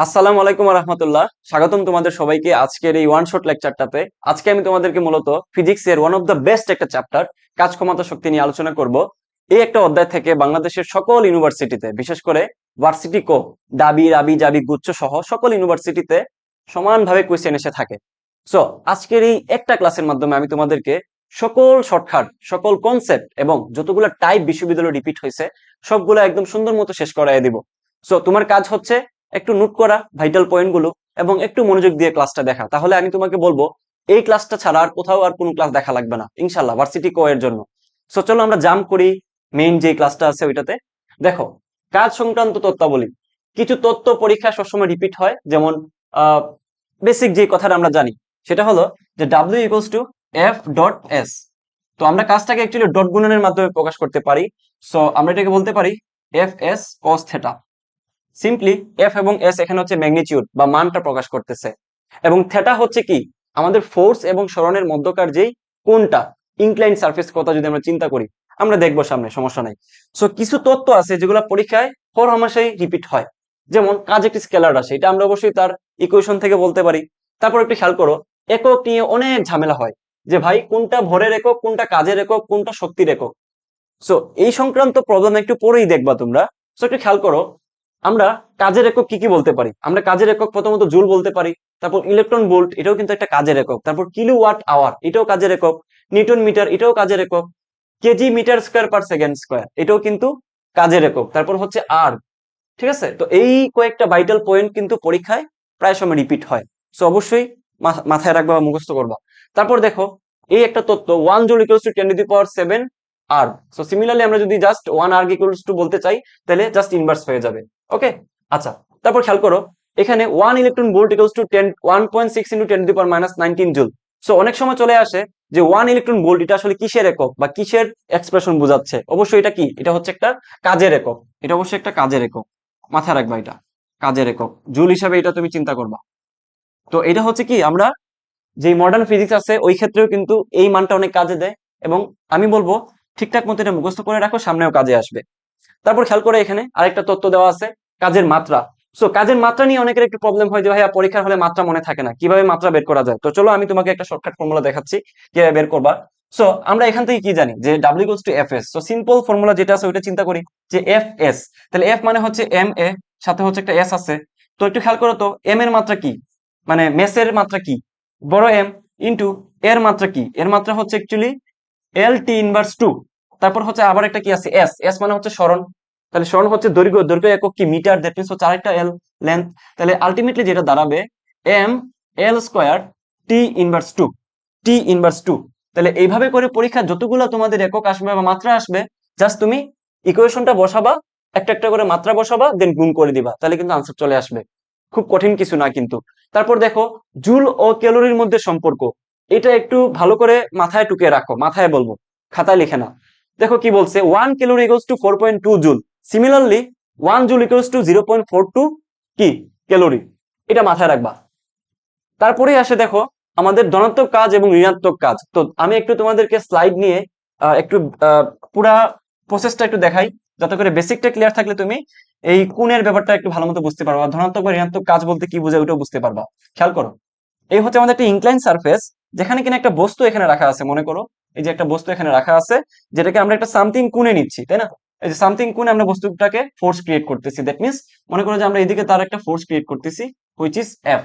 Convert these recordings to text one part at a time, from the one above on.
আসসালামু আলাইকুম রহমতুল্লাহ। স্বাগতম তোমাদের সবাইকে আজকের এই ওয়ান শট লেকচারটাতে। আজকে আমি তোমাদেরকে মূলত ফিজিক্স এর ওয়ান অফ দ্য বেস্ট একটা চ্যাপ্টার কাজ ক্ষমতা শক্তি নিয়ে আলোচনা করব। এই একটা অধ্যায় থেকে বাংলাদেশের সকল ইউনিভার্সিটিতে, বিশেষ করে ভার্সিটি কো, দাবি রাবি জাবি গুচ্ছ সহ সকল ইউনিভার্সিটিতে সমানভাবে কোয়েশ্চেন এসে থাকে। সো আজকের এই একটা ক্লাসের মাধ্যমে আমি তোমাদেরকে সকল শর্টকাট, সকল কনসেপ্ট এবং যতগুলো টাইপ বিশ্ববিদ্যালয়ে রিপিট হয়েছে সবগুলো একদম সুন্দর মতো শেষ করাই দিব। সো তোমার কাজ হচ্ছে একটু নোট করা ভাইটাল পয়েন্ট গুলো এবং একটু মনোযোগ দিয়ে ক্লাসটা দেখা, তাহলে আমি তোমাকে বলবো এই ক্লাসটা ছাড়া আর কোথাও আর কোনো ক্লাস দেখা লাগবে না ইনশাল্লাহ ভার্সিটি কো এর জন্য। সো চলো আমরা জাম্প করি মেইন যে ক্লাসটা আছে ওইটাতে। দেখো, কাজ সংক্রান্ত তথ্যাবলী। কিছু তথ্য পরীক্ষা সবসময় রিপিট হয়, যেমন বেসিক যে কথাটা আমরা জানি সেটা হলো যে W equals two F dot S. তো আমরা কাজটাকে অ্যাকচুয়ালি ডট গুণনের মাধ্যমে প্রকাশ করতে পারি। সো আমরা এটাকে বলতে পারি F S cos theta. Simply F এবং এস এখানে হচ্ছে ম্যাগনিটিউড বা মানটা প্রকাশ করতেছে, এবং থেটা হচ্ছে কি আমাদের ফোর্স এবং সরণের মধ্যকার যেই কোণটা, ইনক্লাইন সারফেস কথা যদি আমরা চিন্তা করি, আমরা দেখবো সামনে, সমস্যা নাই। সো কিছু তথ্য আছে যেগুলো পরীক্ষায় হরহামেশাই রিপিট হয়, যেমন কাজ একটি স্কেলার রাশি, এটা আমরা অবশ্যই তার ইকুয়েশন থেকে বলতে পারি। তারপর একটু খেয়াল করো, একক নিয়ে অনেক ঝামেলা হয় যে ভাই কোনটা ভরের একক, কোনটা কাজের একক, কোনটা শক্তির একক। সো এই সংক্রান্ত প্রবলেম একটু পরেই দেখবা তোমরা। সো একটু খেয়াল করো, আমরা কাজের একক কি কি বলতে পারি। আমরা কাজের একক প্রথমত জুল বলতে পারি, তারপর ইলেকট্রন ভোল্ট, এটাও কিন্তু একটা কাজের একক, তারপর কিলোওয়াট আওয়ার, এটাও কাজের একক, নিউটন মিটার, এটাও কাজের একক, KG metre square per second square, এটাও কিন্তু কাজের একক, তারপর হচ্ছে আর। ঠিক আছে, তো এই কয়েকটা ভাইটাল পয়েন্ট কিন্তু পরীক্ষায় প্রায় সময় রিপিট হয়। সো অবশ্যই মাথায় রাখবা বা মুখস্থ করবা। তারপর দেখো, এই একটা তথ্য, 1 জুল ইকুয়ালস টু 10⁻⁷ আর। সো সিমিলারলি আমরা যদি জাস্ট 1 আর্গ ইকুয়ালস টু বলতে চাই, তাহলে জাস্ট ইনভার্স হয়ে যাবে। ওকে, আচ্ছা। তারপর খেয়াল করো, এখানে 1 electron volt equals to 1.6 into 10⁻⁻19 joule. So অনেক সময় চলে আসে যে 1 ইলেকট্রন ভোল্ট এটা আসলে কিসের একক বা কিসের এক্সপ্রেশন বোঝাচ্ছে। অবশ্যই এটা কি, এটা হচ্ছে একটা কাজের একক, এটা অবশ্যই একটা কাজের একক, মাথায় রাখবা, এটা কাজের একক, জুল হিসাবে এটা তুমি চিন্তা করবা। তো এটা হচ্ছে কি, আমরা যে মডার্ন ফিজিক্স আছে ওই ক্ষেত্রেও কিন্তু এই মানটা অনেক কাজে দেয়, এবং আমি বলবো ঠিকঠাক মতো এটা মুখস্থ করে রাখো, সামনেও কাজে আসবে। তারপর খেয়াল করে, এখানে আরেকটা তথ্য দেওয়া আছে, কাজের মাত্রা। সো কাজের মাত্রা নিয়ে অনেকের একটু প্রবলেম হয় যে ভাইয়া পরীক্ষার হলে মাত্রা মনে থাকে না, কিভাবে মাত্রা বের করা যায়। তো চলো আমি তোমাকে একটা শর্টকাট ফর্মুলা দেখাচ্ছি কিভাবে বের করবা। সো আমরা এখান থেকে কি জানি যে W equals two F S. So simple formula যেটা আছে ওইটা চিন্তা করি যে এফ এস, তাহলে এফ মানে হচ্ছে এম এ, সাথে হচ্ছে একটা এস আছে। তো একটু খেয়াল করো তো, এম এর মাত্রা কি, মানে মেসের মাত্রা কি, বড় এম, ইন্টু এর মাত্রা কি, এর মাত্রা হচ্ছে অ্যাকচুয়ালি এল টি ইনভার্স টু। তারপর হচ্ছে আবার একটা কি আছে, এস, এস মানে হচ্ছে সরণ, তাহলে সরণ হচ্ছে দৈর্ঘ্য, দৈর্ঘ্য একক কি মিটার, দ্যাট মিন্স হচ্ছে আরেকটা এল, লেন্থ। তাহলে আলটিমেটলি যেটা দাঁড়াবে M L square T inverse two, T inverse two. তাহলে এইভাবে করে পরীক্ষা যতগুলো তোমাদের একক আসবে বা মাত্রা আসবে, জাস্ট তুমি ইকুয়েশনটা বসাবা, একটা একটা করে মাত্রা বসাবা, দেন গুণ করে দিবা, তাহলে কিন্তু আনসার চলে আসবে। খুব কঠিন কিছু না কিন্তু। তারপর দেখো, জুল ও ক্যালোরির মধ্যে সম্পর্ক, এটা একটু ভালো করে মাথায় টুকে রাখো, মাথায় বলবো, খাতায় লিখে না। দেখো কি বলছে, 1 calorie equals to 4.2 joule. Similarly 1 joule equals two 0.42 কি ক্যালোরি, এটা মাথায় রাখবা। তারপরে আসে দেখো আমাদের ধনাত্মক কাজ এবং ঋণাত্মক কাজ। তো আমি একটু তোমাদেরকে স্লাইড নিয়ে একটু পুরা প্রসেসটা একটু দেখাই, যাতে করে বেসিকটা ক্লিয়ার থাকলে তুমি এই কোণের ব্যাপারটা একটু ভালো মতো বুঝতে পারবা, ধনাত্মক বা ঋণাত্মক কাজ বলতে কি বোঝায় ওটাও বুঝতে পারবা। খেয়াল করো, এই হচ্ছে আমাদের একটা ইনক্লাইন সারফেস, যেখানে কিনা একটা বস্তু এখানে রাখা আছে, মনে করো এই যে একটা বস্তু এখানে রাখা আছে, যেটাকে আমরা একটা সামথিং কোণে নিচ্ছি, তাই না? এই যে সামথিং কোণে আমরা বস্তুটাকে ফোর্স ক্রিয়েট করতেছি, দ্যাট মিন্স মনে করো যে আমরা এইদিকে তার একটা ফোর্স ক্রিয়েট করতেছি, হুইচ ইজ এফ।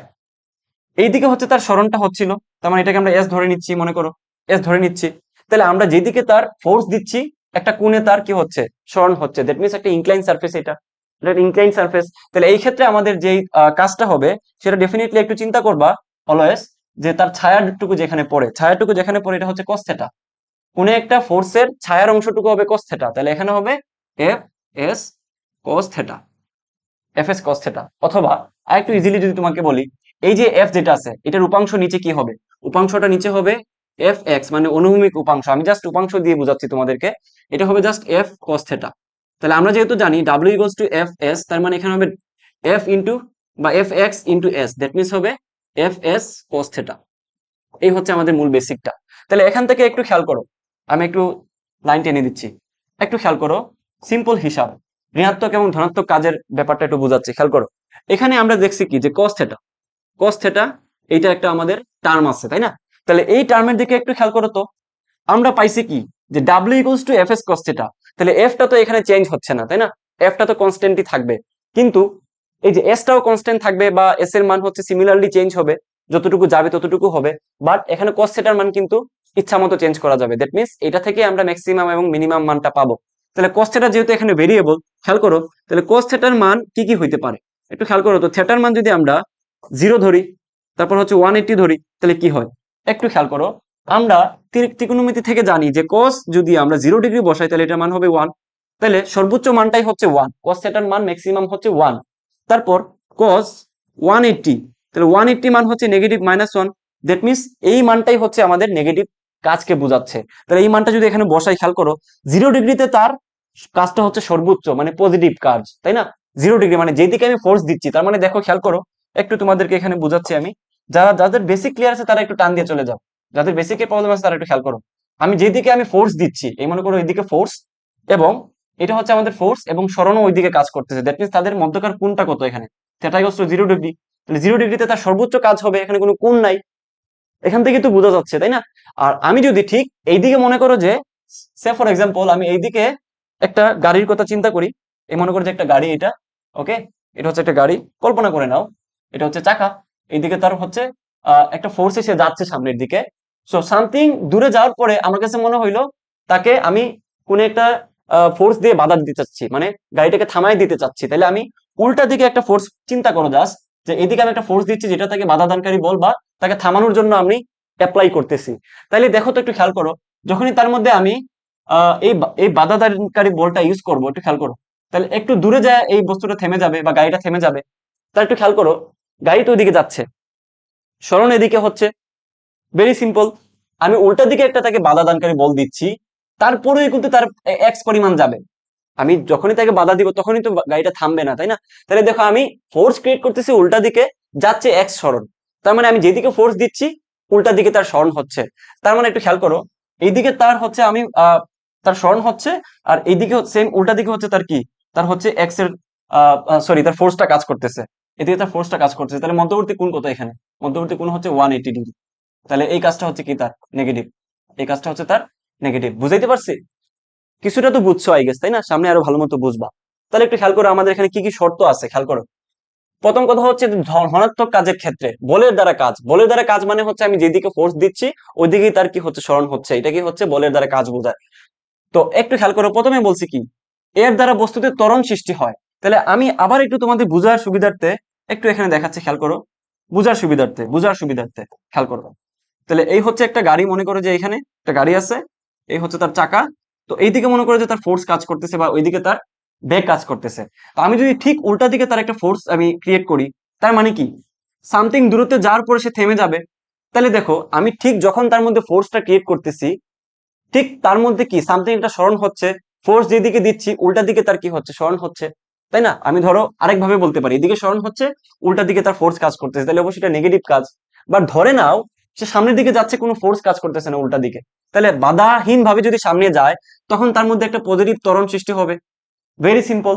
এইদিকে হচ্ছে তার সরণটা হচ্ছিল, তার মানে এটাকে আমরা এস ধরে নিচ্ছি, মনে করো এস ধরে নিচ্ছি। তাহলে আমরা যেদিকে তার ফোর্স দিচ্ছি, একটা কোণে তার কি হচ্ছে, সরণ হচ্ছে, দ্যাট মিন্স একটা ইনক্লাইন সারফেস, এটা ইনক্লাইন সারফেস। তাহলে এই ক্ষেত্রে আমাদের যেই কাজটা হবে সেটা ডেফিনেটলি একটু চিন্তা করবা অলওয়েজ, যে তার ছায়াটুকু যেখানে পড়ে, ছায়াটুকু যেখানে পড়ে এটা হচ্ছে কস থেটা। কোন একটা ফোর্সের ছায়ার অংশটুকু হবে কস থেটা, তাহলে এখানে হবে F S cos theta, F S cos theta. অথবা আরেকটু ইজিলি যদি তোমাকে বলি, এই যে এফ যেটা আছে এটার উপাংশ নিচে কি হবে, উপাংশটা নিচে হবে এফ এক্স, মানে অনুভূমিক উপাংশ, আমি জাস্ট উপাংশ দিয়ে বোঝাচ্ছি তোমাদেরকে, এটা হবে জাস্ট এফ কস থেটা। তাহলে আমরা যেহেতু জানি W equals two F S, তার মানে এখানে হবে এফ ইন্টু বা F x into S, that means হবে এফ এস কস থেটা। এই হচ্ছে আমাদের মূল বেসিকটা। তাহলে এখান থেকে একটু খেয়াল করো, আমি একটু লাইন টেনে দিচ্ছি, একটু খেয়াল করো, সিম্পল হিসাব, ঋণাত্মক এবং ধনাত্মক কাজের ব্যাপারটা একটু বোঝাচ্ছি, খেয়াল করো। এখানে আমরা দেখছি কি যে cos θ এইটা একটা আমাদের টার্ম আছে, তাই না? তাহলে এই টার্মের দিকে একটু খেয়াল করো তো। আমরা পাইছি কি যে w equals two F S cos θ। তাহলে এফটা তো এখানে চেঞ্জ হচ্ছে না, তাই না? এফটা তো কনস্ট্যান্টই থাকবে, কিন্তু এই যে এসটাও কনস্ট্যান্ট থাকবে বা এস এর মান হচ্ছে সিমিলারলি চেঞ্জ হবে, যতটুকু যাবে ততটুকু হবে। বাট এখানে cos θ র মান কিন্তু ইচ্ছা মতো চেঞ্জ করা যাবে। দ্যাট মিনস এটা থেকে আমরা ম্যাক্সিমাম এবং মিনিমাম মানটা পাবো। তাহলে cos θ যেহেতু এখানে ভেরিয়েবল, খেয়াল করো তাহলে cos θ র মান কি কি হইতে পারে একটু খেয়াল করো তো। থিটার মান যদি আমরা 0 ধরি, তারপর হচ্ছে 180 ধরি, তাহলে কি হয় একটু খেয়াল করো। আমরা ত্রিকোণমিতি থেকে জানি যে cos যদি আমরা 0 ডিগ্রি বসাই তাহলে এটার মান হবে 1। তাহলে সর্বোচ্চ মানটাই হচ্ছে 1, cos θ র মান ম্যাক্সিমাম হচ্ছে 1। তারপর cos 180, তাহলে 180 মান হচ্ছে নেগেটিভ -1। দ্যাট মিনস এই মানটাই হচ্ছে আমাদের নেগেটিভ কাজকে বোঝাচ্ছে। তাহলে এই মানটা যদি এখানে বসাই, খেয়াল করো 0 ডিগ্রিতে তার কাজটা হচ্ছে সর্বোচ্চ মানে পজিটিভ কাজ, তাই না? 0 ডিগ্রি মানে যেদিকে আমি ফোর্স দিচ্ছি, তার মানে দেখো খেয়াল করো, একটু তোমাদেরকে এখানে বোঝাচ্ছি আমি। যাদের বেসিক ক্লিয়ার আছে তারা একটু টান দিয়ে চলে যাও, যাদের বেসিকের প্রবলেম আছে তারা একটু খেয়াল করো। আমি যেদিকে আমি ফোর্স দিচ্ছি, এই মনে করো এইদিকে ফোর্স, এবং এটা হচ্ছে আমাদের ফোর্স এবং সরণও ওইদিকে কাজ করতেছে। দ্যাট মিনস তাদের মধ্যকার কোণটা কত এখানে, থিটা ইকুয়ালস টু 0 ডিগ্রি। তাহলে 0 ডিগ্রিতে তার সর্বোচ্চ কাজ হবে, এখানে কোনো কোণ নাই, এখান থেকে তো বোঝা যাচ্ছে, তাই না? আর আমি যদি ঠিক এইদিকে মনে করো যে, সে ফর এক্সাম্পল আমি এইদিকে একটা গাড়ির কথা চিন্তা করি, এই মনে করো যে একটা গাড়ি, এটা ওকে, এটা হচ্ছে একটা গাড়ি, কল্পনা করে নাও এটা হচ্ছে চাকা। এইদিকে তার হচ্ছে একটা ফোর্স এসে যাচ্ছে সামনের দিকে। সো সামথিং দূরে যাওয়ার পরে আমার কাছে মনে হইলো তাকে আমি কোন একটা ফোর্স দিয়ে বাধা দিতে চাচ্ছি, মানে গাড়িটাকে থামাই দিতে চাচ্ছি। তাহলে আমি উল্টা দিকে একটা ফোর্স চিন্তা করো জাস্ট, যে এদিকে আমি একটা ফোর্স দিচ্ছি যেটা তাকে বাধা দানকারী বল বা তাকে থামানোর জন্য আমি অ্যাপ্লাই করতেছি। তাহলে দেখো তো একটু খেয়াল করো, যখনই তার মধ্যে আমি এই বাধা দানকারী বলটা ইউজ করবো, একটু খেয়াল করো, তাহলে একটু দূরে যায় এই বস্তুটা থেমে যাবে বা গাড়িটা থেমে যাবে। তাহলে একটু খেয়াল করো, গাড়ি তো ওইদিকে যাচ্ছে, সরণ এদিকে হচ্ছে, ভেরি সিম্পল। আমি উল্টা দিকে একটা তাকে বাধা দানকারী বল দিচ্ছি, তারপরেও কিন্তু তার এক্স পরিমাণ যাবে। আমি যখনই তাকে বাধা দিব তখনই তো গাড়িটা থামবে না, তাই না? তাহলে দেখো আমি ফোর্স ক্রিয়েট করতেছি উল্টা দিকে, যাচ্ছে এক্স সরণ, তার মানে আমি যেদিকে ফোর্স দিচ্ছি উল্টা দিকে তার সরণ হচ্ছে। তার মানে একটু খেয়াল করো, এইদিকে তার হচ্ছে আমি তার সরণ হচ্ছে, আর এইদিকে সেম উল্টা দিকে হচ্ছে তার কি, তার হচ্ছে এক্স এর সরি তার ফোর্সটা কাজ করতেছে, এদিকে তার ফোর্সটা কাজ করতেছে। তাহলে মধ্যবর্তী কোণ কত এখানে, মধ্যবর্তী কোণ হচ্ছে 180 ডিগ্রি। তাহলে এই কাজটা হচ্ছে কি তার নেগেটিভ, এই কাজটা হচ্ছে তার নেগেটিভ। বুঝাইতে পারছি? কিছুটা তো বুঝছো আই গেস, তাই না? সামনে আরো ভালো মতো বুঝবা। তাহলে একটু খেয়াল করো আমাদের এখানে কি কি শর্ত আছে, খেয়াল করো। প্রথম কথা হচ্ছে ধনাত্মক কাজের ক্ষেত্রে বলের দ্বারা কাজ, বলের দ্বারা কাজ মানে হচ্ছে আমি যেদিকে ফোর্স দিচ্ছি ওইদিকেই তার কি হচ্ছে, সরণ হচ্ছে, এটা কি হচ্ছে বলের দ্বারা কাজ বোঝায়। তো একটু খেয়াল করো, প্রথমে বলছি কি, এর দ্বারা বস্তুতে ত্বরণ সৃষ্টি হয়। তাহলে আমি আবার একটু তোমাদের বুঝার সুবিধার্থে একটু এখানে দেখাচ্ছি, খেয়াল করো, বুঝার সুবিধার্থে খেয়াল করো। তাহলে এই হচ্ছে একটা গাড়ি, মনে করো যে এখানে একটা গাড়ি আছে, এই হচ্ছে তার চাকা। তো এইদিকে মনে করো যে তার ফোর্স কাজ করতেছে বা ওইদিকে তার বেগ কাজ করতেছে। তো আমি যদি ঠিক উল্টা দিকে তার একটা ফোর্স আমি ক্রিয়েট করি, তার মানে কি সামথিং দূরত্বে যাওয়ার পরে সে থেমে যাবে। তাহলে দেখো আমি ঠিক যখন তার মধ্যে ফোর্সটা ক্রিয়েট করতেছি, ঠিক তার মধ্যে কি সামথিং একটা সরণ হচ্ছে, ফোর্স যেদিকে দিচ্ছি উল্টা দিকে তার কি হচ্ছে, সরণ হচ্ছে, তাই না? আমি ধরো আরেকভাবে বলতে পারি, এদিকে সরণ হচ্ছে, উল্টা দিকে তার ফোর্স কাজ করতেছে, তাহলে অবশ্যই এটা নেগেটিভ কাজ। বাট ধরে নাও সে সামনের দিকে যাচ্ছে, কোনো ফোর্স কাজ করতেছে না উল্টা দিকে, তাহলে বাধাহীন ভাবে যদি সামনে যায় তখন তার মধ্যে একটা পজিটিভ ত্বরণ সৃষ্টি হবে। ভেরি সিম্পল,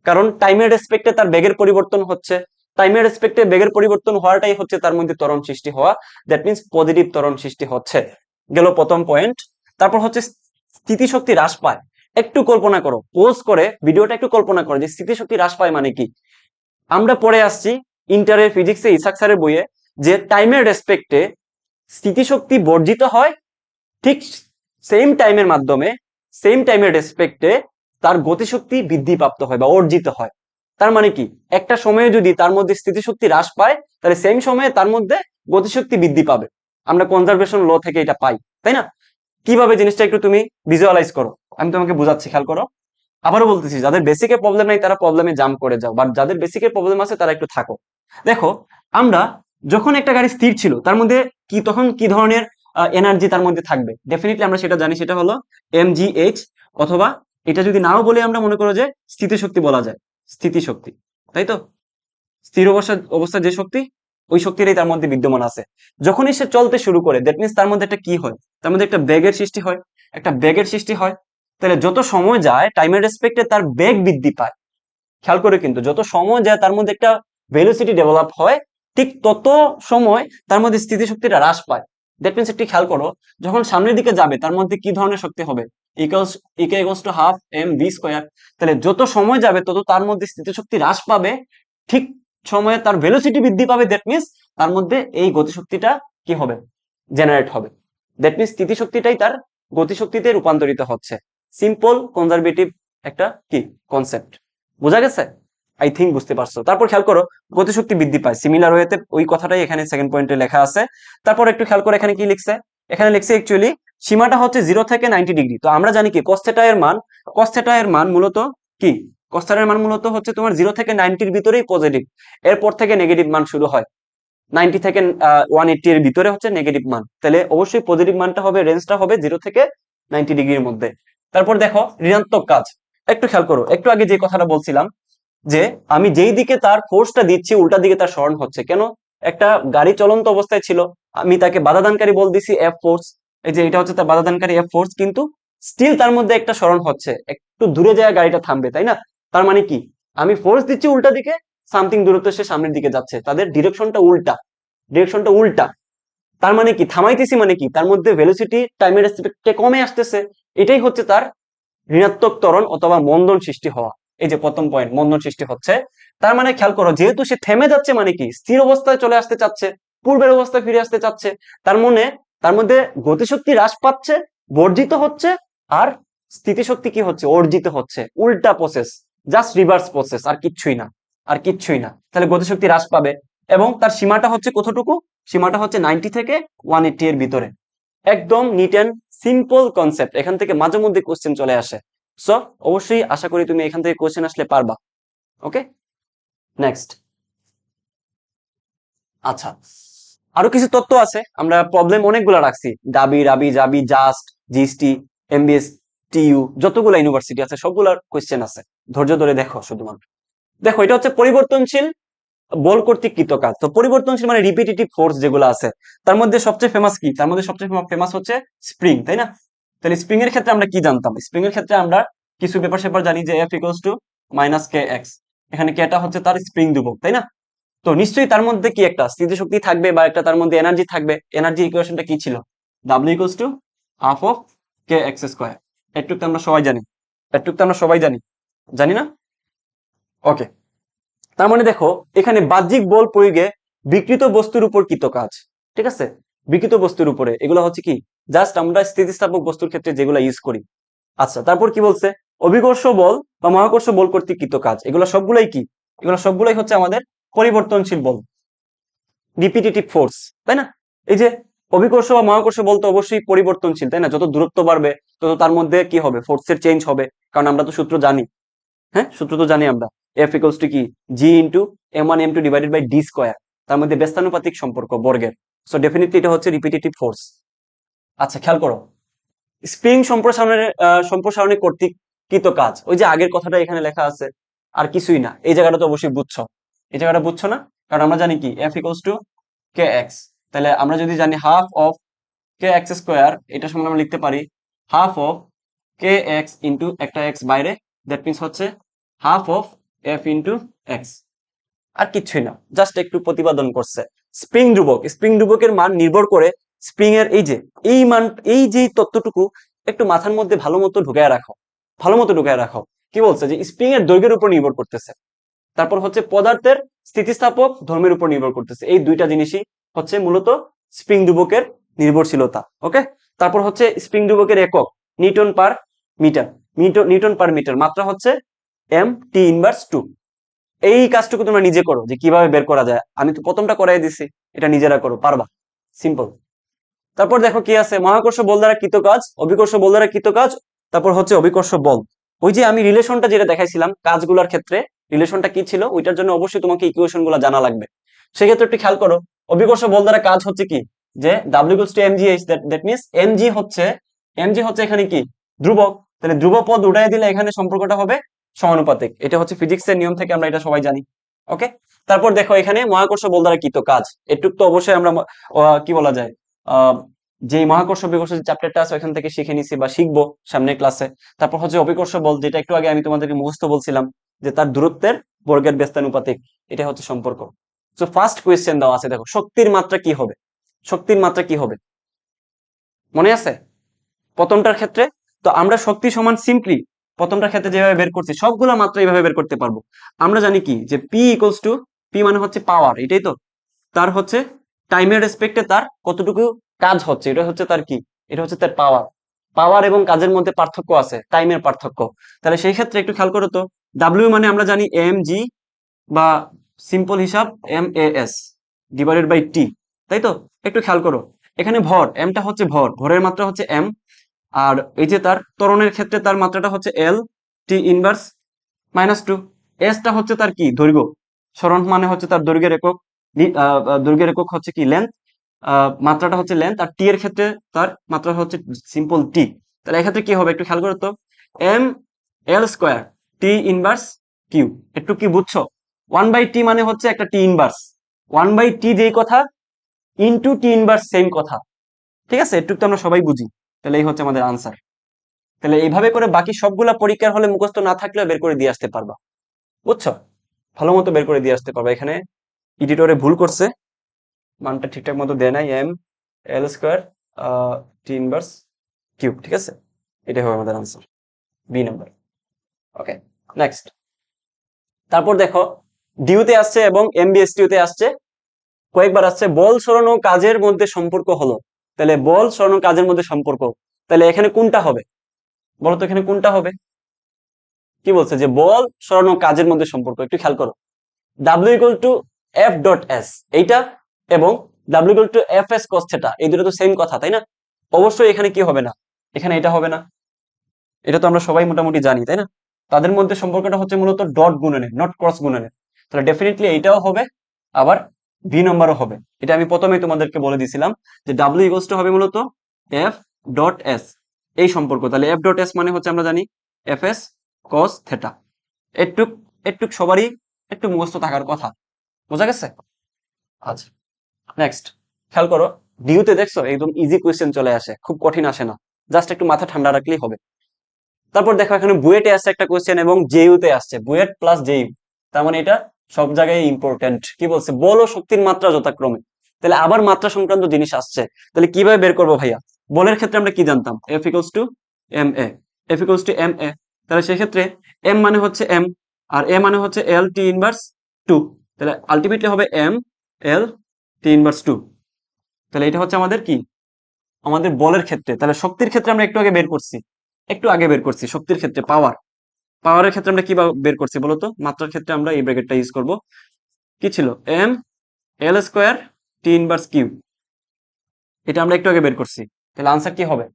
কারণ টাইমের রেসপেক্টে তার বেগের পরিবর্তন হচ্ছে, টাইমের রেসপেক্টে বেগের পরিবর্তন হওয়াটাই হচ্ছে তার মধ্যে ত্বরণ সৃষ্টি হওয়া। দ্যাট মিনস পজিটিভ ত্বরণ সৃষ্টি হচ্ছে, গেল প্রথম পয়েন্ট। তারপর হচ্ছে স্থিতিশক্তি হ্রাস পায়। একটু কল্পনা করো, পোজ করে ভিডিওটা একটু কল্পনা করো যে স্থিতিশক্তি হ্রাস পায় মানে কি। আমরা পড়ে আসছি ইন্টারের ফিজিক্সে ইসাক স্যারের বইয়ে যে টাইমের রেসপেক্টে স্থিতিশক্তি বর্জিত হয়, ঠিক সেম টাইমের মাধ্যমে সেম টাইমের রেসপেক্টে তার গতিশক্তি বৃদ্ধিপ্রাপ্ত হয় বা অর্জিত হয়। তার মানে কি, একটা সময়ে যদি তার মধ্যে স্থিতিশক্তি হ্রাস পায় তাহলে সেম সময়ে তার মধ্যে গতিশক্তি বৃদ্ধি পাবে। আমরা কনজারভেশন ল থেকে এটা পাই, তাই না? কিভাবে জিনিসটা একটু তুমি ভিজুয়ালাইজ করো, আমি তোমাকে বুঝাচ্ছি, খেয়াল করো। আবারও বলতেছি, যাদের বেসিকে প্রবলেম নাই তারা প্রবলেমে জাম্প করে যাও, বাট যাদের বেসিকে প্রবলেম আছে তারা একটু থাকো। দেখো, আমরা যখন একটা গাড়ি স্থির ছিল তার মধ্যে কি তখন কি ধরনের এনার্জি তার মধ্যে থাকবে, ডেফিনেটলি আমরা সেটা জানি, সেটা হলো mgh, অথবা এটা যদি নাও বলে আমরা মনে করো যে স্থিতিশক্তি বলা যায়, স্থিতিশক্তি, তাই তো? স্থির অবস্থা যে শক্তি, ওই শক্তিরই তার মধ্যে বিদ্যমান আছে। যখনই সে চলতে শুরু করে দ্যাট মিনস তার মধ্যে একটা কি হয়, তার মধ্যে একটা বেগের সৃষ্টি হয়, একটা বেগের সৃষ্টি হয়। তাহলে যত সময় যায় টাইমের রেসপেক্টে তার বেগ বৃদ্ধি পায়। খেয়াল করে কিন্তু যত সময় যায় তার মধ্যে একটা ভেলোসিটি ডেভেলপ হয়, ঠিক তত সময় তার মধ্যে স্থিতিশক্তিটা হ্রাস পায়। দ্যাট মিনস একটি খেয়াল করো, যখন সামনের দিকে যাবে তার মধ্যে কি ধরনের শক্তি হবে? Equals E K equals to half M V square. তাহলে যত সময় যাবে তত তার মধ্যে স্থিতিশক্তি হ্রাস পাবে, ঠিক সময়ে তার ভেলোসিটি বৃদ্ধি পাবে। দ্যাট মিনস তার মধ্যে এই গতিশক্তিটা কি হবে? জেনারেট হবে। দ্যাট মিনস স্থিতিশক্তিটাই তার গতিশক্তিতে রূপান্তরিত হচ্ছে। সিম্পল কনজারভেটিভ একটা কি কনসেপ্ট, বোঝা গেছে? আই থিঙ্ক বুঝতে পারছো। তারপর খেয়াল করো, গতিশক্তি বৃদ্ধি পায়, সিমিলার ওয়েতে ওই কথাটাই এখানে সেকেন্ড পয়েন্টে লেখা আছে। তারপর একটু খেয়াল করো এখানে কি লিখছে, এখানে লিখছে অ্যাকচুয়ালি সীমাটা হচ্ছে 0 থেকে 90 ডিগ্রি। তো আমরা জানি কি cos θ এর মান মূলত কি, cos θ এর মান মূলত হচ্ছে তোমার 0 থেকে 90 ভিতরেই পজিটিভ, এরপর থেকে নেগেটিভ মান শুরু হয়। 90 থেকে 180 এর ভিতরে হচ্ছে নেগেটিভ মান, তাহলে অবশ্যই পজিটিভ মানটা হবে, রেঞ্জটা হবে 0 থেকে 90 ডিগ্রির মধ্যে। তারপর দেখো ঋণাত্মক কাজ, একটু খেয়াল করো, একটু আগে যে কথাটা বলছিলাম যে আমি যেই দিকে তার ফোর্সটা দিচ্ছি উল্টা দিকে তার সরণ হচ্ছে। কেন? একটা গাড়ি চলন্ত অবস্থায় ছিল, আমি তাকে বাধাদানকারী বল দিছি এফ ফোর্স, এই যে এটা হচ্ছে তার বাধাদানকারী এফ ফোর্স, কিন্তু স্টিল তার মধ্যে একটা সরণ হচ্ছে, একটু দূরে যায় গাড়িটা থামবে, তাই না? তার মানে কি, আমি ফোর্স দিচ্ছি উল্টা দিকে, সামথিং দূরত্ব সে সামনের দিকে যাচ্ছে, তাদের ডিরেকশনটা উল্টা, ডিরেকশনটা উল্টা। তার মানে কি, থামাইতেছি মানে কি, তার মধ্যে ভেলোসিটি টাইমের রেসপেক্টে কমে আসতেছে। এটাই হচ্ছে তার ঋণাত্মক ত্বরণ অথবা মন্দন সৃষ্টি হওয়া। এই যে প্রথম পয়েন্ট, মন্দন সৃষ্টি হচ্ছে। তার মানে খেয়াল করো, যেহেতু সে থেমে যাচ্ছে মানে কি, স্থির অবস্থায় চলে আসতে চাচ্ছে, পূর্বের অবস্থায় ফিরে আসতে চাচ্ছে, তার মানে তার মধ্যে গতিশক্তি হ্রাস পাচ্ছে, বর্জিত হচ্ছে, আর স্থিতিশক্তি কি হচ্ছে? অর্জিত হচ্ছে। উল্টা প্রসেস, জাস্ট রিভার্স প্রসেস, আর কিচ্ছুই না, আর কিচ্ছুই না। তাহলে গতিশক্তি হ্রাস পাবে, এবং তার সীমাটা হচ্ছে কতটুকু? সীমাটা হচ্ছে 90 থেকে 180 এর ভিতরে। একদম নিট অ্যান্ড সিম্পল কনসেপ্ট। এখান থেকে মাঝে মধ্যে কোশ্চেন চলে আসে, সো অবশ্যই আশা করি তুমি এখান থেকে কোশ্চেন আসলে পারবা। ওকে, নেক্সট। আচ্ছা, আরো কিছু তথ্য আছে, আমরা প্রবলেম অনেকগুলা রাখছি, ডাবি, রাবি, জাবি, জাস্ট, জিএসটি, এমবিএস, টিইউ, যতগুলা ইউনিভার্সিটি আছে সবগুলার কোশ্চেন আছে। ধৈর্য ধরে দেখো শুধুমাত্র। দেখো, এটা হচ্ছে পরিবর্তনশীল বল কর্তৃক কৃত কাজ। তো পরিবর্তনশীল মানে রিপিটেটিভ ফোর্স যেগুলো আছে, তার মধ্যে সবচেয়ে ফেমাস কি? তার মধ্যে সবচেয়ে ফেমাস হচ্ছে স্প্রিং, তাই না? তাহলে স্প্রিং এর ক্ষেত্রে আমরা কি জানতাম? স্প্রিং এর ক্ষেত্রে আমরা কিছু ব্যাপার স্যাপার জানি, যে এফ ইকুয়ালস টু মাইনাস কে এক্স, এখানে কেটা হচ্ছে তার স্প্রিং ধ্রুবক, তাই না? তো নিশ্চয়ই তার মধ্যে কি একটা স্থিতিশক্তি থাকবে, বা একটা তার মধ্যে এনার্জি থাকবে। এনার্জি ইকুয়েশনটা কি ছিল? W equals to half of K X square. এটুক তো আমরা সবাই জানি, এটুক তো আমরা সবাই জানি, জানি না? ওকে, তার মানে দেখো এখানে বাহ্যিক বল প্রয়োগে বিকৃত বস্তুর উপর কৃত কাজ, ঠিক আছে? বিকৃত বস্তুর উপরে, এগুলো হচ্ছে কি, জাস্ট আমরা স্থিতিস্থাপক বস্তুর ক্ষেত্রে যেগুলো ইউজ করি। আচ্ছা, তারপর কি বলছে? অভিকর্ষ বল বা মহাকর্ষ বল কর্তৃক কৃত কাজ, এগুলো সবগুলাই কি? এগুলো সবগুলাই হচ্ছে আমাদের পরিবর্তনশীল বল, রিপিটেটিভ ফোর্স, তাই না? এই যে অভিকর্ষ বা মহাকর্ষ বল তো অবশ্যই পরিবর্তনশীল, তাই না? যত দূরত্ব বাড়বে তত তার মধ্যে কি হবে? ফোর্সের চেঞ্জ হবে, কারণ আমরা তো সূত্র জানি। হ্যাঁ, সূত্র তো জানি আমরা, এফ ইকুয়ালস টু কি, G into m1 m2 divided by D square, তার মধ্যে ব্যস্তানুপাতিক সম্পর্ক বর্গের। সো ডেফিনেটলি এটা হচ্ছে রিপিটেটিভ ফোর্স। আচ্ছা, খেয়াল করো, স্প্রিং সম্প্রসারণে কর্তৃক কৃত কাজ, ওই যে আগের কথাটা এখানে লেখা আছে, আর কিছুই না। এই জায়গাটা তো অবশ্যই বুঝছো, এই জায়গাটা বুঝছো না? কারণ আমরা জানি কি, F equals to K X, তাহলে আমরা যদি জানি half of K X square, এটা সমান আমরা লিখতে পারি half of K X into একটা এক্স বাইরে, দ্যাট মিনস হচ্ছে half of F into X. আর কিচ্ছুই না, জাস্ট একটু প্রতিপাদন করছে। স্প্রিং ধ্রুবক, স্প্রিং ধ্রুবকের মান নির্ভর করে স্প্রিং এর এই যে এই মান, এই যে তথ্যটুকু একটু মাথার মধ্যে ভালো মতো ঢুকায় রাখো, ভালো মতো ঢুকায় রাখো। কি বলছে? যে স্প্রিং এর দৈর্ঘ্যের উপর নির্ভর করতেছে, তারপর হচ্ছে পদার্থের স্থিতিস্থাপক ধর্মের উপর নির্ভর করতেছে। এই দুইটা জিনিসই হচ্ছে মূলত স্প্রিং ধ্রুবকের নির্ভরশীলতা। ওকে, তারপর হচ্ছে স্প্রিং ধ্রুবকের একক newton per metre, newton per metre, মাত্রা হচ্ছে এম টি ইনভার্স 2। এই কাজটুকু তোমরা নিজে করো, যে কিভাবে বের করা যায়। আমি তো প্রথমটা করাই দিছি, এটা নিজেরা করো, পারবা, সিম্পল। তারপর দেখো কি আছে, মহাকর্ষ বল দ্বারা কৃত কাজ, অভিকর্ষ বল দ্বারা কৃত কাজ, তারপর হচ্ছে অভিকর্ষ বল। ওই যে আমি রিলেশনটা যেটা দেখাইছিলাম কাজগুলোর ক্ষেত্রে, রিলেশনটা কি ছিল ওইটার জন্য অবশ্যই তোমাকে ইকুয়েশন গুলো জানা লাগবে। সেক্ষেত্রে একটু খেয়াল করো, অভিকর্ষ বল দ্বারা কাজ হচ্ছে কি, যে W equals two MG H, that means MG হচ্ছে এখানে কি, ধ্রুবক। তাহলে ধ্রুব পদ উঠাই দিলে এখানে সম্পর্কটা হবে সমানুপাতিক। এটা হচ্ছে ফিজিক্সের নিয়ম থেকে আমরা এটা সবাই জানি। ওকে, তারপর দেখো এখানে মহাকর্ষ বল দ্বারা কৃত কাজ, এটুক তো অবশ্যই আমরা কি বলা যায়, যে মহাকর্ষ বিকর্ষ যে চ্যাপ্টারটা আছে ওখান থেকে শিখে নিছি বা শিখবো সামনের ক্লাসে। তারপর হচ্ছে অভিকর্ষ বল, যেটা একটু আগে আমি তোমাদেরকে মুখস্থ বলছিলাম, যে তার দূরত্বের বর্গের ব্যস্তানুপাতিক, এটা হচ্ছে সম্পর্ক। সো ফার্স্ট কোয়েশ্চেন দেওয়া আছে, দেখো শক্তির মাত্রা কি হবে, শক্তির মাত্রা কি হবে মনে আছে প্রথমটার ক্ষেত্রে? তো আমরা শক্তি সমান সিম্পলি প্রথমটার ক্ষেত্রে যেভাবে বের করছি সবগুলা মাত্রা এইভাবে বের করতে পারবো। আমরা জানি কি যে পি ইকুয়ালস টু, পি মানে হচ্ছে পাওয়ার, এটাই তো, তার হচ্ছে টাইমের রেসপেক্টে তার কতটুকু কাজ হচ্ছে, এটা হচ্ছে তার কি, এটা হচ্ছে তার পাওয়ার। পাওয়ার এবং কাজের মধ্যে পার্থক্য আছে, টাইমের পার্থক্য। তাহলে সেই ক্ষেত্রে একটু খেয়াল করো তো, ডাব্লিউ মানে আমরা জানি এম জি, বা সিম্পল হিসাব M A S divided by T, তাই তো? একটু খেয়াল করো, এখানে ভর, এমটা হচ্ছে ভর, ভরের মাত্রা হচ্ছে এম, আর এই যে তার ত্বরণের ক্ষেত্রে তার মাত্রাটা হচ্ছে এল টি ইনভার্স -2। এসটা হচ্ছে তার কি, দৈর্ঘ্য, সরণ মানে হচ্ছে তার দৈর্ঘ্যের একক, দৈর্ঘ্যের একক হচ্ছে কি লেন্থ, মাত্রাটা হচ্ছে লেন্থ, আর টি এর ক্ষেত্রে তার মাত্রা হচ্ছে সিম্পল টি। তাহলে এক্ষেত্রে কি হবে একটু খেয়াল করো তো, M L square T inverse cube. একটু কি বুঝছো? 1/t মানে হচ্ছে একটা টি ইনভার্স, 1/t যেই কথা, ইনটু টি ইনভার্স সেম কথা, ঠিক আছে? একটু তো আমরা সবাই বুঝি। তাহলে এই হচ্ছে আমাদের আনসার। তাহলে এইভাবে করে বাকি সবগুলা পরীক্ষার হলে মুখস্থ না থাকলেও বের করে দিয়ে আসতে পারবা, বুঝছো? ভালো মতো বের করে দিয়ে আসতে পারবা। এখানে এডিটরে ভুল করছে, মানটা ঠিকঠাক মতো দেয় নাই, M L square T inverse cube, ঠিক আছে? এটাই হবে আমাদের answer, B number. Okay, next. তারপর দেখো ডিউতে আসছে এবং এমবিএসটিউতে আসছে, কয়েকবার আসছে, বল সরানো কাজের মধ্যে সম্পর্ক হলো। তাহলে বল সরানো কাজের মধ্যে সম্পর্ক, তাহলে এখানে কোনটা হবে বলো তো, এখানে কোনটা হবে? কি বলছে যে বল সরানো কাজের মধ্যে সম্পর্ক, একটু খেয়াল করো, W equal to F dot S এইটা, এবং W equal to F S cos theta, এই দুটো তো সেম কথা, তাই না? অবশ্যই এখানে কি হবে না, এখানে এটা হবে না, এটা তো আমরা সবাই মোটামুটি জানি, তাই না? তাদের মধ্যে সম্পর্কটা হচ্ছে মূলত ডট গুণনের, নট ক্রস গুণনের। তাহলে ডেফিনেটলি এইটাও হবে, আবার বি নম্বরও হবে। এটা আমি প্রথমেই তোমাদেরকে বলে দিয়েছিলাম যে ডাব্লিউ ইকুয়ালস টু হবে মূলত এফ ডট এস, এই সম্পর্ক। তাহলে এফ ডট এস মানে হচ্ছে আমরা জানি এফ এস কস থেটা। একটুক একটুক সবারই একটু মুখস্থ থাকার কথা, বোঝা গেছে? আচ্ছা, নেক্সট। খেয়াল করো, ডিউতে দেখছো একদম ইজি কোয়েশ্চেন চলে আসে, খুব কঠিন আসে না, জাস্ট একটু মাথা ঠান্ডা রাখলেই হবে। তারপর দেখো এখানে বুয়েটে আসছে একটা কোয়েশ্চেন এবং জেইউতে আসছে, বুয়েট প্লাস জেইউ, তার মানে এটা সব জায়গায় ইম্পর্টেন্ট। কি বলছে, বল ও শক্তির মাত্রা যথাক্রমে। তাহলে আবার মাত্রা সংক্রান্ত জিনিস আসছে, তাহলে কিভাবে বের করবো ভাইয়া? বলের ক্ষেত্রে আমরা কি জানতাম, F equals to M A, F equals to M A. তাহলে সেক্ষেত্রে এম মানে হচ্ছে এম, আর এ মানে হচ্ছে এল টি ইনভার্স টু। তাহলে আলটিমেটলি হবে M L T inverse two. তাহলে এটা হচ্ছে আমাদের কি, আমাদের বলের ক্ষেত্রে। তাহলে শক্তির ক্ষেত্রে আমরা একটু আগে বের করছি শক্তির ক্ষেত্রে পাওয়ার। পাওয়ারের ক্ষেত্রে আমরা কি বের করছি বলতো? মাত্রার ক্ষেত্রে আমরা এই ব্র্যাকেটটা ইউজ করব। কি ছিল, M L square T inverse cube, এটা আমরা একটু আগে বের করছি। তাহলে আনসার কি হবে?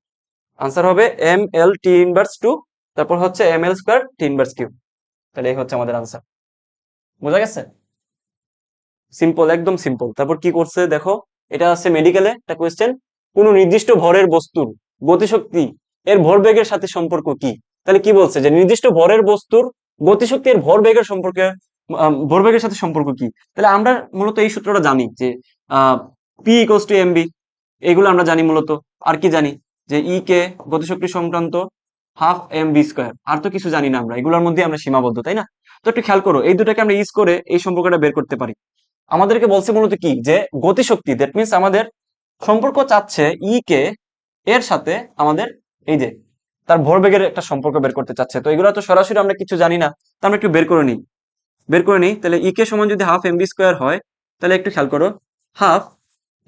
আনসার হবে M L T inverse two, তারপর হচ্ছে M L square T inverse cube. তাহলে এই হচ্ছে আমাদের আনসার, বোঝা গেছে? সিম্পল, একদম সিম্পল। তারপর কি করছে দেখো, এটা আছে মেডিকেলে একটা কোয়েশ্চেন, কোন নির্দিষ্ট ভরের বস্তুর গতিশক্তি এর ভরবেগের সাথে সম্পর্ক কি? তাহলে কি বলছে যে নির্দিষ্ট ভরের বস্তুর গতিশক্তি এর ভরবেগের সম্পর্কে, ভরবেগের সাথে সম্পর্ক কি? তাহলে আমরা মূলত এই সূত্রটা জানি যে পি ইকুয়ালস টু এমবি, এগুলো আমরা জানি মূলত। আর কি জানি, যে ই কে গতিশক্তি সংক্রান্ত হাফ এম বি স্কোয়ার, আর তো কিছু জানি না আমরা, এগুলোর মধ্যে আমরা সীমাবদ্ধ, তাই না? তো একটু খেয়াল করো, এই দুটাকে আমরা ইউজ করে এই সম্পর্কটা বের করতে পারি। আমাদেরকে বলছে মূলত কি, যে গতিশক্তি, দ্যাট মিনস আমাদের সম্পর্ক চাচ্ছে ই কে এর সাথে আমাদের এই যে তার ভরবেগের একটা সম্পর্ক বের করতে চাচ্ছে। তো এগুলো তো সরাসরি আমরা কিছু জানি না, তো আমরা একটু বের করে নিই। তাহলে ই কে সমান যদি হাফ এমবি স্কোয়ার হয়, তাহলে একটু খেয়াল করো, হাফ,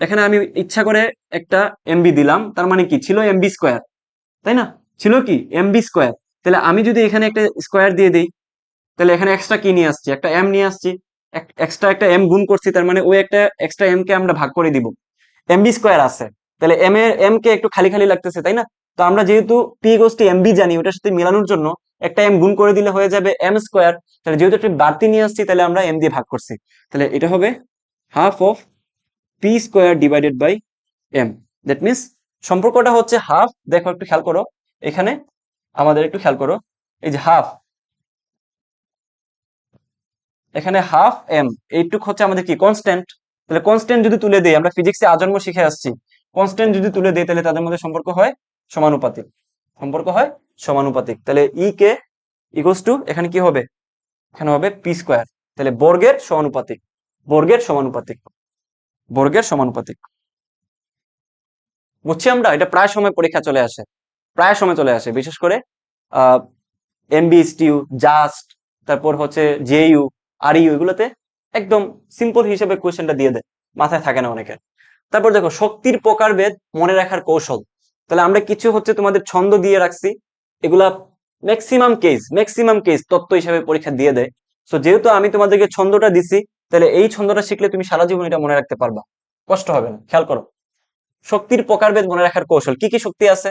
এখানে আমি ইচ্ছা করে একটা এমবি দিলাম, তার মানে কি ছিল এমবি স্কোয়ার, তাই না? ছিল কি এমবি স্কোয়ার। তাহলে আমি যদি এখানে একটা স্কোয়ার দিয়ে দিই, তাহলে এখানে এক্সট্রা কি নিয়ে আসছি, একটা এম নিয়ে আসছি, এক্সট্রা একটা এম গুণ করছি, তার মানে ওই একটা এক্সট্রা এম কে আমরা ভাগ করে দিব, এমবি স্কোয়ার আছে। তাহলে এম কে একটু খালি খালি লাগতেছে, তাই না? তো আমরা যেহেতু পি গোষ্ঠী এমবি জানি, ওটার সাথে মিলানোর জন্য একটা এম গুণ করে দিলে হয়ে যাবে এম স্কোয়ার। তাহলে যেহেতু একটা বাড়তি নিয়ে আসছি, তাহলে আমরা এম দিয়ে ভাগ করছি, তাহলে এটা হবে half of P square divided by M. That means সম্পর্কটা হচ্ছে হাফ। দেখো একটু খেয়াল করো, এখানে আমাদের একটু খেয়াল করো, এই যে হাফ, এখানে হাফ এম, এইটুক হচ্ছে আমাদের কি কনস্ট্যান্ট। তাহলে কনস্ট্যান্ট যদি তুলে দেই, আমরা ফিজিক্সে আজন্ম শিখে আসছি, কনস্ট্যান্ট যদি তুলে দেই তাহলে তাদের মধ্যে সম্পর্ক হয় সমানুপাতিক, সম্পর্ক হয় সমানুপাতিক। তাহলে ই কে ইকুয়ালস টু, এখানে কি হবে, এখানে হবে পি স্কোয়ার। তাহলে বর্গের সমানুপাতিক, বর্গের সমানুপাতিক, বর্গের সমানুপাতিক। বুঝছি আমরা? এটা প্রায় সময় পরীক্ষা চলে আসে, প্রায় সময় চলে আসে, বিশেষ করে এমবিএসটিইউ, জাস্ট, তারপর হচ্ছে জেইউ, আরইউ, এগুলোতে একদম সিম্পল হিসেবে কোয়েশ্চেনটা দিয়ে দেয়, মাথায় থাকে না অনেকের। তারপর দেখো শক্তির প্রকারভেদ মনে রাখার কৌশল। তাহলে আমরা কিছু হচ্ছে তোমাদের ছন্দ দিয়ে রাখছি, এগুলা ম্যাক্সিমাম কেস তত্ত্ব হিসেবে পরীক্ষা দিয়ে দেয়। সো যেহেতু আমি তোমাদেরকে ছন্দটা দিছি, তাহলে এই ছন্দটা শিখলে তুমি সারা জীবন এটা মনে রাখতে পারবা, কষ্ট হবে না। খেয়াল করো, শক্তির প্রকারভেদ মনে রাখার কৌশল। কি কি শক্তি আছে?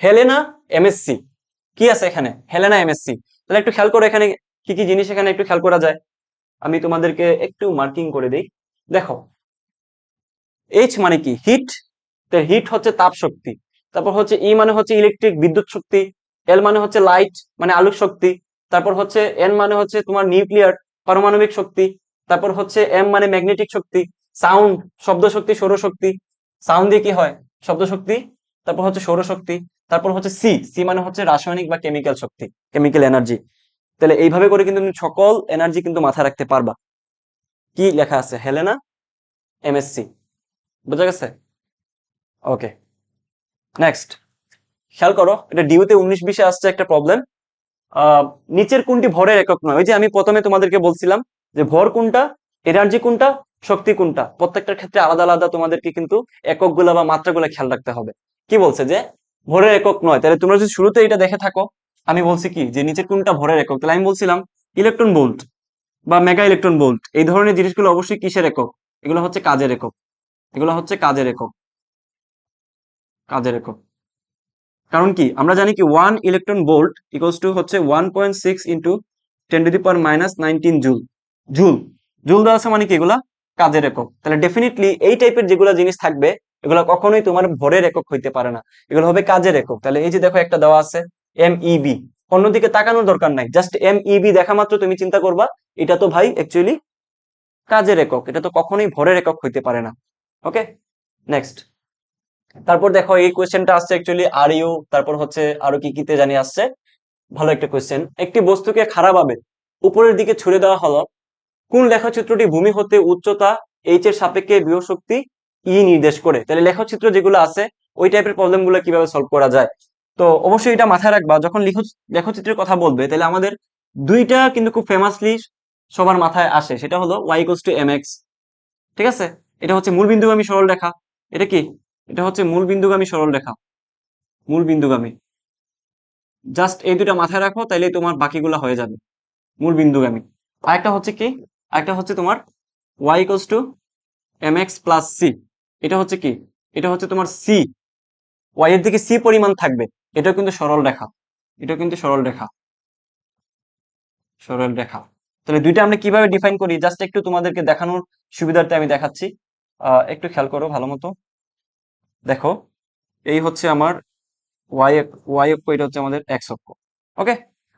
Helena, MSc. কি আছে এখানে? Helena, MSc. তাহলে একটু খেয়াল করো এখানে কি কি জিনিস এখানে একটু খেয়াল করা যায়। আমি তোমাদেরকে একটু মার্কিং করে দিই। দেখো, এইচ মানে কি? হিট। তো হিট হচ্ছে তাপ শক্তি। তারপর হচ্ছে ই মানে হচ্ছে ইলেকট্রিক, বিদ্যুৎ শক্তি। এল মানে হচ্ছে লাইট, মানে আলোক শক্তি। তারপর হচ্ছে এন মানে হচ্ছে তোমার নিউক্লিয়ার, পারমাণবিক শক্তি। তারপর হচ্ছে এম মানে ম্যাগনেটিক শক্তি। সাউন্ড, শব্দ শক্তি, সৌরশক্তি। সাউন্ড দিয়ে কি হয়? শব্দ শক্তি। তারপর হচ্ছে সৌরশক্তি। তারপর হচ্ছে সি, সি মানে হচ্ছে রাসায়নিক বা কেমিক্যাল শক্তি, কেমিক্যাল এনার্জি। তাহলে এইভাবে করে কিন্তু তুমি সকল এনার্জি কিন্তু মাথায় রাখতে পারবা। কি লেখা আছে? Helena, MSc. বুঝা গেছে? ওকে, নেক্সট। খেয়াল করো, এটা ডিউতে 19-20-এ আসছে একটা প্রবলেম। নিচের কোনটি ভরের একক নয়? ওই যে আমি প্রথমে তোমাদেরকে বলছিলাম যে ভর কোনটা, এনার্জি কোনটা, শক্তি কোনটা, প্রত্যেকটার ক্ষেত্রে আলাদা আলাদা তোমাদেরকে কিন্তু এককগুলা বা মাত্রাগুলা খেয়াল রাখতে হবে। কি বলছে যে ভরের একক নয়? তাহলে তোমরা যদি শুরুতে এটা দেখে থাকো, আমি বলছি কি যে নিচের কোনটা ভরের একক, তাহলে আমি বলছিলাম ইলেকট্রন ভোল্ট বা মেগা ইলেকট্রন ভোল্ট। এই ধরনের জিনিসগুলো অবশ্যই কিসের একক? এগুলো হচ্ছে কাজের একক, এগুলো হচ্ছে কাজের একক, কাজের একক। কারণ কি আমরা জানি কি 1 ইলেকট্রন ভোল্ট ইকুয়ালস টু হচ্ছে 1.6 ইন্টু 10⁻⁹ জুল। জুল, জুল দেওয়া আছে মানে কি? এগুলা কাজের একক। তাহলে ডেফিনেটলি এই টাইপের যেগুলো জিনিস থাকবে, এগুলো কখনোই তোমার ভরের একক হইতে পারে না, এগুলো হবে কাজের একক। তাহলে এই যে দেখো একটা দেওয়া আছে এমইবি, অন্যদিকে তাকানোর দরকার নাই, জাস্ট এমইবি দেখা মাত্র তুমি চিন্তা করবা এটা তো ভাই অ্যাকচুয়ালি কাজের একক, এটা তো কখনোই ভরের একক হইতে পারে না। ওকে, নেক্সট। তারপর দেখো এই কোয়েশ্চেনটা আসছে অ্যাকচুয়ালি আর ইউ, তারপর হচ্ছে আরো কি কিতে জানি আসছে। ভালো একটা কোয়েশ্চেন। একটি বস্তুকে খাড়াভাবে উপরের দিকে ছুড়ে দেওয়া হলো, কোন লেখচিত্রটি ভূমি হতে উচ্চতা এইচ এর সাপেক্ষে বিভব শক্তি ই নির্দেশ করে? তাহলে লেখচিত্র যেগুলো আছে ওই টাইপের প্রবলেম গুলো কিভাবে সলভ করা যায়। তো অবশ্যই এটা মাথায় রাখবা যখন লেখচিত্রের কথা বলবে, তাহলে আমাদের দুইটা কিন্তু খুব ফেমাসলি সবার মাথায় আসে, সেটা হলো y = mx। ঠিক আছে, এটা হচ্ছে মূল বিন্দুগামী সরল রেখা। এটা কি? এটা হচ্ছে মূল বিন্দুগামী সরল রেখা, মূল বিন্দুগামী। জাস্ট এই দুটা মাথায় রাখো, তাইলে তোমার বাকিগুলা হয়ে যাবে। মূল বিন্দুগামী। আরেকটা হচ্ছে কি? আরেকটা হচ্ছে তোমার y = mx + c। এটা হচ্ছে কি? এটা হচ্ছে তোমার c, y এর দিকে c পরিমাণ থাকবে। এটাও কিন্তু সরল রেখা, এটাও কিন্তু সরল রেখা, সরল রেখা। তাহলে দুইটা আমরা কিভাবে ডিফাইন করি জাস্ট একটু তোমাদেরকে দেখানোর সুবিধার্থে আমি দেখাচ্ছি। একটু খেয়াল করো ভালো মতো। দেখো, এই হচ্ছে আমার ওয়াই, ওয়াই অক্ষ, এটা হচ্ছে আমাদের এক্স অক্ষ। ওকে,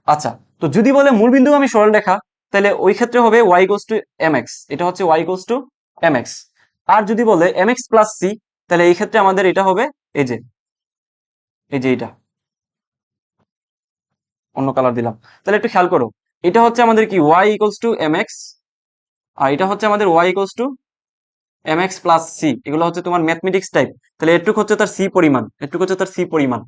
আচ্ছা। তো যদি বলে মূল বিন্দুগামী সরল রেখা, তাহলে ওই ক্ষেত্রে হবে y = mx, এটা হচ্ছে y = mx। আর যদি বলে mx + c, তাহলে এই ক্ষেত্রে আমাদের এটা হবে এই যে, এই যে এটা অন্য কালার দিলাম। তাহলে একটু খেয়াল করো, এটা হচ্ছে আমাদের কি y = mx, আর এটা হচ্ছে আমাদের y = mx + c। এগুলো হচ্ছে তোমার ম্যাথমেটিক্স টাইপ। তাহলে এটুক হচ্ছে তার c পরিমাণ, এটুক হচ্ছে তার c পরিমাণ।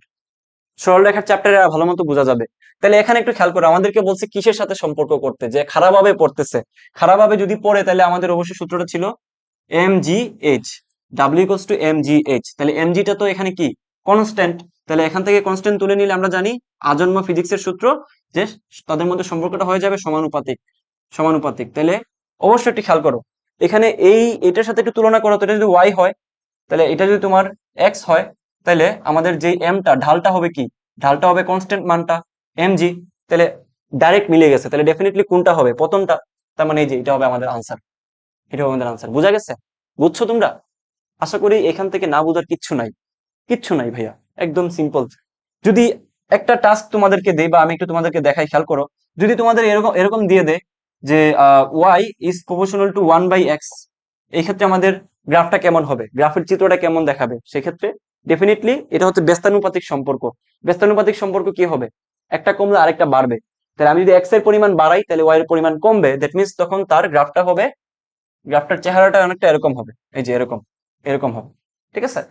সরলরেখার চ্যাপ্টারে ভালো মতো বোঝা যাবে। তাহলে এখানে একটু খেয়াল করো, আমাদেরকে বলছে কিসের সাথে সম্পর্ক করতে, যে খারাপভাবে পড়তেছে। খারাপভাবে যদি পড়ে, তাহলে আমাদের অবশ্যই সূত্রটা ছিল mgh, w = mgh। তাহলে mgটা তো এখানে কি? কনস্ট্যান্ট। তাহলে এখান থেকে কনস্ট্যান্ট তুলে নিলে আমরা জানি আজন্ম ফিজিক্সের সূত্র, যে তাদের মধ্যে সম্পর্কটা হয়ে যাবে সমানুপাতিক, সমানুপাতিক। তাহলে অবশ্যই একটু খেয়াল করো, এখানে এটার সাথে একটু তুলনা করো তো। এটা যদি y হয়, তাহলে এটা যদি তোমার x হয়, তাহলে আমাদের যে এমটা ঢালটা হবে কি? ঢালটা হবে কনস্ট্যান্ট মানটা mg। তাহলে ডাইরেক্ট মিলে গেছে, তাহলে ডেফিনেটলি কোনটা হবে? প্রথমটা। তার মানে এই যে এটা হবে আমাদের আনসার, এটা হবে আমাদের আনসার। বুঝা গেছে? বুঝছো তোমরা? আশা করি এখান থেকে না বুঝার কিচ্ছু নাই, কিচ্ছু নাই ভাইয়া, একদম সিম্পল। যদি একটা টাস্ক তোমাদেরকে দেই বা আমি একটু তোমাদেরকে দেখাই, খেয়াল করো। যদি তোমাদের এরকম এরকম দিয়ে দেয় যে y = 1/x, এই ক্ষেত্রে আমাদের গ্রাফটা কেমন হবে, গ্রাফের চিত্রটা কেমন দেখাবে, সেক্ষেত্রে ডেফিনেটলি এটা হচ্ছে ব্যস্তানুপাতিক সম্পর্ক। ব্যস্তানুপাতিক সম্পর্ক কি হবে? একটা কমলে আরেকটা বাড়বে। তাহলে আমি যদি এক্স এর পরিমাণ বাড়াই তাহলে ওয়াই এর পরিমাণ কমবে, দ্যাট মিনস তখন তার গ্রাফটা হবে, গ্রাফটার চেহারাটা অনেকটা এরকম হবে, এই যে এরকম এরকম হবে। ঠিক আছে,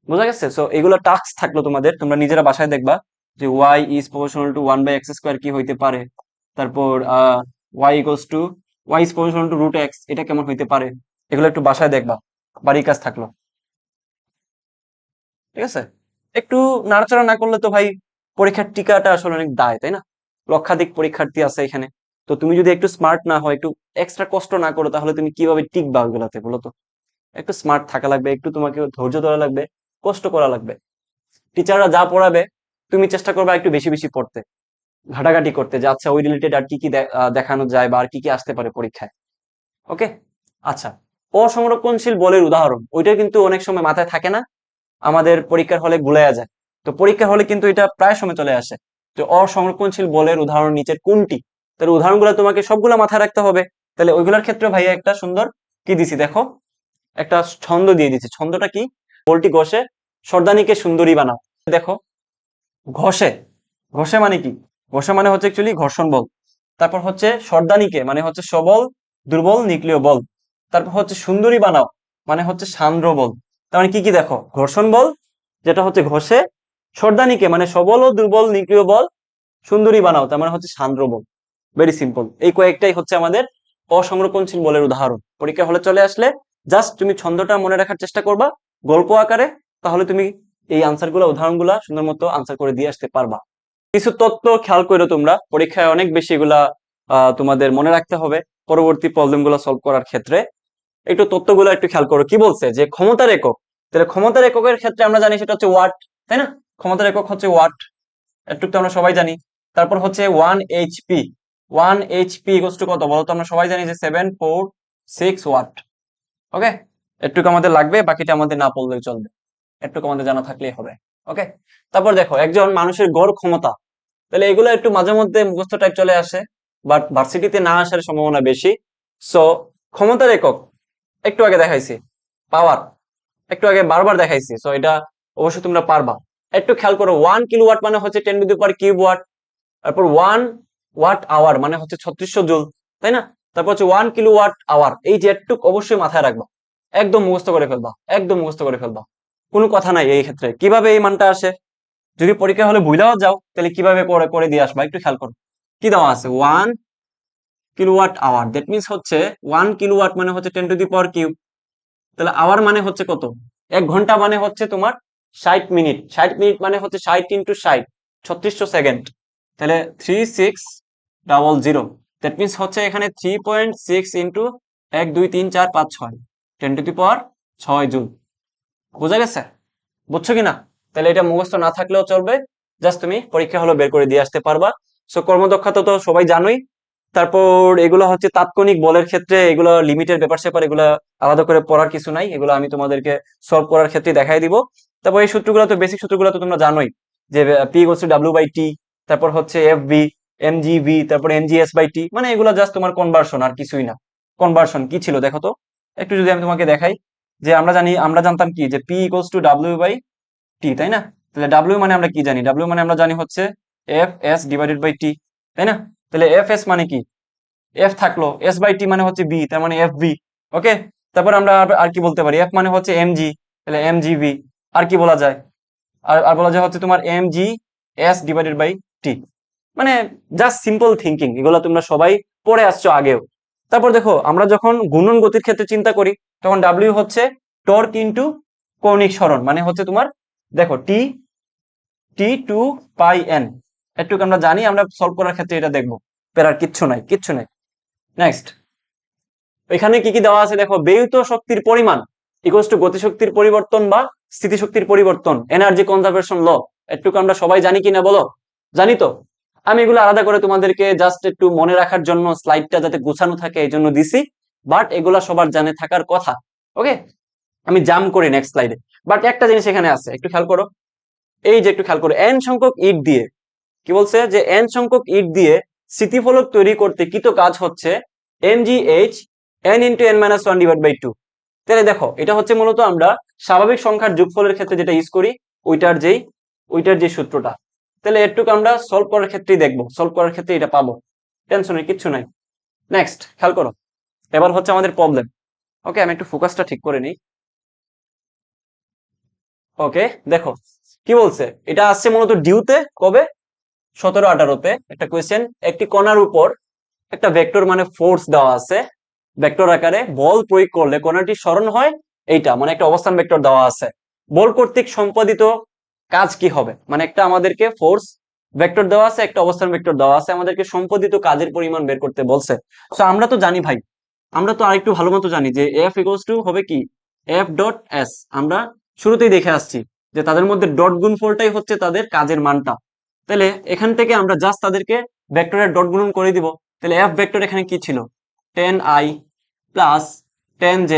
বোঝা গেছে? সো এগুলো টাস্ক থাকলো তোমাদের, তোমরা নিজেরা বাসায় দেখবা যে Y is proportional two 1/x² কি হইতে পারে, তারপর Y equals to Y is proportional to root X এটা কেমন হইতে পারে, এগুলো একটু বাসায় দেখবা, বাড়ির কাজ থাকলো। ঠিক আছে, একটু নাড়াচাড়া না করলে তো ভাই পরীক্ষার টিকাটা আসলে অনেক দায়, তাই না? লক্ষাধিক পরীক্ষার্থী আছে এখানে, তো তুমি যদি একটু স্মার্ট না হয়, একটু এক্সট্রা কষ্ট না করো, তাহলে তুমি কিভাবে টিকবা ওইগুলাতে বলো তো? একটু স্মার্ট থাকা লাগবে, একটু তোমাকে ধৈর্য ধরা লাগবে, কষ্ট করা লাগবে। টিচাররা যা পড়াবে তুমি চেষ্টা করবে একটু বেশি বেশি পড়তে, ঘাটাঘাটি করতে, যে আচ্ছা ওই রিলেটেড আর কি কি দেখানো যায় বা আর কি কি আসতে পারে পরীক্ষায়। ওকে, আচ্ছা, অসংরক্ষণশীল বলের উদাহরণ, ওইটা কিন্তু অনেক সময় মাথায় থাকে না, আমাদের পরীক্ষার হলে গুলাইয়া যায়। তো পরীক্ষার হলে কিন্তু এটা প্রায় সময় চলে আসে, যে অসংরক্ষণশীল বলের উদাহরণ নিচের কোনটি। তাহলে উদাহরণগুলো তোমাকে সবগুলো মাথায় রাখতে হবে। তাহলে ওইগুলোর ক্ষেত্রে ভাইয়া একটা সুন্দর কি দিছি দেখো, একটা ছন্দ দিয়ে দিছি। ছন্দটা কি? বলটি ঘষে সর্দানিকে সুন্দরী বানাও। দেখো, ঘষে, ঘষে মানে কি? ঘষে মানে হচ্ছে অ্যাকচুয়ালি ঘর্ষণ বল। তারপর হচ্ছে সর্দানিকে মানে হচ্ছে সবল দুর্বল নিউক্লিয় বল। তারপর হচ্ছে সুন্দরী বানাও মানে হচ্ছে সান্দ্র বল। তার মানে কি কি দেখো, ঘর্ষণ বল যেটা হচ্ছে ঘষে, সর্দানিকে মানে সবল ও দুর্বল নিউক্লিয় বল, সুন্দরী বানাও তার মানে হচ্ছে সান্দ্র বল। ভেরি সিম্পল, এই কয়েকটাই হচ্ছে আমাদের অসংরক্ষণশীল বলের উদাহরণ। পরীক্ষা হলে চলে আসলে জাস্ট তুমি ছন্দটা মনে রাখার চেষ্টা করবা গল্প আকারে, তাহলে তুমি এই আনসারগুলো উদাহরণগুলা সুন্দর মতো আনসার করে দিয়ে আসতে পারবা। কিছু তথ্য খেয়াল করো তোমরা, পরীক্ষায় অনেক বেশি এগুলা তোমাদের মনে রাখতে হবে পরবর্তী প্রবলেম গুলো সলভ করার ক্ষেত্রে। একটু তথ্যগুলো একটু খেয়াল করো, কি বলছে যে ক্ষমতার একক। তাহলে ক্ষমতার এককের ক্ষেত্রে আমরা জানি সেটা হচ্ছে ওয়াট, তাই না? ক্ষমতার একক হচ্ছে ওয়াট, একটু তো আমরা সবাই জানি। তারপর হচ্ছে 1 HP, 1 HP ইকুয়ালস টু কত বলো তো? আমরা সবাই জানি যে 746 ওয়াট। ওকে, একটুকু আমাদের লাগবে, বাকিটা আমাদের না পড়লেও চলবে, একটুকু আমাদের জানা থাকলেই হবে। ওকে, তারপর দেখো একজন মানুষের গড় ক্ষমতা। তাহলে এগুলো একটু মাঝে মধ্যে মুখস্থ টাইপ চলে আসে, বাট ভার্সিটিতে না আসার সম্ভাবনা বেশি। সো ক্ষমতার একক একটু আগে দেখাইছি, পাওয়ার একটু আগে বারবার দেখাইছি, সো এটা অবশ্যই তোমরা পারবা। একটু খেয়াল করো, 1 কিলোওয়াট মানে হচ্ছে 10⁻³ ওয়াট। তারপর 1 ওয়াট আওয়ার মানে হচ্ছে 3600 জুল, তাই না? তারপর হচ্ছে 1 কিলোওয়াট আওয়ার, এই যে একটু অবশ্যই মাথায় রাখবা, একদম মুখস্থ করে ফেলবা, একদম মুখস্থ করে ফেলবা, কোনো কথা নাই এই ক্ষেত্রে। কিভাবে এই মানটা আসে, যদি পরীক্ষা হলে ভুলাও যাও তাহলে কিভাবে করে করে দিয়ে আসবা, একটু খেয়াল করো। কি দেওয়া আছে? 1 কিলোওয়াট আওয়ার, দ্যাট মিনস হচ্ছে 1 কিলোওয়াট মানে হচ্ছে 10⁻³ তাহলে আওয়ার মানে হচ্ছে কত? 1 ঘন্টা মানে হচ্ছে তোমার 60 মিনিট, 60 মিনিট মানে হচ্ছে 60 × 60, 3600 সেকেন্ড। তাহলে 3600, দ্যাট মিনস হচ্ছে এখানে 3.6 ইন্টু 1 2 3 4 5 6, 10⁶ বোঝা গেছে? বুঝছো কিনা? তাহলে এটা মুখস্থ না থাকলেও চলবে, জাস্ট তুমি পরীক্ষা হলো বের করে দিয়ে আসতে পারবা। সো কর্মদক্ষতা তো সবাই জানোই। তারপর এগুলো হচ্ছে তাৎক্ষণিক বলের ক্ষেত্রে, এগুলো লিমিটের ব্যাপার স্যাপার, এগুলো আলাদা করে পড়ার কিছু নাই, এগুলো আমি তোমাদেরকে সলভ করার ক্ষেত্রে দেখাই দিব। তারপর এই সূত্রগুলো তো বেসিক সূত্রগুলো তো তোমরা জানোই, যে P = W/T, তারপর হচ্ছে FV, MGV, তারপর MGS/T, মানে এগুলো জাস্ট তোমার কনভার্সন আর কিছুই না। কনভার্সন কি ছিল দেখো তো, একটু যদি আমি তোমাকে দেখাই, যে আমরা জানতাম কি যে P = W/T, তাই না? তাহলে W মানে আমরা কি জানি? W মানে আমরা জানি হচ্ছে FS/T, তাই না? তাহলে FS মানে কি? F থাকলো, S/T মানে হচ্ছে B, তার মানে FB। ওকে, তারপর আমরা আর কি বলতে পারি? F মানে হচ্ছে MG, তাহলে MGV। আর কি বলা যায়? আর বলা যায় হচ্ছে তোমার MGS/T, মানে জাস্ট সিম্পল থিঙ্কিং, এগুলো তোমরা সবাই পড়ে আসছো আগেও। তারপর দেখো আমরা যখন গুণন গতির ক্ষেত্রে চিন্তা করি, তখন W হচ্ছে টর্ক ইন্টু কৌণিক সরণ, মানে হচ্ছে তোমার দেখো T2πN, একটু আমরা জানি, আমরা সলভ করার ক্ষেত্রে এটা দেখবো, প্যারার কিচ্ছু নাই, কিচ্ছু নাই। নেক্সট, এখানে কি কি দেওয়া আছে দেখো, ব্যয়িত শক্তির পরিমাণ ইকুয়ালস টু গতিশক্তির পরিবর্তন বা স্থিতিশক্তির পরিবর্তন, এনার্জি কনজারভেশন ল। একটু আমরা সবাই জানি কিনা বলো? জানি তো। আমি এগুলো আলাদা করে তোমাদেরকে জাস্ট একটু মনে রাখার জন্য, স্লাইডটা যাতে গোছানো থাকে এই জন্য দিছি, বাট এগুলা সবার জানে থাকার কথা। ওকে, আমি জাম্প করি নেক্সট স্লাইডে। বাট একটা জিনিস এখানে আছে, একটু খেয়াল করো, এই যে একটু খেয়াল করো, n সংখ্যক ইট দিয়ে, কি বলছে যে n সংখ্যক ইট দিয়ে স্থিতিফলক তৈরি করতে কৃত কাজ হচ্ছে mgh n × n - 1/2। তাহলে দেখো এটা হচ্ছে মূলত আমরা স্বাভাবিক সংখ্যার যোগফলের ক্ষেত্রে যেটা ইউজ করি, ওইটার যে সূত্রটা। তাহলে এটুকু আমরা সলভ করার ক্ষেত্রেই দেখবো, সলভ করার ক্ষেত্রে এটা পাবো, টেনশনের কিচ্ছু নাই। নেক্সট খেয়াল করো, এবার হচ্ছে আমাদের প্রবলেম। ওকে, আমি একটু ফোকাসটা ঠিক করে নিই। ওকে, দেখো কি বলছে, এটা আসছে মূলত ডিউতে কবে 17-18-তে একটা কোয়েশ্চেন। একটি কণার উপর একটা ভেক্টর মানে ফোর্স দেওয়া আছে, ভেক্টর আকারে বল প্রয়োগ করলে কণাটি সরণ হয়, এইটা মানে একটা অবস্থান ভেক্টর দেওয়া আছে। বল কর্তৃক সম্পাদিত কাজ কি হবে, মানে একটা আমাদেরকে ফোর্স ভেক্টর দেওয়া আছে, একটা অবস্থান ভেক্টর দেওয়া আছে, আমাদেরকে সম্পাদিত কাজের পরিমাণ বের করতে বলছে। তো আমরা তো জানি ভাই, আমরা তো আরেকটু ভালো মতো জানি যে এফ ইকুয়ালস টু হবে কি এফ ডট এস। আমরা শুরুতেই দেখে আসছি যে তাদের মধ্যে ডট গুণফলটাই হচ্ছে তাদের কাজের মানটা। তাহলে এখান থেকে আমরা জাস্ট তাদেরকে ভেক্টরের ডট গুণন করে দিব। তাহলে এফ ভেক্টর এখানে কি ছিল, 10i প্লাস 10j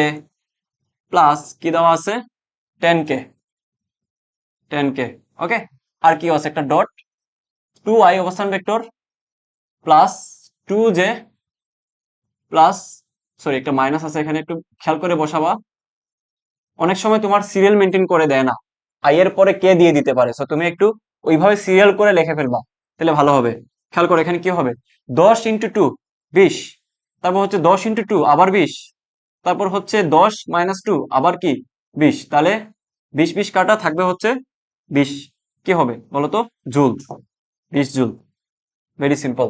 প্লাস কি দেওয়া আছে 10k, 10k। ওকে, আর কি আছে একটা ডট, 2i অবস্থান vector plus 2j plus, sorry একটা মাইনাস আছে এখানে, একটু খেয়াল করে বসাবা। অনেক সময় তোমার সিরিয়াল মেনটেন করে দেয় না, আই এর পরে কে দিয়ে দিতে পারে, সো তুমি একটু ওইভাবে সিরিয়াল করে লিখে ফেলবা, তাহলে ভালো হবে। খেয়াল করো এখানে কি হবে, 10 × 2 20, তারপর হচ্ছে 10 × 2 আবার 20, তারপর হচ্ছে 10 - 2 আবার কি 20, তাহলে 20 কাটা থাকবে হচ্ছে 20, কি হবে বলতো, joule, 20 joule. Very simple.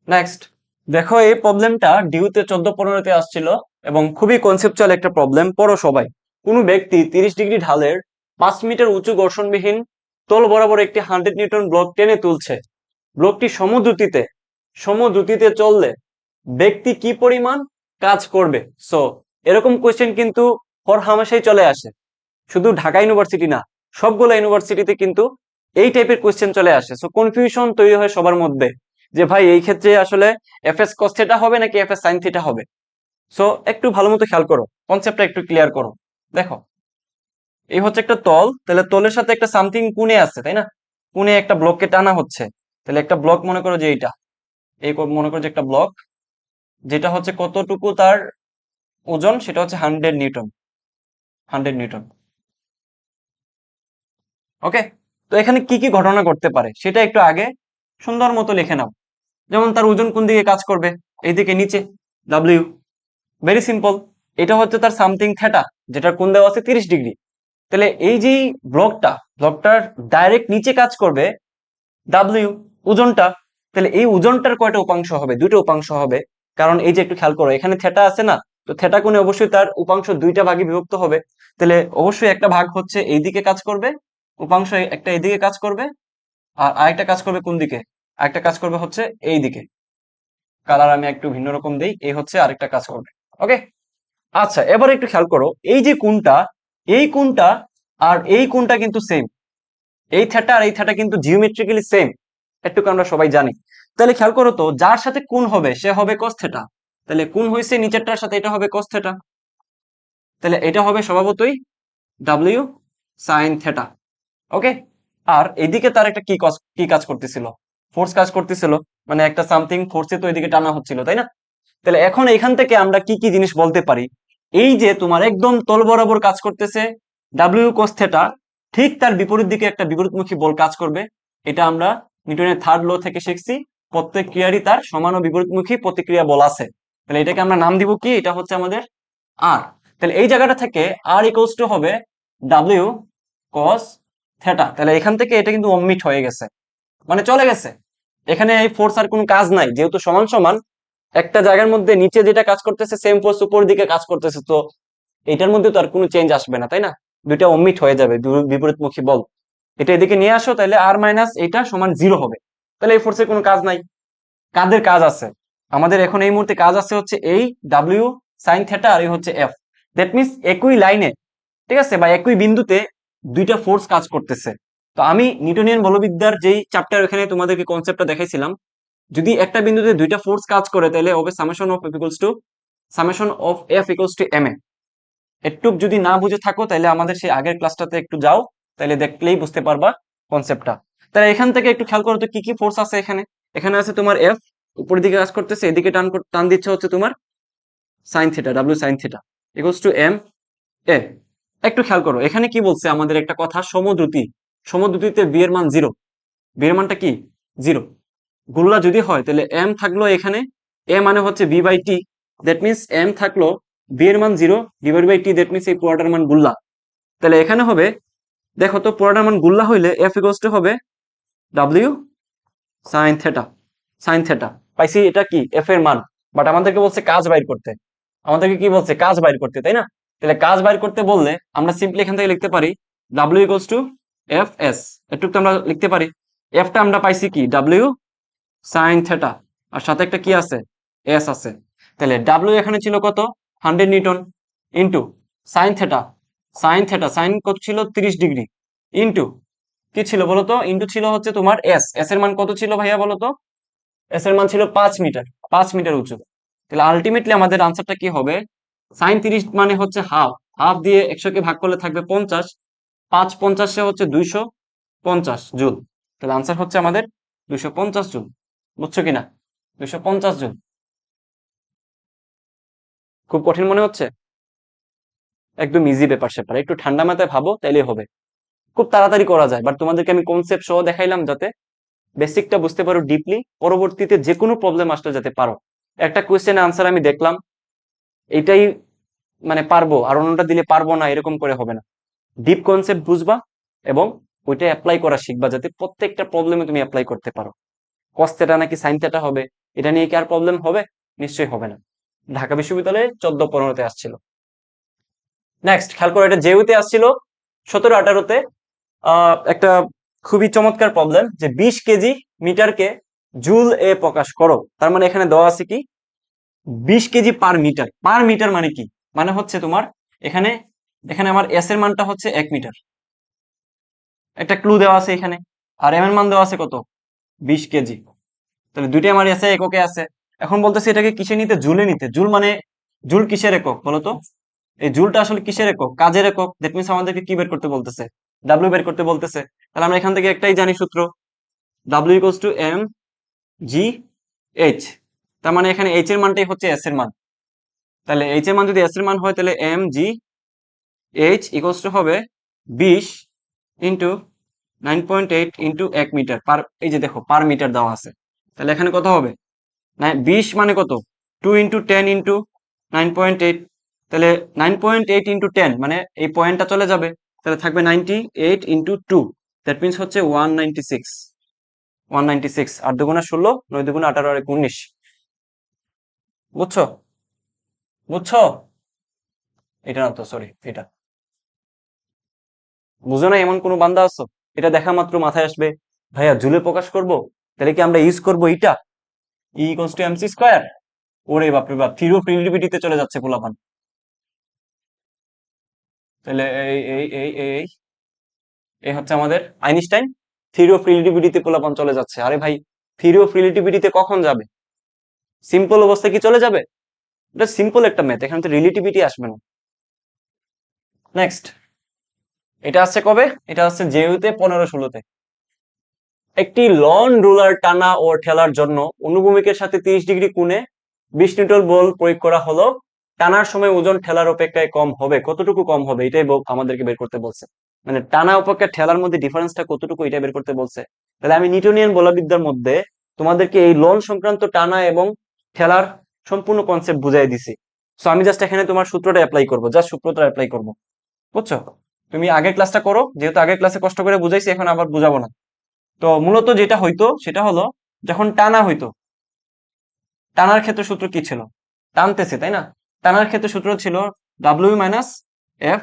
Next দেখো, এই প্রবলেমটা ডিউতে 14-15-তে আসছিল এবং খুবই কনসেপচুয়াল একটা প্রবলেম। পড়ো সবাই। কোনো ব্যক্তি 30 ডিগ্রি ঢালের 5 মিটার উঁচু ঘর্ষণবিহীন তল বরাবর একটি 100 নিউটন ব্লক টেনে তুলছে। ব্লকটি সমদ্রুতিতে চললে ব্যক্তি কি পরিমাণ কাজ করবে। সো এরকম কোয়েশ্চেন কিন্তু হরহামেশাই চলে আসে, শুধু ঢাকা ইউনিভার্সিটি না, সবগুলো ইউনিভার্সিটিতে কিন্তু এই টাইপের কোয়েশ্চেন চলে আসে। সো কনফিউশন তৈরি হয় সবার মধ্যে যে ভাই এই ক্ষেত্রে আসলে এফএস কস থিটা হবে নাকি এফএস সাইন থিটা হবে। সো একটু ভালো মতো খেয়াল করো, কনসেপ্টটা একটু ক্লিয়ার করো। দেখো এই হচ্ছে একটা তল, তাহলে তলের সাথে একটা সামথিং কোণে আছে, তাই না, কোণে একটা ব্লককে টানা হচ্ছে। তাহলে একটা ব্লক মনে করো যে এইটা, এই মনে করো যে একটা ব্লক, যেটা হচ্ছে কতটুকু তার ওজন, সেটা হচ্ছে 100 নিউটন, 100 নিউটন। ওকে, তো এখানে কি কি ঘটনা ঘটতে পারে সেটা একটু আগে সুন্দর মতো লিখে নাও। যেমন তার ওজন কোন দিকে কাজ করবে, এইদিকে নিচে, ডাব্লিউ। ভেরি সিম্পল, এটা হচ্ছে তার সামথিং থেটা, যেটার কোণ দেওয়া আছে 30 ডিগ্রি। তাহলে এই যে ব্লকটার ডাইরেক্ট নিচে কাজ করবে ডাব্লিউ, ওজনটা। তাহলে এই ওজনটার কয়টা উপাংশ হবে, দুটো উপাংশ হবে। কারণ এই যে একটু খেয়াল করো, এখানে থেটা আছে না, তো থেটা কোণে অবশ্যই তার উপাংশ দুইটা ভাগে বিভক্ত হবে। তাহলে অবশ্যই একটা ভাগ হচ্ছে এইদিকে কাজ করবে, উপাংশ একটা এইদিকে কাজ করবে, আর আরেকটা কাজ করবে কোন দিকে, আরেকটা কাজ করবে হচ্ছে এই দিকে। কালার আমি একটু ভিন্ন রকম দেই, এই হচ্ছে আরেকটা কাজ করবে। ওকে, আচ্ছা এবার একটু খেয়াল করো, এই যে কোণটা, এই কোণটা আর এই কোণটা কিন্তু সেম, এই থেটা আর এই থেটা কিন্তু জিওমেট্রিক্যালি সেম, একটু আমরা সবাই জানি। তাহলে খেয়াল করো তো, যার সাথে কোণ হবে সে হবে cos থেটা। তাহলে কোণ হয়েছে নিচেরটার সাথে, এটা হবে cos থেটা। তাহলে এটা হবে স্বভাবতই ডাব্লিউ সাইন থেটা। ওকে, আর এদিকে তার একটা কি কাজ করতেছিল, ফোর্স কাজ করতেছিল, মানে একটা সামথিং ফোর্সে তো এদিকে টানা হচ্ছিল, তাই না। তাহলে এখন এখান থেকে আমরা কি কি জিনিস বলতে পারি, এই যে তোমার একদম তল বরাবর কাজ করতেছে ডাব্লিউ cos থেটা, ঠিক তার বিপরীত দিকে একটা বিপরীতমুখী বল কাজ করবে। এটা আমরা নিউটনের থার্ড ল থেকে শিখছি, প্রত্যেক ক্রিয়ারই তার সমান ও বিপরীতমুখী প্রতিক্রিয়া বল আছে। তাহলে এটাকে আমরা নাম দিব কি, এটা হচ্ছে আমাদের আর। তাহলে এই জায়গাটা থেকে আর ইকুয়ালস টু হবে ডাব্লিউ cos থেটা। তাহলে এখান থেকে এটা কিন্তু অমিট হয়ে গেছে, মানে চলে গেছে। এখানে এই ফোর্স আর কোনো কাজ নাই, যেহেতু সমান সমান একটা জায়গার মধ্যে নিচে যেটা কাজ করতেছে সেম ফোর্স উপর দিকে কাজ করতেছে, তো এটার মধ্যে তো আর কোনো চেঞ্জ আসবে না, তাই না, দুইটা অমিট হয়ে যাবে, বিপরীতমুখী বল। এটা এদিকে নিয়ে আসো, তাহলে আর মাইনাস এটা সমান 0 হবে। তাহলে এই ফোর্সের কোনো কাজ নাই। কাদের কাজ আছে, আমাদের এখন এই মুহূর্তে কাজ আছে হচ্ছে এই ডাব্লিউ সাইন থেটা আর এই হচ্ছে এফ। দ্যাট মিনস একই লাইনে, ঠিক আছে, বা একই বিন্দুতে দুইটা ফোর্স কাজ করতেছে। তো আমি নিউটনিয়ান বলবিদ্যার যেই চ্যাপ্টার ওখানে তোমাদেরকে কনসেপ্টটা দেখাইছিলাম, যদি একটা বিন্দুতে দুইটা ফোর্স কাজ করে তাহলে হবে summation of F equals two ma। একটু যদি না বুঝে থাকো তাহলে আমাদের সেই আগের ক্লাসটাতে একটু যাও, তাহলে দেখলেই বুঝতে পারবা কনসেপ্টটা। তাহলে এখান থেকে একটু খেয়াল করো তো কি কি ফোর্স আছে এখানে। এখানে আছে তোমার এফ, উপরের দিকে কাজ করতেছে, এদিকে টান দিচ্ছে হচ্ছে তোমার sine theta, W sine theta equals to M A. একটু খেয়াল করো এখানে কি বলছে আমাদের একটা কথা, সমদ্রুতি। সমদ্রুতিতে বি এর মান 0, বি এর মানটা কি 0। গুল্লা যদি হয় তাহলে এম থাকলো এখানে, এ মানে হচ্ছে B by T, that means M থাকলো বি এর মান 0 divide by T, that means এই পুরোটার মান গুল্লা। তাহলে এখানে হবে, দেখো তো পুরোটার মান গুল্লা হইলে এফ ইকুয়ালস টু হবে W sine theta, sine theta. পাইছি এটা কি এফ এর মান, বাট আমাদেরকে বলছে কাজ বাইর করতে, আমাদেরকে কি বলছে কাজ বাইর করতে, তাই না? তাহলে কাজ বাইর করতে বললে আমরা সিম্পলি এখান থেকে লিখতে পারি W equals two F S, এটুকু তো আমরা লিখতে পারি। এফটা আমরা পাইছি কি ডাব্লিউ সাইন থেটা, আর সাথে একটা কি আছে এস আছে। তাহলে ডাব্লিউ এখানে ছিল কত 100 Newton, into sine theta, sine theta sign কত ছিল 30 ডিগ্রি, ইন্টু কি ছিল বলতো, ইন্টু ছিল হচ্ছে তোমার এস, এস এর মান কত ছিল ভাইয়া বলতো, এস এর মান ছিল 5 মিটার, 5 মিটার উঁচু। তাহলে আলটিমেটলি আমাদের আনসারটা কি হবে, সাইন 30 মানে হচ্ছে হাফ, হাফ দিয়ে 100 কে ভাগ করলে থাকবে 50, 5 50 হচ্ছে 250 জুল। তাহলে আনসার হচ্ছে আমাদের 250 জুল, বুঝছো কিনা? 250 জুল। খুব কঠিন মনে হচ্ছে? একদম ইজি ব্যাপার স্যাপার, একটু ঠান্ডা মাথায় ভাবো তাইলে হবে, খুব তাড়াতাড়ি করা যায়। বাট তোমাদেরকে আমি কনসেপ্ট সহ দেখাইলাম যাতে বেসিকটা বুঝতে পারো ডিপলি, পরবর্তীতে যে কোনো প্রবলেম আসলে যাতে পারো। একটা কোয়েশ্চেনের আনসার আমি দেখলাম এটাই মানে পারবো আর অন্যটা দিলে পারবো না, এরকম করে হবে না। ডিপ কনসেপ্ট বুঝবা এবং ওইটা অ্যাপ্লাই করা শিখবা, যাতে প্রত্যেকটা প্রবলেমে তুমি অ্যাপ্লাই করতে পারো। কস থেটা নাকি সাইন থেটা হবে, এটা নিয়ে কি আর প্রবলেম হবে? নিশ্চয়ই হবে না। ঢাকা বিশ্ববিদ্যালয়ে 14-15-তে আসছিল। নেক্সট খেয়াল করো, এটা জেইউতে আসছিল 17-18-তে। একটা খুবই চমৎকার প্রবলেম, যে 20 কেজি মিটারকে জুল এ প্রকাশ করো। তার মানে এখানে দেওয়া আছে কি 20 KG per metre, per metre মানে কি, মানে হচ্ছে তোমার এখানে, এখানে আমার এস এর মানটা হচ্ছে 1 মিটার, একটা ক্লু দেওয়া আছে এখানে, আর এম এর মান দেওয়া আছে কত 20 কেজি। তাহলে দুইটাই আমার আছে এককে আছে। এখন বলতেছে এটাকে কিসে নিতে, জুলে নিতে। জুল মানে, জুল কিসের একক বলতো, এই জুলটা আসলে কিসের একক, কাজের একক। দ্যাট মিনস আমাদেরকে কি বের করতে বলতেছে, ডাব্লিউ বের করতে বলতেছে। তাহলে আমরা এখান থেকে একটাই জানি সূত্র, W equals to M G H. তার মানে এখানে এইচ এর মানটাই হচ্ছে এস এর মান। তাহলে এইচ এর মান যদি এস এর মান হয় তাহলে M G H equals to হবে 20 ইন্টু 9.8 ইন্টু 1 মিটার পার, এই যে দেখো পার মিটার দেওয়া আছে। তাহলে এখানে কত হবে, 20 মানে কত 2 ইন্টু 10 ইন্টু 9.8, তাহলে 9.8 ইন্টু 10 মানে এই পয়েন্টটা চলে যাবে, তাহলে থাকবে 98 ইন্টু 2, দ্যাট মিনস হচ্ছে 196, 196। 8 দুগুণা 16, 9 দুগুণা 18 আর 19। বুঝছো? বুঝছো? এটা না তো, সরি, এটা বুঝো না এমন কোনো বান্দা আছো? এটা দেখা মাত্র মাথায় আসবে ভাইয়া জুলে প্রকাশ করব, তাহলে কি আমরা ইউজ করব এটা ই ইকুয়ালস টু এমসি স্কয়ার। ওরে বাপরে বাপ, থিওরি অফ রিলেটিভিটিতে চলে যাচ্ছে পোলাপান। তাহলে এই এই হচ্ছে আমাদের আইনস্টাইন, থিওরি অফ রিলেটিভিটিতে পোলাপান চলে যাচ্ছে। আরে ভাই, থিওরি অফ রিলেটিভিটিতে কখন যাবে, সিম্পল অবস্থায় কি চলে যাবে? এটা সিম্পল একটা ম্যাথ, এখানে তো রিলেটিভিটি আসবে না। নেক্সট, এটা আসছে কবে, এটা আসছে জেইউতে 15-16-তে। একটি লন রুলার টানা ও ঠেলার জন্য অনুভূমিকের সাথে 30 ডিগ্রি কোণে 20 নিউটন বল প্রয়োগ করা হলো। টানার সময় ওজন ঠেলার অপেক্ষায় কম হবে, কতটুকু কম হবে এটাই আমাদেরকে বের করতে বলছে। মানে টানা অপেক্ষা ঠেলার মধ্যে ডিফারেন্সটা কতটুকু এটা বের করতে বলছে। তাহলে আমি নিউটনিয়ান বলবিদ্যার মধ্যে তোমাদেরকে এই লন সংক্রান্ত টানা এবং ঠেলার সম্পূর্ণ কনসেপ্ট বুঝাই দিছি। সো আমি জাস্ট এখানে তোমার সূত্রটা অ্যাপ্লাই করবো, জাস্ট সূত্রটা অ্যাপ্লাই করবো। বুঝছো? তুমি আগের ক্লাসটা করো, যেহেতু আগের ক্লাসে কষ্ট করে বুঝাইছি এখন আবার বুঝাবো না। তো মূলত যেটা হইতো সেটা হলো, যখন টানা হইতো, টানার ক্ষেত্রে সূত্র কি ছিল, টানতেছে তাই না, টানার ক্ষেত্রে সূত্র ছিল W minus F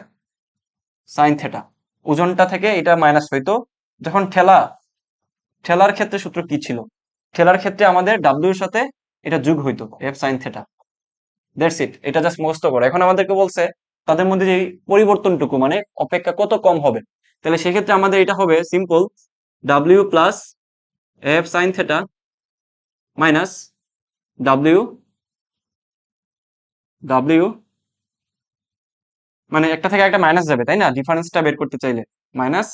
sine theta, ওজনটা থেকে এটা মাইনাস হইতো। যখন ঠেলা, ঠেলার ক্ষেত্রে সূত্র কি ছিল, ঠেলার ক্ষেত্রে আমাদের ডাব্লিউ এর সাথে এটা যোগ হইতো F sine theta. That's it, এটা জাস্ট মুখস্থ করো। এখন আমাদেরকে বলছে তাদের মধ্যে যে পরিবর্তনটুকু মানে অপেক্ষা কত কম হবে, তাহলে সেক্ষেত্রে আমাদের এটা হবে simple W plus F sine theta minus W, W মানে একটা থেকে একটা মাইনাস যাবে তাই না, ডিফারেন্সটা বের করতে চাইলে minus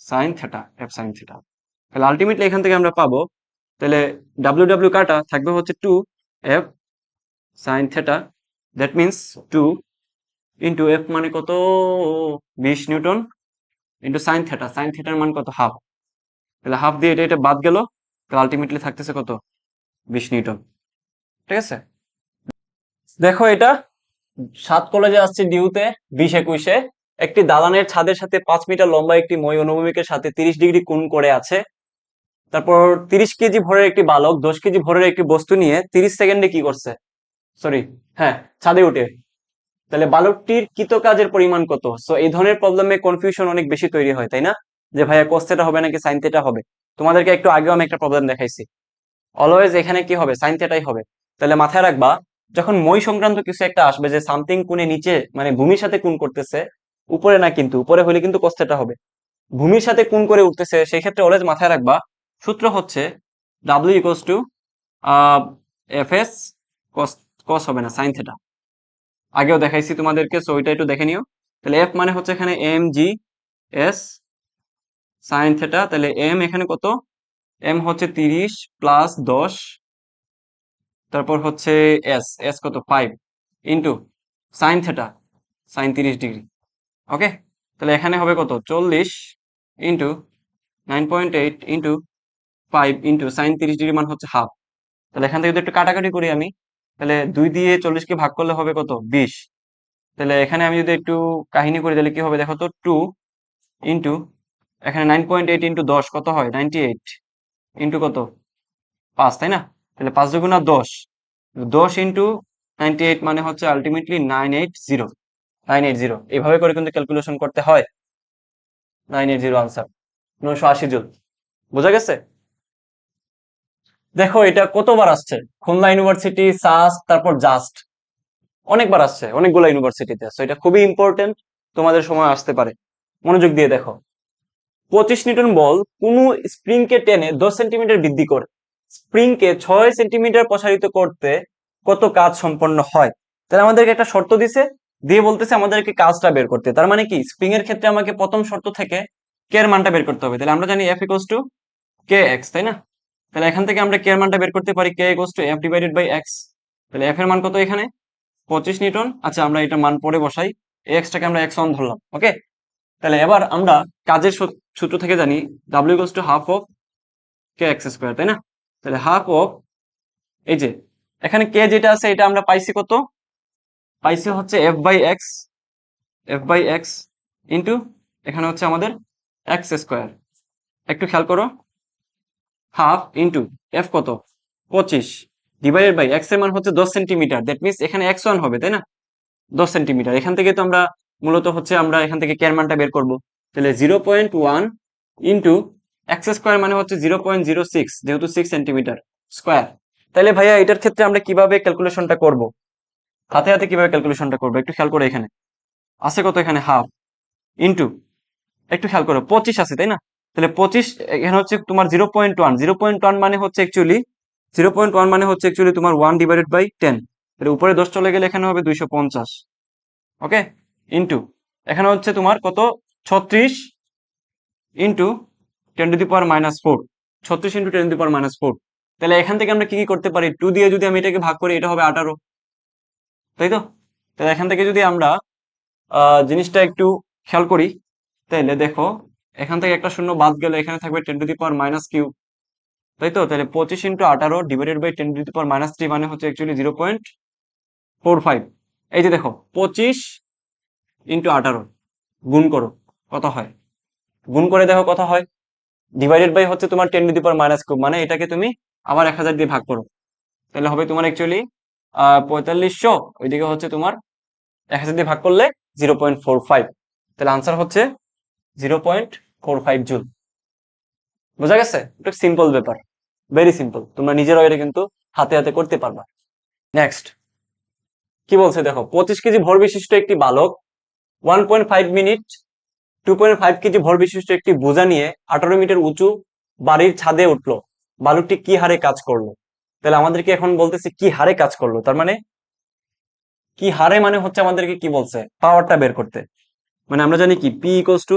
sine theta F sine theta. তাহলে আলটিমেটলি এখান থেকে আমরা পাবো, তাহলে ডাব্লিউ ডাব্লিউ কাটা থাকবে হচ্ছে 2 F sine theta, that means 2 into F মানে কত 20 নিউটন ইন্টু সাইন থিটার মান কত? হাফ। তাহলে হাফ দিয়ে এটা এটা বাদ গেল, তাহলে আলটিমেটলি থাকতেছে কত? 20 নিউটন। ঠিক আছে, দেখো এটা 7 কলেজে আসছে ডিউতে 20-21-এ একটি দালানের ছাদের সাথে 5 মিটার লম্বা একটি মই অনুভূমিকের সাথে 30 ডিগ্রি কোণ করে আছে। তারপর 30 কেজি ভরের একটি বালক 10 কেজি ভরের একটি বস্তু নিয়ে 30 সেকেন্ডে কি করছে? সরি, হ্যাঁ, ছাদে উঠে। তাহলে বালকটির কৃতকাজের পরিমাণ কত? সো এই ধরনের প্রবলেমে কনফিউশন অনেক বেশি তৈরি হয়, তাই না? যে ভাইয়া cos থিটা হবে নাকি sin থিটা হবে। তোমাদেরকে একটু আগেও আমি একটা প্রবলেম দেখাইছি, অলওয়েজ এখানে কি হবে? sin থিটাই হবে। তাহলে মাথায় রাখবা, যখন মই সংক্রান্ত কিছু একটা আসবে যে সামথিং কোণে নিচে মানে ভূমির সাথে কোণ করতেছে, উপরে না, কিন্তু উপরে হলে কিন্তু cos থিটা হবে। ভূমির সাথে কোণ করে উঠতেছে, সেই ক্ষেত্রে অলওয়েজ মাথায় রাখবা সূত্র হচ্ছে W equals two FS cos, cos হবে না, sin থিটা। আগেও দেখাইছি তোমাদেরকে, সো ওইটা একটু দেখে নিও। তাহলে F মানে হচ্ছে এখানে mg sin থিটা। তাহলে m এখানে কত? m হচ্ছে 30 প্লাস 10, তারপর হচ্ছে s কত? 5 into sin theta, sin 30 degree. Okay, তাহলে এখানে হবে কত? 40 into 9.8 into 5 into sin 30 degree মান হচ্ছে হাফ। তাহলে এখান থেকে যদি একটু কাটাকাটি করি আমি, তাহলে 2 দিয়ে 40-কে ভাগ করলে হবে কত? 20। তাহলে এখানে আমি যদি একটু কাহিনী করি তাহলে কি হবে দেখো তো, 2 ইন্টু এখানে 9.8 ইন্টু 10 কত হয়? 98 ইন্টু কত? 5, তাই না? তাহলে 5 দুগুণা 10, 10 ইন্টু 98 মানে হচ্ছে আলটিমেটলি 980। এইভাবে করে কিন্তু ক্যালকুলেশন করতে হয়। 980 আনসার, 980 জুল। বোঝা গেছে? দেখো এটা কতবার আসছে, খুলনা ইউনিভার্সিটি, সাস্ট, তারপর জাস্ট, অনেকবার আসছে, অনেকগুলো ইউনিভার্সিটিতে। সো এটা খুবই ইম্পর্টেন্ট, তোমাদের সময় আসতে পারে। মনোযোগ দিয়ে দেখো, 25 নিউটন বল কোন স্প্রিং কে টেনে 10 সেন্টিমিটার বৃদ্ধি করে স্প্রিং কে 6 সেন্টিমিটার প্রসারিত করতে কত কাজ সম্পন্ন হয়? তাহলে আমাদেরকে একটা শর্ত দিছে, দিয়ে বলতেছে আমাদেরকে কাজটা বের করতে। তার মানে কি, স্প্রিং এর ক্ষেত্রে আমাকে প্রথম শর্ত থেকে কে এর মানটা বের করতে হবে। তাহলে আমরা জানি F equals to K x, তাই না? তাহলে এখান থেকে আমরা কে এর মানটা বের করতে পারি, K equals to F divided by X. তাহলে F এর মান কত এখানে? 25 নিউটন। আচ্ছা, আমরা এটা মান পরে বসাই, এক্স টাকে আমরা x1 ধরলাম। ওকে, তাহলে এবার আমরা কাজের সূত্র থেকে জানি W equals to half of K X square, তাই না? তাহলে হাফ অফ, এই যে এখানে কে যেটা আছে এটা আমরা পাইছি কত? পাইছি হচ্ছে এফ বাই এক্স ইন্টু এখানে হচ্ছে আমাদের এক্স স্কোয়ার। একটু খেয়াল করো, হাফ ইন্টু এফ কত? 25 ডিভাইডেড বাই এক্স এর মান হচ্ছে 10 সেন্টিমিটার। দ্যাট মিনস এখানে x1 হবে, তাই না? 10 সেন্টিমিটার। এখান থেকে তো আমরা মূলত হচ্ছে আমরা এখান থেকে কে এর মানটা বের করবো। তাহলে 0.1 ইন্টু এক্স স্কোয়ার মানে হচ্ছে 0.06, যেহেতু 6 সেন্টিমিটার স্কোয়ার। তাহলে ভাইয়া এটার ক্ষেত্রে আমরা কিভাবে ক্যালকুলেশনটা করব? হাতে হাতে কিভাবে ক্যালকুলেশনটা করবো একটু খেয়াল করে, এখানে আছে কত? এখানে হাফ ইন্টু, একটু খেয়াল করো, 25 আছে, তাই না? তাহলে 25 এখানে হচ্ছে তোমার 0.1, 0.1 মানে হচ্ছে অ্যাকচুয়ালি 0.1 মানে হচ্ছে অ্যাকচুয়ালি তোমার 1 ডিভাইডেড বাই 10। তাহলে উপরে 10 চলে গেলে এখানে হবে 250। ওকে, ইন্টু এখানে হচ্ছে তোমার কত? 36 ইন্টু 10⁻⁴, 36 ইন্টু 10⁻⁴। তাহলে এখান থেকে আমরা কি কি করতে পারি? 2 দিয়ে যদি আমি এটাকে ভাগ করি এটা হবে 18, তাই তো? তাহলে এখান থেকে যদি আমরা জিনিসটা একটু খেয়াল করি, তাহলে দেখো এখান থেকে একটা শূন্য বাদ গেলে এখানে থাকবে 10⁻³ তাই তো? তাহলে 25 ইন্টু 18 ডিভাইডেড বাই 10⁻³ মানে হচ্ছে অ্যাকচুয়ালি 0.45। এই যে দেখো 25 ইন্টু 18 গুণ করো, কত হয়? গুণ করে দেখো কত হয়। ডিভাইডেড বাই হচ্ছে তোমার 10⁻³ মানে এটাকে তুমি আবার 1000 দিয়ে ভাগ করো, তাহলে হবে তোমার অ্যাকচুয়ালি 4500। ওইদিকে হচ্ছে তোমার 1000 দিয়ে ভাগ করলে 0.45। তাহলে আনসার হচ্ছে 0.45 জুল। বোঝা গেছে? এটা সিম্পল ব্যাপার, ভেরি সিম্পল। তোমরা নিজেরাও এটা কিন্তু হাতে হাতে করতে পারবা। নেক্সট কি বলছে দেখো, 25 কেজি ভর বিশিষ্ট একটি বালক 1.5 মিনিট 2.5 কেজি ভর বিশিষ্ট একটি বোঝা নিয়ে 18 মিটার উঁচু বাড়ির ছাদে উঠলো। বালকটি কি হারে কাজ করলো? তাহলে আমাদেরকে এখন বলতেছে কি হারে কাজ করলো। তার মানে কি হারে মানে হচ্ছে আমাদেরকে কি বলছে? পাওয়ারটা বের করতে। মানে আমরা জানি কি P equals to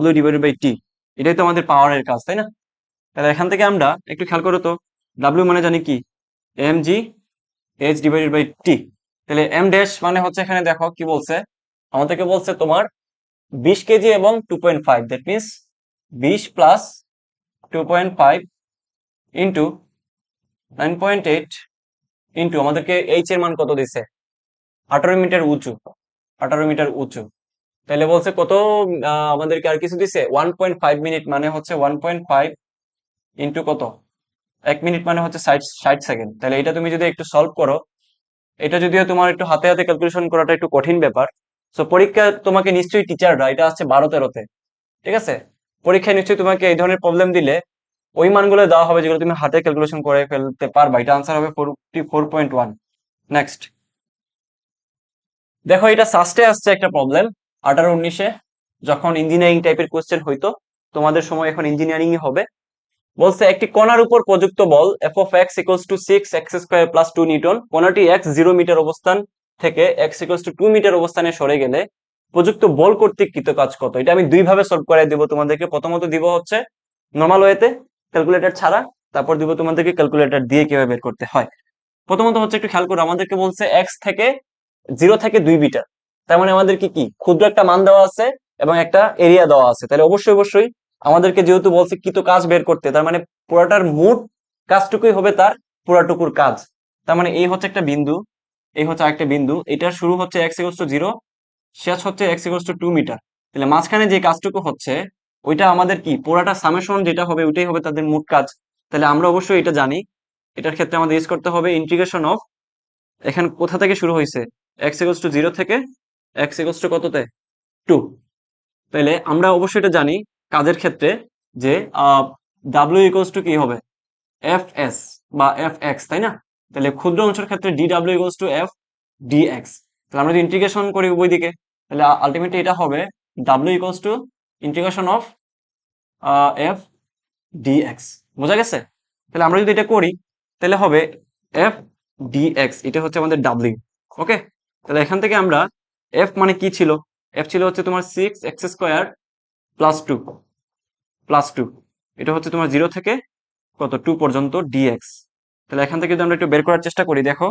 W divided by T, এটাই তো আমাদের পাওয়ারের কাজ, তাই না? তাহলে এখান থেকে আমরা একটু খেয়াল করো তো, W মানে জানি কি mg/h ডিভাইডেড বাই টি। তাহলে m ড্যাশ মানে হচ্ছে এখানে দেখো কি বলছে আমাদেরকে, বলছে তোমার 20 কেজি এবং 2.5, that means 20 plus 2.5 into 9.8 into আমাদেরকে এইচ এর মান কত দিছে, 18 মিটার উঁচু, 18 মিটার উঁচু। তাহলে বলছে কত, আমাদেরকে আর কিছু দিছে 1.5 মিনিট, মানে হচ্ছে 1.5 ইন্টু কত, 1 মিনিট মানে হচ্ছে 60 সেকেন্ড। তাহলে এটা তুমি যদি একটু সলভ করো, এটা যদিও তোমার একটু হাতে হাতে ক্যালকুলেশন করাটা একটু কঠিন ব্যাপার। সো পরীক্ষা তোমাকে নিশ্চয়ই টিচাররা, এটা আসছে 12-13-তে, ঠিক আছে, পরীক্ষায় নিশ্চয়ই তোমাকে এই ধরনের প্রবলেম দিলে ওই মানগুলো দেওয়া হবে যেগুলো তুমি হাতে ক্যালকুলেশন করে ফেলতে পারবা। এটা আনসার হবে 44.1। নেক্সট দেখো, এটা সাস্টে আসছে একটা প্রবলেম 18-19-এ, যখন ইঞ্জিনিয়ারিং টাইপের কোশ্চেন হইতো, তোমাদের সময় এখন ইঞ্জিনিয়ারিং হবে। বলছে একটি কণার উপর প্রযুক্ত বল F of X equals to 6x² plus 2 newton, কণাটি x 0 মিটার অবস্থান থেকে x ইকুয়ালস টু 2 মিটার অবস্থানে সরে গেলে প্রযুক্ত বল কর্তৃক কৃত কাজ কত। এটা আমি দুই ভাবে সলভ করে দিব তোমাদেরকে। প্রথমত দিব হচ্ছে নর্মাল ওয়েতে, ক্যালকুলেটর ছাড়া, তারপর দিব তোমাদেরকে ক্যালকুলেটর দিয়ে কিভাবে বের করতে হয়। প্রথমত হচ্ছে একটু খেয়াল করো, আমাদেরকে বলছে এক্স থেকে 0 থেকে 2 মিটার, তার মানে আমাদেরকে কি ক্ষুদ্র একটা মান দেওয়া আছে এবং একটা এরিয়া দেওয়া আছে। তাহলে অবশ্যই অবশ্যই আমাদেরকে যেহেতু বলছে কৃত কাজ বের করতে, তার মানে পুরাটার মোট কাজটুকুই হবে তার পুরাটুকুর কাজ। তার মানে এই হচ্ছে একটা বিন্দু, এই হচ্ছে আরেকটা বিন্দু, এটা শুরু হচ্ছে x ইকুয়ালস টু 0, শেষ হচ্ছে x ইকুয়ালস টু 2 মিটার। তাহলে মাঝখানে যে কাজটুকু হচ্ছে ওইটা আমাদের কি পুরাটা সামেশন যেটা হবে ওইটাই হবে তাদের মোট কাজ। তাহলে আমরা অবশ্যই এটা জানি। এটার ক্ষেত্রে আমাদের ইউজ করতে হবে ইন্টিগ্রেশন অফ, এখানে কোথা থেকে শুরু হয়েছে, x ইকুয়ালস টু 0 থেকে x ইকুয়ালস টু কততে, 2। তাহলে আমরা অবশ্যই এটা জানি কাজের ক্ষেত্রে যে w ইকুয়ালস টু কি হবে, এফ এস বা এফ এক্স, তাই না? তাহলে ক্ষুদ্র অংশের ক্ষেত্রে D W equals two F D x. তাহলে আমরা যদি ইন্টিগ্রেশন করি উভয় দিকে, তাহলে আলটিমেটলি এটা হবে W equals two integration of F D x. বোঝা গেছে? তাহলে আমরা যদি এটা করি তাহলে হবে এফ ডি এক্স, এটা হচ্ছে আমাদের ডাব্লিউ। ওকে, তাহলে এখান থেকে আমরা এফ মানে কি ছিল, এফ ছিল হচ্ছে তোমার 6x² প্লাস 2 প্লাস 2, এটা হচ্ছে তোমার 0 থেকে কত 2 পর্যন্ত ডিএক্স। তাহলে এখান থেকে যদি আমরা একটু বের করার চেষ্টা করি, দেখো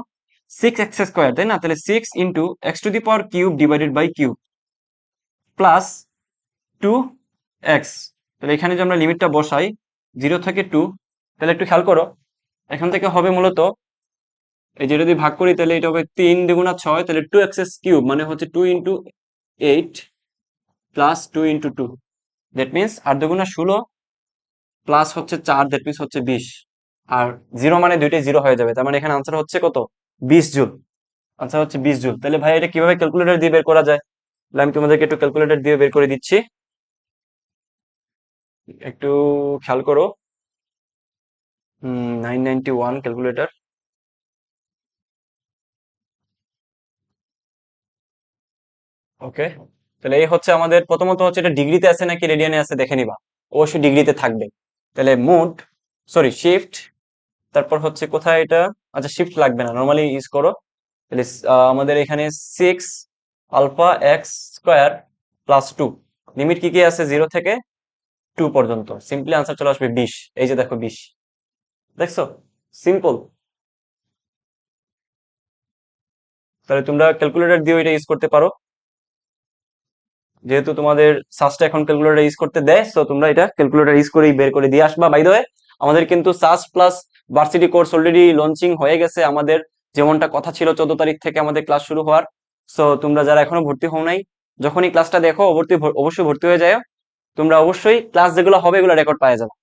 6x², তাই না? তাহলে 6 × x⁻³ divided by cube plus 2x। তাহলে এখানে যে আমরা লিমিটটা বসাই 0 থেকে 2, তাহলে একটু খেয়াল করো, এখান থেকে হবে মূলত এই যে যদি ভাগ করি তাহলে এটা হবে 3 দুগুণা 6, তাহলে 2x³ মানে হচ্ছে 2 × 8 প্লাস 2 × 2, দ্যাট মিনস 8 দুগুণা 16 প্লাস হচ্ছে 4, দ্যাট মিনস হচ্ছে 20। আর 0 মানে দুইটাই 0 হয়ে যাবে, তার মানে এখানে আনসার হচ্ছে কত, 20 জুল। আনসার হচ্ছে 20 জুল। তাহলে ভাই এটা কিভাবে ক্যালকুলেটর দিয়ে বের করা যায়, তাহলে আমি তোমাদেরকে একটু ক্যালকুলেটর দিয়ে বের করে দিচ্ছি, একটু খেয়াল করো। 991 ক্যালকুলেটর। ওকে, তাহলে এই হচ্ছে আমাদের, প্রথমত হচ্ছে এটা ডিগ্রিতে আছে নাকি রেডিয়ানে আছে দেখে নিবা, অবশ্যই ডিগ্রিতে থাকবে। তাহলে মোড, সরি শিফট, তারপর হচ্ছে কোথায় এটা, আচ্ছা শিফট লাগবে না, নর্মালি ইউজ করো। তাহলে আমাদের এখানে 6 আলফা x² প্লাস 2, লিমিট কি কি আছে 0 থেকে 2 পর্যন্ত, সিম্পলি আনসার চলে আসবে 20। এই যে দেখো 20, দেখছো, সিম্পল। তাহলে তোমরা ক্যালকুলেটর দিয়ে এটা ইউজ করতে পারো, যেহেতু তোমাদের সাসটা এখন ক্যালকুলেটর ইউজ করতে দেয়, সো তোমরা এটা ক্যালকুলেটর ইউজ করেই বের করে দিয়ে আসবা। বাই দ্য ওয়ে, আমাদের কিন্তু SAS plus varsity course already launching হয়ে গেছে আমাদের, যেমনটা কথা ছিল 14 তারিখ থেকে আমাদের ক্লাস শুরু হওয়ার। সো তোমরা যারা এখনো ভর্তি হও নাই, যখনই ক্লাসটা দেখো অবশ্যই ভর্তি হয়ে যাও। তোমরা অবশ্যই ক্লাস যেগুলো হবে এগুলো রেকর্ড পাওয়া যাবে,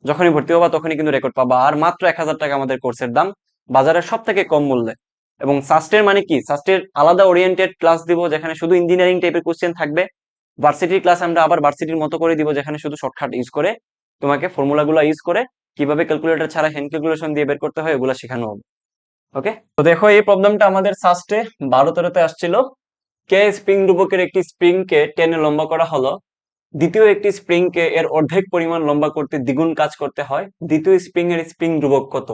যখনই ভর্তি হবা তখনই কিন্তু রেকর্ড পাবা। আর মাত্র 1000 টাকা আমাদের কোর্সের দাম, বাজারের সব থেকে কম মূল্যে। এবং সাস্টের মানে কি, সাস্টের আলাদা ওরিয়েন্টেড ক্লাস দিব যেখানে শুধু ইঞ্জিনিয়ারিং টাইপের কোশ্চেন থাকবে। ভার্সিটির ক্লাস আমরা আবার ভার্সিটির মতো করে দিব, যেখানে শুধু শর্টকাট ইউজ করে তোমাকে ফর্মুলাগুলো ইউজ করে কিভাবে ক্যালকুলেটর ছাড়া হ্যান্ড ক্যালকুলেশন দিয়ে বের করতে হয় ওগুলো শেখানো হবে। ওকে, তো দেখো এই প্রবলেমটা আমাদের সাস্টে 12-13-তে আসছিল। কে স্প্রিং রূপকের একটি স্প্রিং কে টেনে লম্বা করা হলো, দ্বিতীয় একটি স্প্রিং কে এর অর্ধেক পরিমাণ লম্বা করতে দ্বিগুণ কাজ করতে হয়, দ্বিতীয় স্প্রিং এর স্প্রিং ধ্রুবক কত।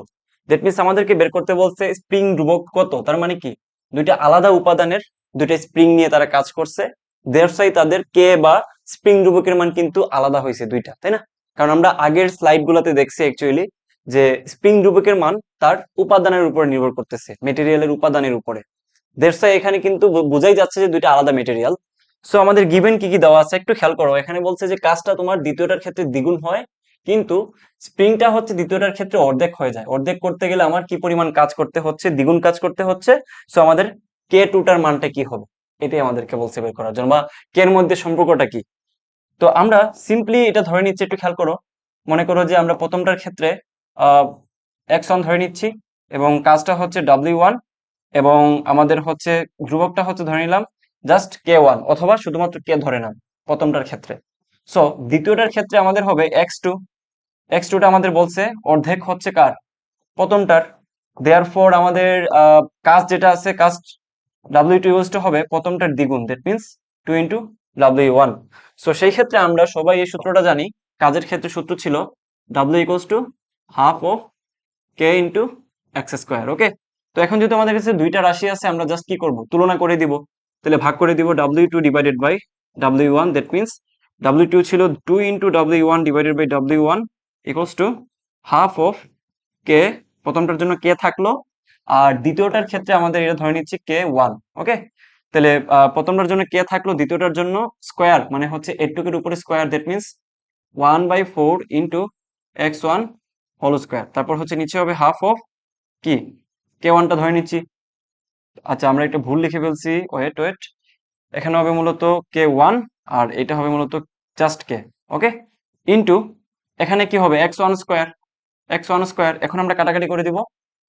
দ্যাট মিনস আমাদেরকে বের করতে বলছে স্প্রিং ধ্রুবক কত, তার মানে কি দুইটা আলাদা উপাদানের দুইটা স্প্রিং নিয়ে তারা কাজ করছে, দেড়শাই তাদের কে বা স্প্রিং ধ্রুবকের মান কিন্তু আলাদা হয়েছে দুইটা, তাই না? কারণ আমরা আগের স্লাইড গুলাতে দেখছি অ্যাকচুয়ালি যে স্প্রিং ধ্রুবকের মান তার উপাদানের উপর নির্ভর করতেছে, মেটেরিয়ালের উপাদানের উপরে। দেড়শাই এখানে কিন্তু বোঝাই যাচ্ছে যে দুইটা আলাদা মেটেরিয়াল। সো আমাদের গিভেন কি কি দেওয়া আছে একটু খেয়াল করো। এখানে বলছে যে কাজটা তোমার দ্বিতীয়টার ক্ষেত্রে দ্বিগুণ হয়, কিন্তু স্প্রিংটা হচ্ছে দ্বিতীয়টার ক্ষেত্রে অর্ধেক হয়ে যায়। অর্ধেক করতে গেলে আমার কি পরিমাণ কাজ করতে হচ্ছে? দ্বিগুণ কাজ করতে হচ্ছে। সো আমাদের কে টুটার মানটা কি হবে, এটাই আমাদেরকে বলছে বের করার জন্য, বা কে এর মধ্যে সম্পর্কটা কি। তো আমরা সিম্পলি এটা ধরে নিচ্ছি, একটু খেয়াল করো। মনে করো যে আমরা প্রথমটার ক্ষেত্রে x1 ধরে নিচ্ছি, এবং কাজটা হচ্ছে w1, এবং আমাদের হচ্ছে ধ্রুবকটা হচ্ছে ধরে নিলাম জাস্ট k1, অথবা শুধুমাত্র কে ধরে নাম প্রথমটার ক্ষেত্রে। সো দ্বিতীয়টার ক্ষেত্রে আমাদের হবে x2। x2টা আমাদের বলছে অর্ধেক হচ্ছে কার? প্রথমটার। দেয়ারফর আমাদের কাজ যেটা আছে, কাজ w2 ইকুয়ালস টু হবে প্রথমটার দ্বিগুণ, that means 2 into w1। So সেই ক্ষেত্রে আমরা সবাই এই সূত্রটা জানি। কাজের ক্ষেত্রে সূত্র ছিল w equals to half of K into X square. Okay, তো এখন যেহেতু আমাদের কাছে দুইটা রাশি আছে, আমরা জাস্ট কি করব? তুলনা করে দিব। তাহলে ভাগ করে দিব w2 divided by w1, that means w2 ছিল 2 into w1 divided by w1 equals to half of K, প্রথমটার জন্য কে থাকলো, আর দ্বিতীয়টার ক্ষেত্রে আমাদের এটা ধরে নিচ্ছি কে ওয়ান। ওকে, তাহলে প্রথমটার জন্য কে থাকলো, দ্বিতীয়টার জন্য স্কোয়ার, মানে হচ্ছে এটুকুর উপরে square, that means 1/4 into x1 whole square. তারপর হচ্ছে নিচে হবে হাফ অফ কি, কে ওয়ানটা ধরে নিচ্ছি। আচ্ছা, আমরা একটা ভুল লিখে ফেলছি, ওয়েট ওয়েট, এখানে হবে মূলত কে ওয়ান, আর এটা হবে মূলত জাস্ট কে। ওকে, ইন্টু এখানে কি হবে, x1 স্কোয়ার। x1 স্কোয়ার, এখন আমরা কাটাকাটি করে দিব।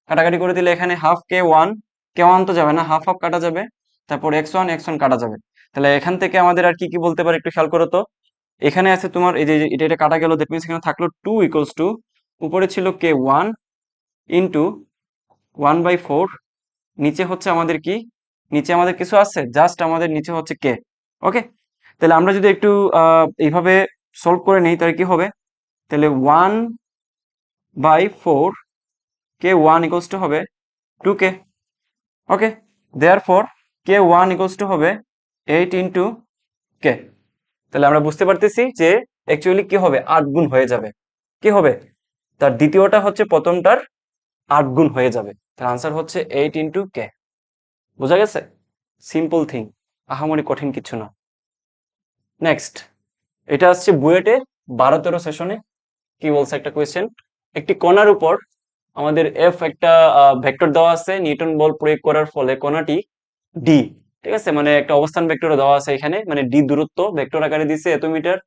কাটাকাটি করে দিলে এখানে হাফ কে ওয়ান, কে ওয়ান তো যাবে না, হাফ হাফ কাটা যাবে, তারপর x1 কাটা যাবে। তাহলে এখান থেকে আমাদের আর কি কি বলতে পারে একটু খেয়াল করো তো। এখানে আছে তোমার এই যে এটা এটা কাটা গেল, দ্যাট মিন্স এখানে থাকলো 2 ইকুয়ালস টু, উপরে ছিল কে ওয়ান ইন্টু 1/4, নিচে হচ্ছে আমাদের কি, নিচে আমাদের কিছু আছে, জাস্ট আমাদের নিচে হচ্ছে কে। ওকে, তাহলে আমরা যদি একটু এইভাবে সলভ করে নেই, তাহলে কি হবে? তাহলে 1/4 কে ওয়ান ইকুয়ালস টু হবে 2k। Okay, therefore K one equals to হবে 8 ইন্টু কে। তাহলে আমরা বুঝতে পারতেছি যে অ্যাকচুয়ালি কি হবে, 8 গুণ হয়ে যাবে। কি হবে? তার দ্বিতীয়টা হচ্ছে প্রথমটার 8 গুণ হয়ে যাবে। তার আনসার হচ্ছে 8 ইন্টু কে। বোঝা গেছে? সিম্পল থিং, আহামরি কঠিন কিছু না। নেক্সট, এটা আসছে বুয়েটে 12-13 সেশনে। কি বলছে একটা কোয়েশ্চেন, একটি কণার উপর আমাদের এফ একটা ভেক্টর দেওয়া আছে, নিউটন বল প্রয়োগ করার ফলে কণাটি ডি, ঠিক আছে, মানে একটা অবস্থান ভেক্টর দেওয়া আছে এখানে, মানে ডি দূরত্ব ভেক্টর আকারে দিছে, এত মিটার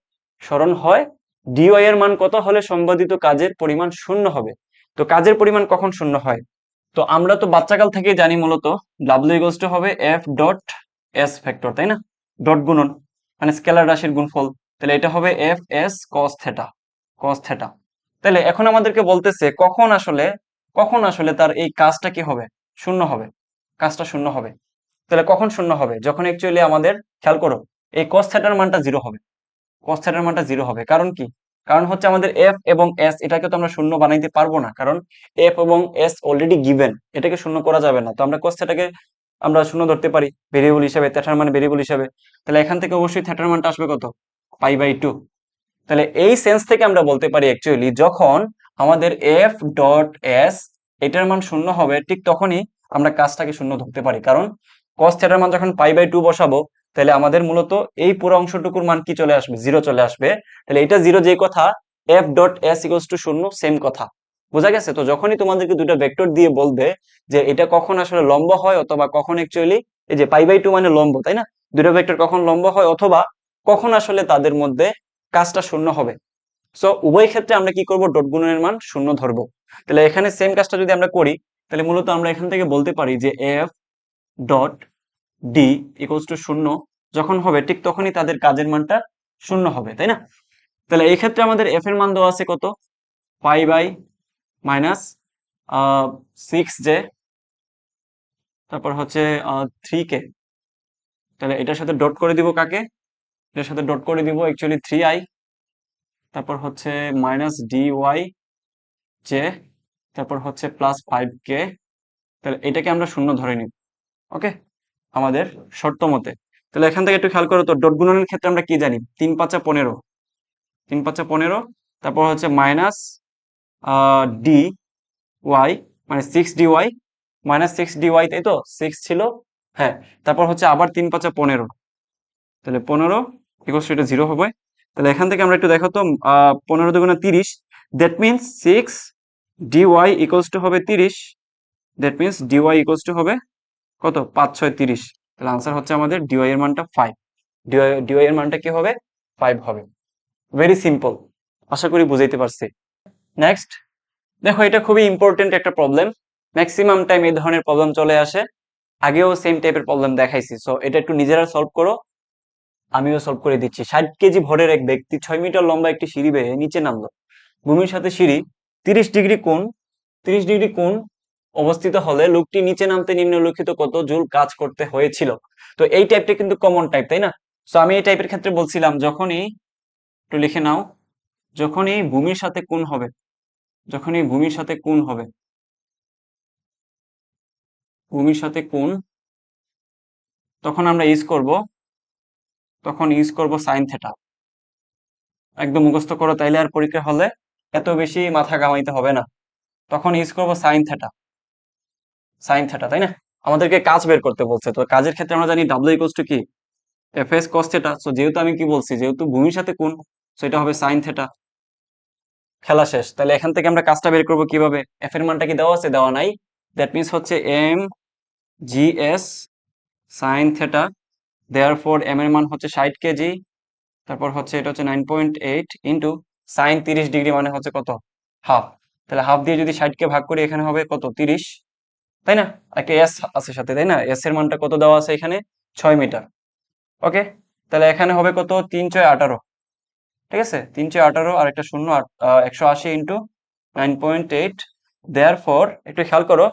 সরণ হয়। ডিওয়াই এর মান কত হলে সম্পাদিত কাজের পরিমাণ শূন্য হবে? তো কাজের পরিমাণ কখন শূন্য হয়? তো আমরা তো বাচ্চাকাল থেকেই জানি মূলত ডাব্লিউ ইকুয়ালস টু হবে এফ ডট এস ভেক্টর, তাই না? ডট গুণন মানে স্কেলার রাশির গুণফল। তাহলে এটা হবে F S cos theta, cos theta. তাহলে এখন আমাদেরকে বলতেছে কখন আসলে তার এই কাজটা কি হবে, শূন্য হবে, কাজটা শূন্য হবে। তাহলে কখন শূন্য হবে? যখন অ্যাকচুয়ালি আমাদের, খেয়াল করো, এই কস থিটার মানটা জিরো হবে। কস থিটার মানটা জিরো হবে, কারণ কি? কারণ হচ্ছে আমাদের এফ এবং এস এটাকে তো আমরা শূন্য বানাইতে পারবো না, কারণ এফ এবং এস অলরেডি গিভেন, এটাকে শূন্য করা যাবে না। তো আমরা কস থিটাকে আমরা শূন্য ধরতে পারি ভেরিয়েবল হিসেবে, থিটার মানে ভেরিয়েবল হিসেবে। তাহলে এখান থেকে অবশ্যই থিটার মানটা আসবে কত, পাই/2। তাহলে এই সেন্স থেকে আমরা বলতে পারি অ্যাকচুয়ালি যখন আমাদের এফ ডট এস এটার মান শূন্য হবে, ঠিক তখনই আমরা কাজটাকে শূন্য ধরতে পারি, কারণ কস থিটার মান যখন পাই/2 বসাবো, তাহলে আমাদের মূলত এই পুরো অংশটুকুর মান কি চলে আসবে, জিরো চলে আসবে। তাহলে এটা জিরো যে কথা, F dot S equals to শূন্য, সেম কথা। বোঝা গেছে? তো যখনই তোমাদেরকে দুটো ভেক্টর দিয়ে বলবে যে এটা কখন আসলে লম্ব হয়, অথবা কখন অ্যাকচুয়ালি এই যে পাই/2 মানে লম্ব, তাই না? দুটো ভেক্টর কখন লম্ব হয়, অথবা কখন আসলে তাদের মধ্যে কাজটা শূন্য হবে, সো উভয় ক্ষেত্রে আমরা কি করব, ডট গুণনের মান শূন্য ধরবো। তাহলে এখানে সেম কাজটা যদি আমরা করি, তাহলে মূলত আমরা এখান থেকে বলতে পারি যে F dot D equals to শূন্য যখন হবে, ঠিক তখনই তাদের কাজের মানটা শূন্য হবে, তাই না? তাহলে এই ক্ষেত্রে আমাদের এফ এর মান দেওয়া আছে কত, পাই/-6 জে, তারপর হচ্ছে 3k। তাহলে এটার সাথে ডট করে দিব কাকে, এটার সাথে ডট করে দিব অ্যাকচুয়ালি 3i, তারপর হচ্ছে -dy/j, তারপর হচ্ছে +5k। তাহলে এটাকে আমরা শূন্য ধরে নিব। ওকে, আমাদের শর্ত মতে। তাহলে এখান থেকে একটু খেয়াল করো তো, ডট গুণনের ক্ষেত্রে আমরা কি জানি, 3×5 = 15, 3×5 = 15, তারপর হচ্ছে ডি ওয়াই, মানে 6 dy, -6 dy, তাই তো, 6 ছিল, হ্যাঁ। তারপর হচ্ছে আবার 3×5 = 15, তাহলে 15 ইকুয়ালস টু এটা 0 হবে। তাহলে এখান থেকে আমরা একটু দেখো তো 15 দুগুণে 30, that means 6 dy equals to হবে 30, that means dy equals to হবে কত, 5 6 30। তাহলে আনসার হচ্ছে আমাদের dy এর মানটা 5, dy এর মানটা কি হবে, 5 হবে। ভেরি সিম্পল, আশা করি বুঝাইতে পারছি। নেক্সট দেখো, এটা খুবই ইম্পর্টেন্ট একটা প্রবলেম, ম্যাক্সিমাম টাইম এই ধরনের প্রবলেম চলে আসে, আগেও সেম টাইপের প্রবলেম দেখাইছি। সো এটা একটু নিজেরা সলভ করো, আমিও সলভ করে দিচ্ছি। 60 কেজি ভরের এক ব্যক্তি 6 মিটার লম্বা একটি সিঁড়ি বেয়ে নিচে নামলো। ভূমির সাথে সিঁড়ি 30 ডিগ্রি কোণ 30 ডিগ্রি কোণ অবস্থিত হলে লোকটি নিচে নামতে নিম্নলিখিত কত জুল কাজ করতে হয়েছিল। তো এই টাইপটা কিন্তু কমন টাইপ, তাই না? সো আমি এই টাইপের ক্ষেত্রে বলছিলাম, যখনই একটু লিখে নাও, যখনই ভূমির সাথে কোণ হবে, যখনই ভূমির সাথে কোণ হবে, ভূমির সাথে কোণ, তখন আমরা ইউজ করব সাইন থেটা। একদম মুখস্থ করো, তাইলে আর পরীক্ষা হলে এত বেশি মাথা ঘামাইতে হবে না। তখন ইউজ করব সাইন থেটা, সাইন থেটা, তাই না? আমাদেরকে কাজ বের করতে বলছে, তো কাজের ক্ষেত্রে আমরা জানি ডাব্লিউ ইকুয়ালস টু কি, F S cos theta. So যেহেতু আমি কি বলছি, যেহেতু ভূমির সাথে কোণ, সো এটা হবে সাইন থেটা। খেলা শেষ। তাহলে এখান থেকে আমরা কাজটা বের করব কিভাবে, এফ এর মানটা কি দেওয়া আছে, দেওয়া নাই, দ্যাট মিনস হচ্ছে M G S sine theta. Therefore M এর মান হচ্ছে 60 কেজি, তারপর হচ্ছে এটা হচ্ছে 9.8 ইন্টু সাইন 30 ডিগ্রি মানে হচ্ছে কত, হাফ। তাহলে হাফ দিয়ে যদি 60 কে ভাগ করি, এখানে হবে কত, 30, তাই না? একটা এস আছে সাথে, তাই না? এস এর মানটা কত দেওয়া আছে এখানে, 6 মিটার। ওকে, তাহলে এখানে হবে কত, 3 6 18, ঠিক আছে, 3 6 18 আর একটা শূন্য, 180 ইন্টু 9.8। দেয়ার ফর একটু খেয়াল করো,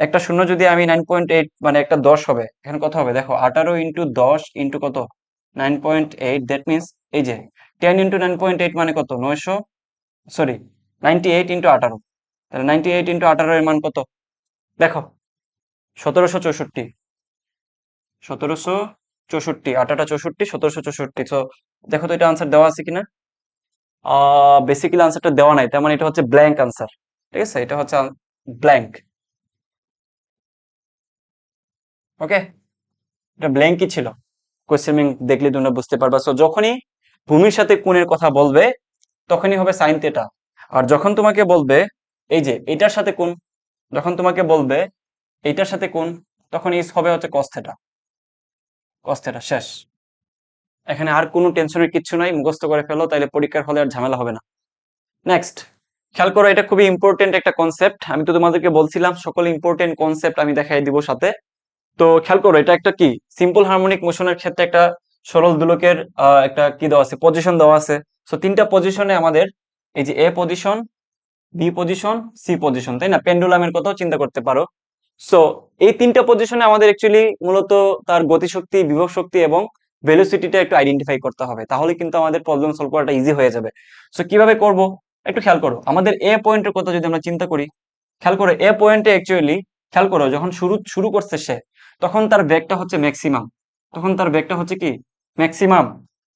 একটা শূন্য যদি আমি 9.8 মানে একটা 10 হবে, এখানে কত হবে দেখো, 18 ইন্টু 10 ইন্টু কত, 9.8, দ্যাট মিনস এই যে 10 ইন্টু 9.8 মানে কত, 900, সরি 98 ইন্টু 18। তাহলে 98 ইন্টু 18 এর মান কত দেখো, 1764, 1764, 18টা 64, 1764। সো দেখো তো এটা আনসার দেওয়া আছে কিনা। বেসিক্যালি আনসারটা দেওয়া নাই, তার মানে এটা হচ্ছে ব্ল্যাঙ্ক আনসার, ঠিক আছে, এটা হচ্ছে ব্ল্যাঙ্ক। ওকে, এটা ব্ল্যাঙ্কই ছিল, কোয়েশ্চেন ব্যাংক দেখলে তোমরা বুঝতে পারবা। সো যখনই ভূমির সাথে কোণের কথা বলবে, তখনই হবে সাইন থেটা। আর যখন তোমাকে বলবে এই যে এটার সাথে কোণ, যখন তোমাকে বলবে এইটার সাথে কোণ, তখন ইস হবে হচ্ছে কস থেটা, কস থেটা। শেষ, এখানে আর কোনো টেনশনের কিচ্ছু নাই, মুখস্থ করে ফেলো, তাইলে পরীক্ষার হলে আর ঝামেলা হবে না। নেক্সট খেয়াল করো, এটা খুবই ইম্পর্টেন্ট একটা কনসেপ্ট, আমি তো তোমাদেরকে বলছিলাম সকল ইম্পর্টেন্ট কনসেপ্ট আমি দেখাই দিব সাথে। তো খেয়াল করো, এটা একটা কি, সিম্পল হারমোনিক মোশনের ক্ষেত্রে একটা সরল দোলকের একটা কি দেওয়া আছে, পজিশন দেওয়া আছে। সো তিনটা পজিশনে আমাদের এই যে A position, B position, C position, তাই না? পেন্ডুলামের কথাও চিন্তা করতে পারো। সো এই তিনটা পজিশনে আমাদের অ্যাকচুয়ালি মূলত তার গতিশক্তি, বিভব শক্তি এবং ভেলোসিটিটা একটু আইডেন্টিফাই করতে হবে, তাহলে কিন্তু আমাদের প্রবলেম সলভ করাটা ইজি হয়ে যাবে। সো কিভাবে করব, একটু খেয়াল করো, আমাদের এ পয়েন্টের কথা যদি আমরা চিন্তা করি, খেয়াল করো এ পয়েন্টে অ্যাকচুয়ালি, খেয়াল করো যখন শুরু করছে সে, তখন তার বেগটা হচ্ছে ম্যাক্সিমাম, তখন তার বেগটা হচ্ছে কি, ম্যাক্সিমাম।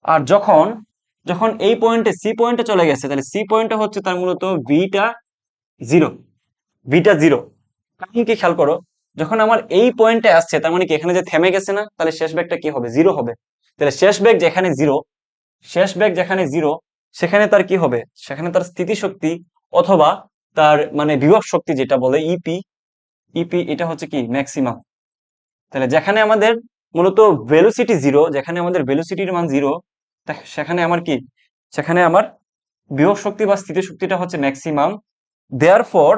আর যখন যখন এই পয়েন্টে সি পয়েন্টে চলে গেছে, তাহলে সি পয়েন্টে হচ্ছে তার মূলত ভিটা জিরো, ভিটা জিরো। কারণ কি, খেয়াল করো, যখন আমার এই পয়েন্টে আসছে, তার মানে কি এখানে যে থেমে গেছে না, তাহলে শেষ বেগটা কি হবে, জিরো হবে। তাহলে শেষ বেগ যেখানে জিরো, শেষ বেগ যেখানে জিরো, সেখানে তার কি হবে, সেখানে তার স্থিতিশক্তি অথবা তার মানে বিভব শক্তি যেটা বলে ইপি, ইপি এটা হচ্ছে কি ম্যাক্সিমাম। তাহলে যেখানে আমাদের মূলত ভেলোসিটি জিরো, যেখানে আমাদের ভেলোসিটির মান জিরো, সেখানে আমার কি, সেখানে আমার বিভব শক্তি বা স্থিতিশক্তিটা হচ্ছে ম্যাক্সিমাম। দেয়ারফর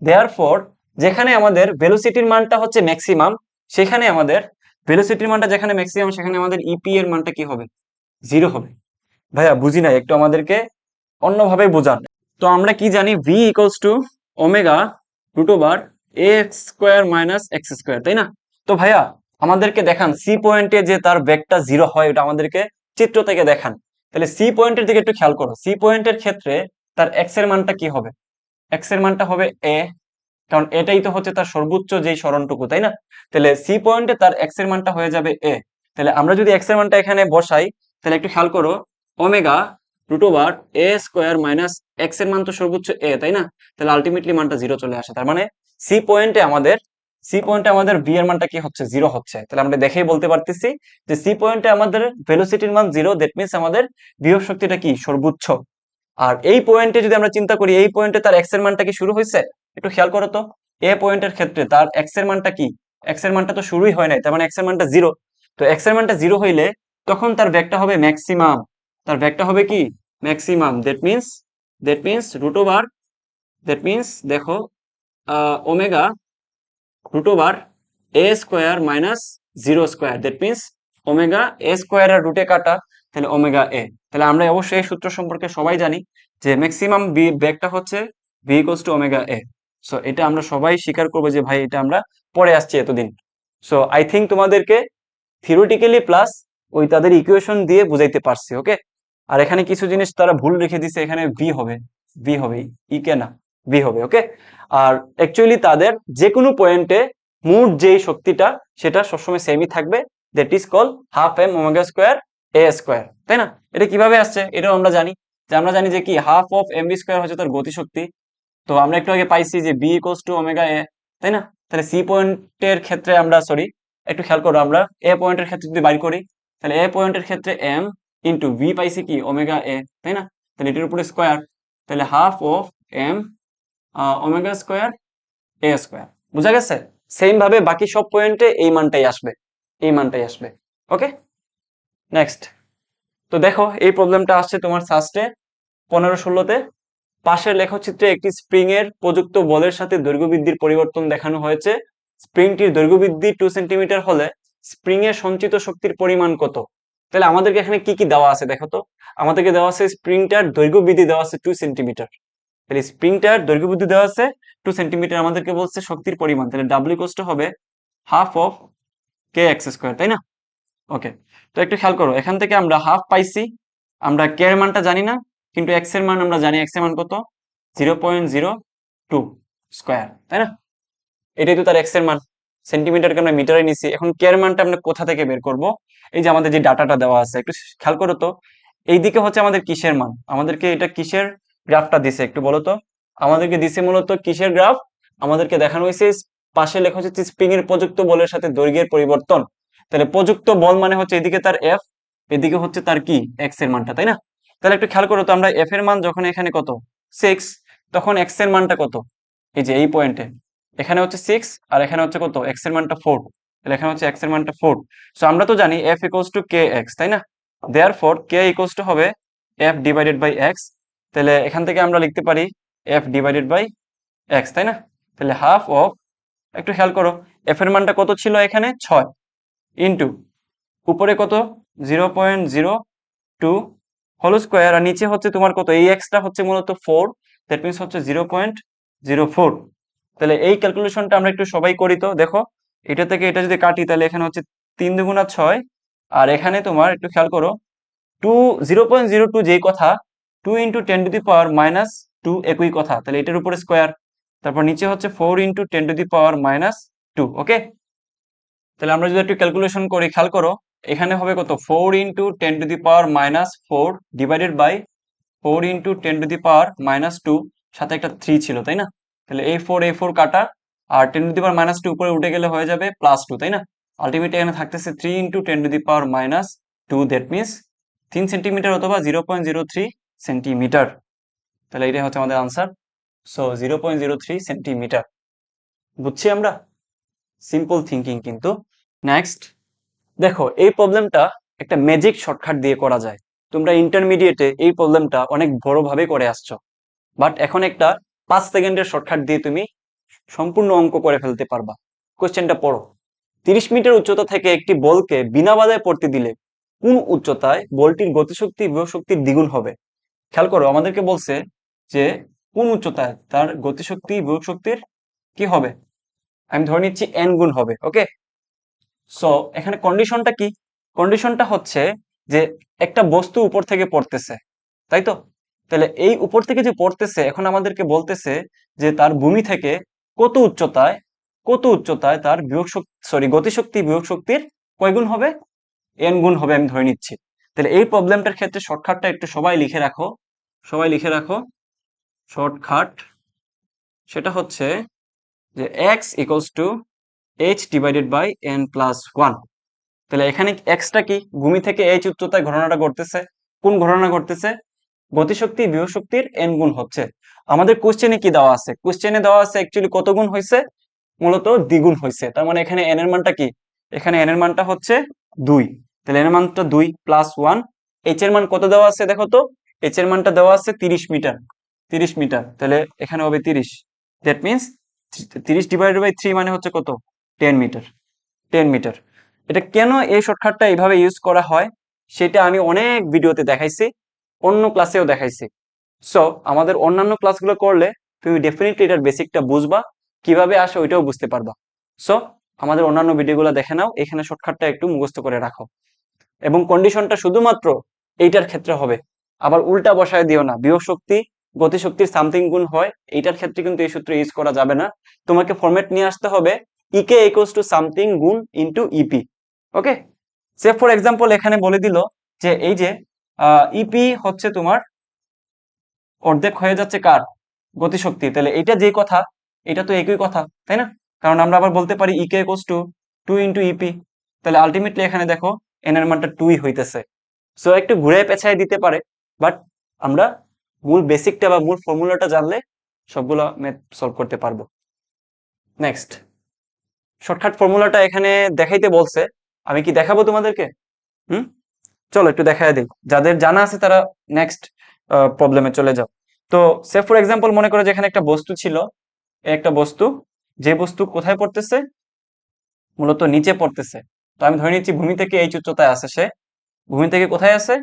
দেয়ারফর যেখানে আমাদের ভেলোসিটির মানটা হচ্ছে ম্যাক্সিমাম, সেখানে আমাদের ভেলোসিটির মানটা যেখানে ম্যাক্সিমাম, সেখানে আমাদের ইপি এর মানটা কি হবে, জিরো হবে। ভাইয়া বুঝি না, একটু আমাদেরকে অন্যভাবে বোঝান। তো আমরা কি জানি, V equals to omega root over X square minus X square, তাই না? তো ভাইয়া আমাদেরকে দেখান সি পয়েন্টে যে তার বেগটা জিরো হয়, ওটা আমাদেরকে চিত্র থেকে দেখান। তাহলে সি পয়েন্টের দিকে একটু খেয়াল করো, সি পয়েন্টের ক্ষেত্রে তার এক্স এর মানটা কি হবে, এক্স এর মানটা হবে এ, কারণ এটাই তো হচ্ছে তার সর্বোচ্চ যেই সরণটুকু, তাই না? তাহলে সি পয়েন্টে তার এক্স এর মানটা হয়ে যাবে এ। তাহলে আমরা যদি এক্স এর মানটা এখানে বসাই, তাহলে একটু খেয়াল করো, omega root over A square minus x এর মান তো সর্বোচ্চ এ, তাই না? তাহলে আলটিমেটলি মানটা জিরো চলে আসে। তার মানে সি পয়েন্টে আমাদের সি পয়েন্টে আমাদের ভি এর মানটা কি হচ্ছে, 0 হচ্ছে। তাহলে আমরা দেখেই বলতে পারতেছি যে সি পয়েন্টে আমাদের ভেলোসিটির মান 0, দ্যাট মিন্স আমাদের বিভব শক্তিটা কি সর্বোচ্চ। আর এই পয়েন্টে যদি আমরা চিন্তা করি, এই পয়েন্টে তার এক্স এর মানটা কি শুরু হয়েছে, একটু খেয়াল করো তো। এ পয়েন্টের ক্ষেত্রে তার এক্স এর মানটা কি, এক্স এর মানটা তো শুরুই হয় নাই, তার মানে এক্স এর মানটা 0। তো এক্স এর মানটা 0 হইলে তখন তার ভেগটা হবে ম্যাক্সিমাম, তার ভেগটা হবে কি maximum. That means root over, that means দেখো omega root over A square minus 0 square, that means omega A square আর রুটে কাটা, তাহলে ওমেগা এ। তাহলে আমরা অবশ্যই এই সূত্র সম্পর্কে সবাই জানি যে ম্যাক্সিমাম বি বেগটা হচ্ছে V equals to omega A. So এটা আমরা সবাই স্বীকার করবো যে ভাই এটা আমরা পড়ে আসছি এতদিন। সো আই থিঙ্ক তোমাদেরকে থিওরিটিক্যালি প্লাস ওই তাদের ইকুয়েশন দিয়ে বুঝাইতে পারছি, ওকে। আর এখানে কিছু জিনিস তারা ভুল রেখে দিছে, এখানে ভি হবে, ভি হবে, ই কে না, ভি হবে, ওকে। আর অ্যাকচুয়ালি তাদের যে কোনো পয়েন্টে মোট যেই শক্তিটা সেটা সবসময় সেমই থাকবে, that is call half M omega square A square, তাই না? এটা কিভাবে আসছে এটাও আমরা জানি, যে আমরা জানি যে কি half of M B square হচ্ছে তার গতিশক্তি। তো আমরা একটু আগে পাইছি যে B equals to omega A, তাই না? তাহলে সি পয়েন্টের ক্ষেত্রে আমরা সরি একটু খেয়াল করো, আমরা এ পয়েন্টের ক্ষেত্রে যদি বাইর করি, তাহলে এ পয়েন্টের ক্ষেত্রে এম ইন্টু ভি পাইছি কি ওমেগা এ, তাই না? তাহলে এটার উপরে স্কোয়ার, তাহলে half of M omega square A square. বুঝা গেছে? সেম ভাবে বাকি সব পয়েন্টে এই মানটাই আসবে, এই মানটাই আসবে, ওকে। নেক্সট, তো দেখো এই প্রবলেমটা আসছে তোমার সাস্টে 15-16তে। পাশের লেখচিত্রে একটি স্প্রিং এর প্রযুক্ত বলের সাথে দৈর্ঘ্য বৃদ্ধির পরিবর্তন দেখানো হয়েছে। স্প্রিংটির দৈর্ঘ্য বৃদ্ধি 2 সেন্টিমিটার হলে স্প্রিং এর সঞ্চিত শক্তির পরিমাণ কত? তাহলে আমাদেরকে এখানে কি কি দেওয়া আছে দেখো তো। আমাদেরকে দেওয়া আছে স্প্রিংটার দৈর্ঘ্য বৃদ্ধি দেওয়া আছে 2 সেন্টিমিটার। তাহলে স্প্রিংটার দৈর্ঘ্য বৃদ্ধি দেওয়া আছে 2 সেন্টিমিটার, আমাদেরকে বলছে শক্তির পরিমাণ, তাহলে ডাব্লিউ কষ্ট হবে half of K X square, তাই না? ওকে, তো একটু খেয়াল করো, এখান থেকে আমরা হাফ পাইছি, আমরা কে এর মানটা জানি না, কিন্তু এক্স এর মান আমরা জানি, এক্স এর মান কত 0.02 স্কোয়ার, তাই না? এটাই তো তার এক্স এর মান, সেন্টিমিটারকে আমরা মিটারে নিছি। এখন কে এর মানটা আমরা কোথা থেকে বের করব? এই যে আমাদের যে ডাটাটা দেওয়া আছে, একটু খেয়াল করো তো। এইদিকে হচ্ছে আমাদের কিসের মান, আমাদেরকে এটা কিসের গ্রাফটা দিছে একটু বলো তো। আমাদেরকে দিছে মূলত কিসের গ্রাফ, আমাদেরকে দেখানো হয়েছে পাশে লেখা হচ্ছে স্প্রিং এর প্রযুক্ত বলের সাথে দৈর্ঘ্যের পরিবর্তন। তাহলে প্রযুক্ত বল মানে হচ্ছে এদিকে তার এফ, এদিকে হচ্ছে তার কি এক্স এর মানটা, তাই না? তাহলে একটু খেয়াল করো তো, আমরা এফ এর মান যখন এখানে কত 6, তখন এক্স এর মানটা কত, এই যে এই পয়েন্টে এখানে হচ্ছে 6 আর এখানে হচ্ছে কত এক্স এর মানটা 4, তাহলে এখানে হচ্ছে এক্স এর মানটা 4। সো আমরা তো জানি F equals to K x, তাই না? দেয়ারফর কে ইকুয়ালস টু হবে এফ ডিভাইডেড বাই এক্স। তাহলে এখান থেকে আমরা লিখতে পারি এফ ডিভাইডেড বাই এক্স, তাই না? তাহলে হাফ অফ, একটু খেয়াল করো, এফ এর মানটা কত ছিল এখানে 6, ইন্টু উপরে কত 0.02 হোল স্কোয়ার, আর নিচে হচ্ছে তোমার কত, এই এক্সটা হচ্ছে মূলত 4, দ্যাট মিনস হচ্ছে 0.04। তাহলে এই ক্যালকুলেশনটা আমরা একটু সবাই করি তো। দেখো এটা থেকে এটা যদি কাটি, তাহলে এখানে হচ্ছে 3 দুগুণা 6, আর এখানে তোমার একটু খেয়াল করো 0.02 যেই কথা, 2 ইন্টু 10⁻⁻2 একই কথা, তাহলে এটার উপরে স্কোয়ার, তারপর নিচে হচ্ছে 4 ইন্টু 10⁻⁻2, ওকে। তাহলে আমরা যদি একটু ক্যালকুলেশন করি, খেয়াল করো এখানে হবে কত 4 ইন্টু 10⁻⁻4 ডিভাইডেড বাই 4 ইন্টু 10⁻⁻2, সাথে একটা 3 ছিল, তাই না? তাহলে এই 4 কাটা, আর 10⁻⁻2 উপরে উঠে গেলে হয়ে যাবে +2, তাই না? আলটিমেটলি এখানে থাকতেছে 3 ইন্টু 10⁻⁻2, দ্যাট মিনস 3 সেন্টিমিটার অথবা 0.03 সেন্টিমিটার। তাহলে এটাই হচ্ছে আমাদের আনসার। So 0.03 centimetre. বুঝছি আমরা, সিম্পল থিঙ্কিং কিন্তু। নেক্সট, দেখো এই প্রবলেমটা একটা ম্যাজিক শর্টকাট দিয়ে করা যায়। তোমরা ইন্টারমিডিয়েটে এই প্রবলেমটা অনেক বড়ভাবে করে আসছো, বাট এখন একটা 5 সেকেন্ডের শর্টকাট দিয়ে তুমি সম্পূর্ণ অঙ্ক করে ফেলতে পারবা। কোশ্চেনটা পড়ো। 30 মিটার উচ্চতা থেকে একটি বলকে বিনা বাধায় পড়তে দিলে কোন উচ্চতায় বলটির গতিশক্তি বিভব শক্তির দ্বিগুণ হবে? খেয়াল করো, আমাদেরকে বলছে যে কোন উচ্চতায় তার গতিশক্তি বিভব শক্তির কি হবে, আমি ধরে নিচ্ছি n গুণ হবে, ওকে। সো এখানে কন্ডিশনটা কি? কন্ডিশনটা হচ্ছে যে একটা বস্তু উপর থেকে পড়তেছে, তাই তো? তাহলে এই উপর থেকে যে পড়তেছে, এখন আমাদেরকে বলতেছে যে তার ভূমি থেকে কত উচ্চতায়, কত উচ্চতায় তার বিভব শক্তি সরি গতিশক্তি বিভব শক্তির কয় গুণ হবে, n গুণ হবে আমি ধরে নিচ্ছি। তাহলে এই প্রবলেমটার ক্ষেত্রে শর্টকাটটা একটু সবাই লিখে রাখো, সবাই লিখে রাখো শর্টকাট, সেটা হচ্ছে যে x equals to h divided by n plus 1। তাহলে এখানে এক্সটা কি, ভূমি থেকে h উচ্চতায় ঘটনাটা ঘটতেছে। কোন ঘটনা ঘটতেছে? গতিশক্তি বিভব শক্তির n গুণ হচ্ছে। আমাদের কোশ্চেনে কি দেওয়া আছে? কোশ্চেনে দেওয়া আছে অ্যাকচুয়ালি কত গুণ হয়েছে? মূলত দ্বিগুণ হয়েছে। তার মানে এখানে n এর মানটা কি? এখানে n এর মানটা হচ্ছে 2। তাহলে n এর মানটা 2 প্লাস 1। h এর মান কত দেওয়া আছে দেখো তো? h এর মানটা দেওয়া আছে 30 মিটার। 30 মিটার, তাহলে এখানে হবে 30। দ্যাট মিন্স 30 ডিভাইডেড বাই 3 মানে হচ্ছে কত? 10 মিটার। 10 মিটার। এটা কেন এই শর্টকাটটা এইভাবে ইউজ করা হয় সেটা আমি অনেক ভিডিওতে দেখাইছি, অন্য ক্লাসেও দেখাইছি। সো আমাদের অন্যান্য ক্লাসগুলো করলে তুমি ডেফিনেটলি এটার বেসিকটা বুঝবা, কিভাবে আসে ওইটাও বুঝতে পারবা। সো আমাদের অন্যান্য ভিডিওগুলো দেখে নাও, এখানে শর্টকাটটা একটু মুখস্থ করে রাখো। এবং কন্ডিশনটা শুধুমাত্র এইটার ক্ষেত্রে হবে, আবার উল্টা বসায় দিও না। বিভব শক্তি গতিশক্তির সামথিং গুণ হয়, এইটার ক্ষেত্রে কিন্তু এই সূত্র ইউজ করা যাবে না। তোমাকে ফরম্যাট নিয়ে আসতে হবে ইকে ইকুয়ালস টু সামথিং গুণ into E P. Okay, say for example এখানে বলে দিল যে এই যে ইপি হচ্ছে তোমার অর্ধেক হয়ে যাচ্ছে কার? গতিশক্তি। তাহলে এটা যে কথা, এটা তো একই কথা, তাই না? কারণ আমরা আবার বলতে পারি ইকে ইকুয়ালস টু 2 ইনটু ইপি। তাহলে আলটিমেটলি এখানে দেখো এন এর মানটা 2ই হইতেছে। সো একটু ঘুরে পেছায় দিতে পারে, বাট আমরা মূল বেসিকটা বা মূল ফর্মুলাটা জানলে সবগুলো ম্যাথ সলভ করতে পারবো। নেক্সট, শর্টকাট ফর্মুলাটা এখানে দেখাইতে বলছে, আমি কি দেখাবো তোমাদেরকে? হুম, চলো একটু দেখায় দিই। যাদের জানা আছে তারা নেক্সট প্রবলেমে চলে যাও। তো সে ফর এক্সাম্পল মনে করো যে এখানে একটা বস্তু ছিল, একটা বস্তু, যে বস্তু কোথায় পড়তেছে? মূলত নিচে পড়তেছে। তো আমি ধরে নিচ্ছি ভূমি থেকে এই উচ্চতায় আছে সে। ভূমি থেকে কোথায় আছে?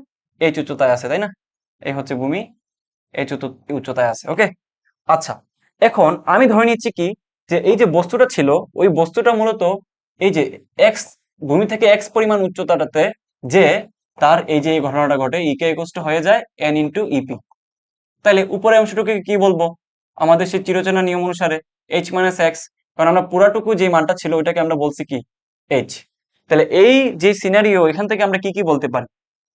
এই উচ্চতায় আছে, তাই না? এই হচ্ছে ভূমি, এই উচ্চতায় আছে। ওকে, আচ্ছা, এখন আমি ধরে নিচ্ছি কি, যে এই যে বস্তুটা ছিল, ওই বস্তুটা মূলত এই যে এক্স, ভূমি থেকে এক্স পরিমাণ উচ্চতাটাতে যে তার এই যে ঘটনাটা ঘটে, ইকে ইকুয়ালস টু হয়ে যায় এন ইন্টু ইপি। তাহলে উপরের অংশটুকে কি বলবো? আমাদের সেই চিরচেনা নিয়ম অনুসারে এইচ মাইনাস এক্স, কারণ আমরা পুরাটুকু যে মানটা ছিল ওইটাকে আমরা বলছি কি? এইচ। তাহলে এই যে সিনারিও, এখান থেকে আমরা কি কি বলতে পারি?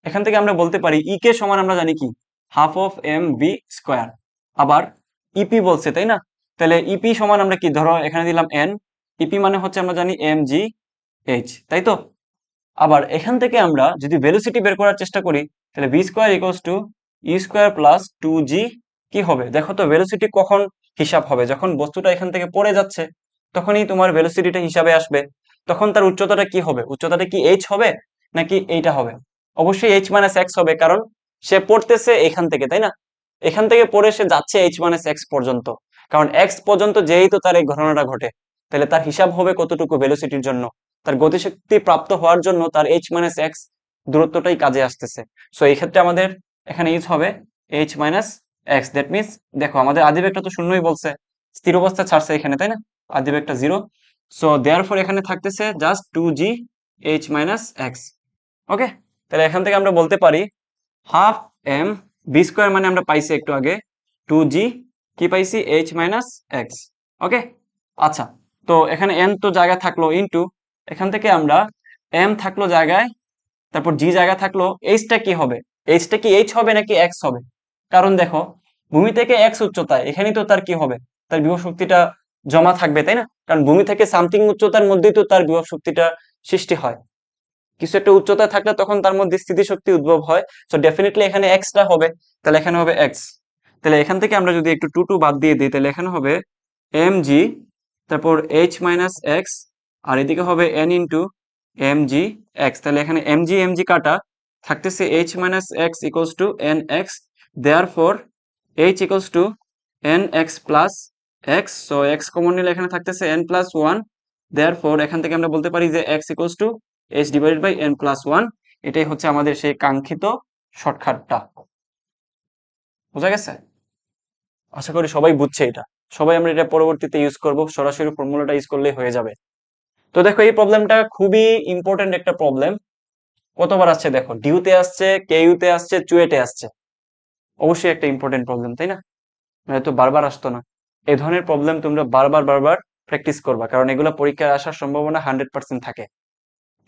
এখান থেকে আমরা বলতে পারি ই কে সমান আমরা জানি কি? Half of M B square. আবার ইপি বলছে, তাই না? তাহলে ইপি সমান আমরা কি, ধরো এখানে দিলাম এন, ইপি মানে হচ্ছে আমরা জানি এম জি এইচ, তাই তো? আবার এখান থেকে আমরা যদি ভেলোসিটি বের করার চেষ্টা করি, তাহলে ভি স্কোয়ার ইকুয়ালস টু ই স্কোয়ার প্লাস 2g। কি হবে দেখো তো? ভেলোসিটি কখন হিসাব হবে? যখন বস্তুটা এখান থেকে পড়ে যাচ্ছে, তখনই তোমার ভেলোসিটিটা হিসাবে আসবে। তখন তার উচ্চতাটা কি হবে? উচ্চতাটা কি এইচ হবে নাকি এইটা হবে? অবশ্যই এইচ মাইনাস এক্স হবে, কারণ সে পড়তেছে এখান থেকে, তাই না? এখান থেকে পড়ে সে যাচ্ছে এইচ মাইনাস এক্স পর্যন্ত, কারণ এক্স পর্যন্ত যেই তো তার এই ঘটনাটা ঘটে। তাহলে তার হিসাব হবে কতটুকু ভেলোসিটির জন্য? তার গতিশক্তি প্রাপ্ত হওয়ার জন্য তার এইচ মাইনাস এক্স দূরত্বটাই কাজে আসতেছে। সো এই ক্ষেত্রে আমাদের এখানে ইউজ হবে H minus x. That means দেখো আমাদের আদি বেগটা তো শূন্যই বলছে, স্থির অবস্থা ছাড়ছে এখানে, তাই না? আদি বেগটা 0। সো দেয়ারফর এখানে থাকতেছে just 2g H minus X. Okay, তাহলে এখান থেকে আমরা বলতে পারি হাফ এম বি স্কোয়ার মানে আমরা পাইছি একটু আগে 2g, কি পাইছি? H minus X. ওকে, আচ্ছা, তো এখানে n তো জায়গা থাকলো ইনটু, এখান থেকে আমরা m থাকলো জায়গায়, তারপর g জায়গা থাকলো, এইচটা কি হবে? এইচটা কি এইচ হবে নাকি এক্স হবে? কারণ দেখো ভূমি থেকে এক্স উচ্চতায়, এখানেই তো তার কি হবে? তার বিভব শক্তিটা জমা থাকবে, তাই না? কারণ ভূমি থেকে সামথিং উচ্চতার মধ্যেই তো তার বিভব শক্তিটা সৃষ্টি হয়। কিছু একটা উচ্চতায় থাকলে তখন তার মধ্যে স্থিতিশক্তি উদ্ভব হয়। সো ডেফিনেটলি এখানে এক্সটা হবে, তাহলে এখানে হবে এক্স। তাহলে এখান থেকে আমরা যদি একটু টু টু বাদ দিয়ে দিই, তাহলে এখানে হবে এম জি, তারপর এইচ মাইনাস এক্স, আর এদিকে হবে N into M G X. তাহলে এখানে এম জি কাটা, থাকতেছে H minus X equals to N X. Therefore H equals to N X plus X. So X common নিলে এখানে থাকতেছে N plus one. Therefore এখান থেকে আমরা বলতে পারি যে X equals to H divided by N plus one. এটাই হচ্ছে আমাদের সেই কাঙ্ক্ষিত শর্টকাটটা। বোঝা গেছে? আশা করি সবাই বুঝছে এটা। সবাই আমরা এটা পরবর্তীতে ইউজ করব, সরাসরি ফর্মুলাটা ইউজ করলেই হয়ে যাবে। তো দেখো এই প্রবলেমটা খুবই ইম্পর্টেন্ট একটা প্রবলেম। কতবার আসছে দেখো, ডিউতে আসছে, কেইউতে আসছে, চুয়েটে আসছে। অবশ্যই একটা ইম্পর্টেন্ট প্রবলেম, তাই না? তো বারবার আসতো না। এই ধরনের প্রবলেম তোমরা বারবার বারবার প্র্যাকটিস করবা, কারণ এগুলো পরীক্ষায় আসার সম্ভাবনা 100% থাকে।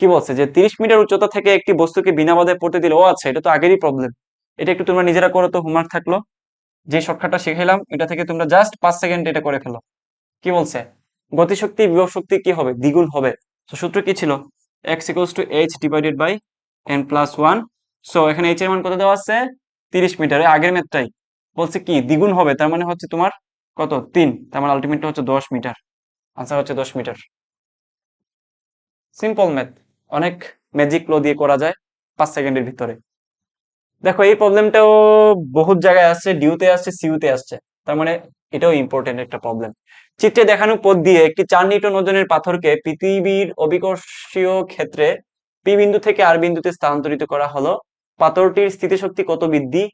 কি বলছে যে 30 মিটার উচ্চতা থেকে একটি বস্তুকে বিনা বাধায় পড়তে দিল। ও আচ্ছা, এটা তো আগেরই প্রবলেম। এটা একটু তোমরা নিজেরা করো তো, হোমওয়ার্ক থাকলো। যে শর্টকাটটা শিখাইলাম এটা থেকে তোমরা জাস্ট 5 সেকেন্ড এটা করে ফেলো। কি বলছে? গতিশক্তি বিভব শক্তি কি হবে, দ্বিগুণ হবে। তো সূত্র কি ছিল, x equals to h divided by n plus 1। So এখানে h এর মান কত দেওয়া আছে, 30 মিটার। আগের ম্যাথটাই বলছে কি দ্বিগুণ হবে, তার মানে হচ্ছে তোমার কত 3, তার মানে আলটিমেটলি হচ্ছে 10 মিটার। আনসার হচ্ছে 10 মিটার। সিম্পল ম্যাথ, অনেক ম্যাজিক ল দিয়ে করা যায় 5 সেকেন্ডের ভিতরে। দেখো এই প্রবলেমটাও বহুত জায়গায় আসছে, ডিউতে আসছে, সিউতে আসছে, তার মানে এটাও ইম্পর্টেন্ট একটা প্রবলেম। চিত্রে দেখানো পথ দিয়ে একটি 4 নিউটন ওজনের পাথরকে পৃথিবীর অভিকর্ষীয় ক্ষেত্রে পি বিন্দু থেকে আর বিন্দুতে স্থানান্তরিত করা হলো, পাথরটির স্থিতিশক্তি কত বৃদ্ধি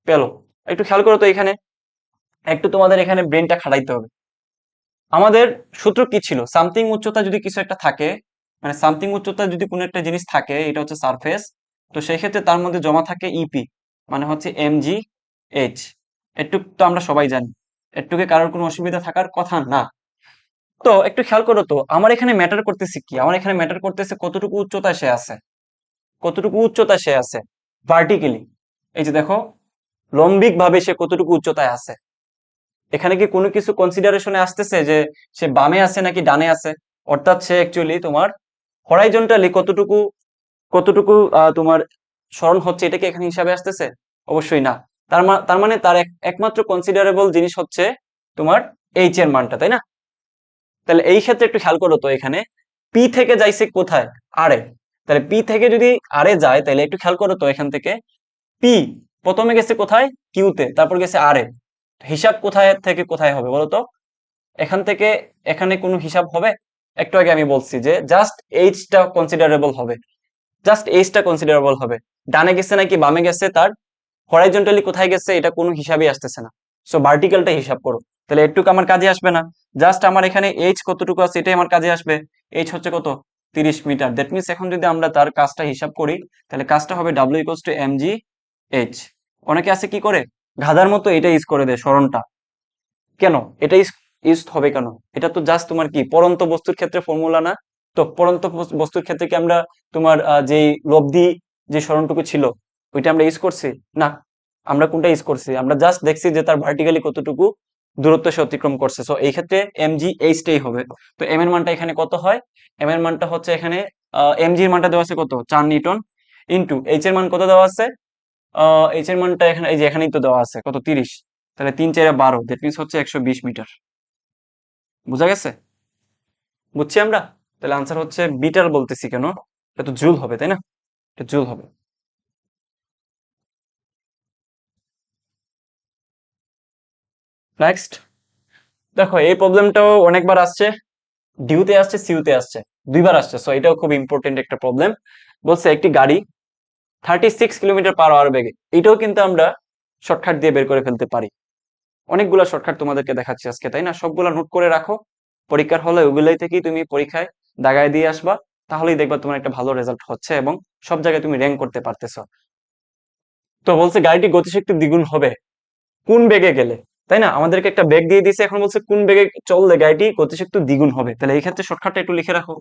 পেল। একটু খেয়াল করো তো, এখানে একটু তোমাদের এখানে ব্রেনটা খাটাইতে হবে। আমাদের সূত্র কি ছিল, সামথিং উচ্চতা যদি কিছু একটা থাকে, মানে সামথিং উচ্চতা যদি কোনো একটা জিনিস থাকে, এটা হচ্ছে সারফেস, তো সেই ক্ষেত্রে তার মধ্যে জমা থাকে ইপি, মানে হচ্ছে এমজি এইচ। এটুক তো আমরা সবাই জানি, এটুকে কারোর কোনো অসুবিধা থাকার কথা না। তো একটু খেয়াল করো তো, আমার এখানে ম্যাটার করতেছে কি, আমার এখানে ম্যাটার করতেছে কতটুকু উচ্চতায় সে আছে, কতটুকু উচ্চতায় সে আছে ভার্টিক্যালি। এই যে দেখো, লম্বিক ভাবে সে কতটুকু উচ্চতায় আছে। এখানে কি কোনো কিছু কনসিডারেশনে আসতেছে যে সে বামে আছে নাকি ডানে আছে, অর্থাৎ সে অ্যাকচুয়ালি তোমার হরাইজন্টালি কতটুকু কতটুকু তোমার স্মরণ হচ্ছে, এটা কি এখানে হিসাবে আসতেছে? অবশ্যই না। তার মানে তার একমাত্র কনসিডারেবল জিনিস হচ্ছে তোমার এইচ এর মানটা, তাই না? তাহলে এই ক্ষেত্রে একটু খেয়াল করো তো, এখানে পি থেকে যাইছে কোথায়, আর এ। তাহলে পি থেকে যদি আর এ যায়, তাহলে একটু খেয়াল করো তো, এখান থেকে পি প্রথমে গেছে কোথায়, কিউতে, তারপর গেছে আর এ। হিসাব কোথায় থেকে কোথায় হবে বলো তো? এখান থেকে এখানে কোনো হিসাব হবে? একটু আগে আমি বলছি যে জাস্ট এইচটা কনসিডারেবল হবে, জাস্ট এইচটা কনসিডারেবল হবে। ডানে গেছে নাকি বামে গেছে, তার হরাইজন্টালি কোথায় গেছে, এটা কোনো হিসাবই আসতেছে না। সো ভার্টিক্যালটা হিসাব করো, তাহলে এটুকু আমার কাজে আসবে না। জাস্ট আমার এখানে এইচ কতটুকু আছে এটাই আমার কাজে আসবে। এইচ হচ্ছে কত, 30 মিটার। দ্যাট মিনস এখন যদি আমরা তার কাজটা হিসাব করি, তাহলে কাজটা হবে W equals to M G H. অনেকে আছে কি করে, গাধার মতো এটা ইউজ করে দেয় স্মরণটা। কেন এটা ইউজ হবে কেন? এটা তো জাস্ট তোমার কি পরন্ত বস্তুর ক্ষেত্রে ফর্মুলা না? তো পরন্ত বস্তুর ক্ষেত্রে কি আমরা তোমার যেই লব্ধি যে স্মরণটুকু ছিল ওইটা আমরা ইউজ করছি না? আমরা কোনটা ইউজ করছি, আমরা জাস্ট দেখছি যে তার ভার্টিক্যালি কতটুকু দূরত্ব সে অতিক্রম করছে। সো এই ক্ষেত্রে এমজি এইচটাই হবে। তো এম এর মানটা এখানে কত হয়, এম এর মানটা হচ্ছে এখানে এমজি এর মানটা দেওয়া আছে কত, 4 নিউটন, ইনটু এইচ এর মান কত দেওয়া আছে, এইচ এর মানটা এখানে এই যে এখানেই তো দেওয়া আছে কত, 30। তাহলে 3 4 12, দ্যাট মিনস হচ্ছে 120 মিটার। বুঝা গেছে? বুঝছি আমরা। তাহলে আনসার হচ্ছে বিটার, বলতেছি কেন, এটা তো জুল হবে তাই না, এটা জুল হবে। নেক্সট দেখো, এই প্রবলেমটাও অনেকবার আসছে, ডিউতে আসছে, সিউতে আসছে, দুইবার আসছে। সো এটাও খুব ইম্পর্টেন্ট একটা প্রবলেম। বলছে একটি গাড়ি 36 কিলোমিটার পার আওয়ার বেগে, এটাও কিন্তু আমরা শর্টকাট দিয়ে বের করে ফেলতে পারি। অনেকগুলা শর্টকাট তোমাদেরকে দেখাচ্ছি আজকে, তাই না? সবগুলা নোট করে রাখো, পরীক্ষার হলে ওগুলাই থেকেই তুমি পরীক্ষায় দাগায় দিয়ে আসবা, তাহলেই দেখবা তোমার একটা ভালো রেজাল্ট হচ্ছে এবং সব জায়গায় তুমি র্যাঙ্ক করতে পারতেছো। তো বলছে গাড়িটি গতিশক্তি দ্বিগুণ হবে কোন বেগে গেলে, তাই না? আমাদেরকে একটা বেগ দিয়ে দিয়েছে, এখন বলছে কোন বেগে চললে গাড়িটি গতিশক্তি দ্বিগুণ হবে। তাহলে এই ক্ষেত্রে শর্টকাটটা একটু লিখে রাখো।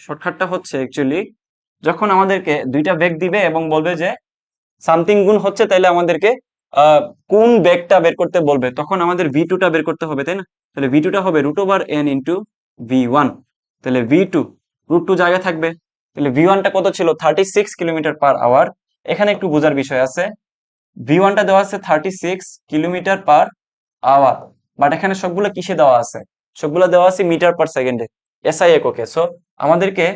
শর্টকাটটা হচ্ছে অ্যাকচুয়ালি, যখন আমাদেরকে দুইটা বেগ দিবে এবং বলবে যে সামথিং গুণ হচ্ছে, তাইলে আমাদেরকে আহ কোন বেগটা বের করতে বলবে, তখন আমাদের ভি টুটা বের করতে হবে, তাই না? তাহলে ভি টুটা হবে root over N into V one. তাহলে ভি টু, রুট টু জায়গায় থাকবে। তাহলে ভি ওয়ানটা কত ছিল, 36 কিলোমিটার পার আওয়ার। এখানে একটু বোঝার বিষয় আছে, ভি ওয়ানটা দেওয়া আছে 36 কিলোমিটার পার আওয়ার, বাট এখানে সবগুলো কিসে দেওয়া আছে, সবগুলো দেওয়া আছে মিটার পার সেকেন্ডে, এসআই এককে। সো আমাদেরকে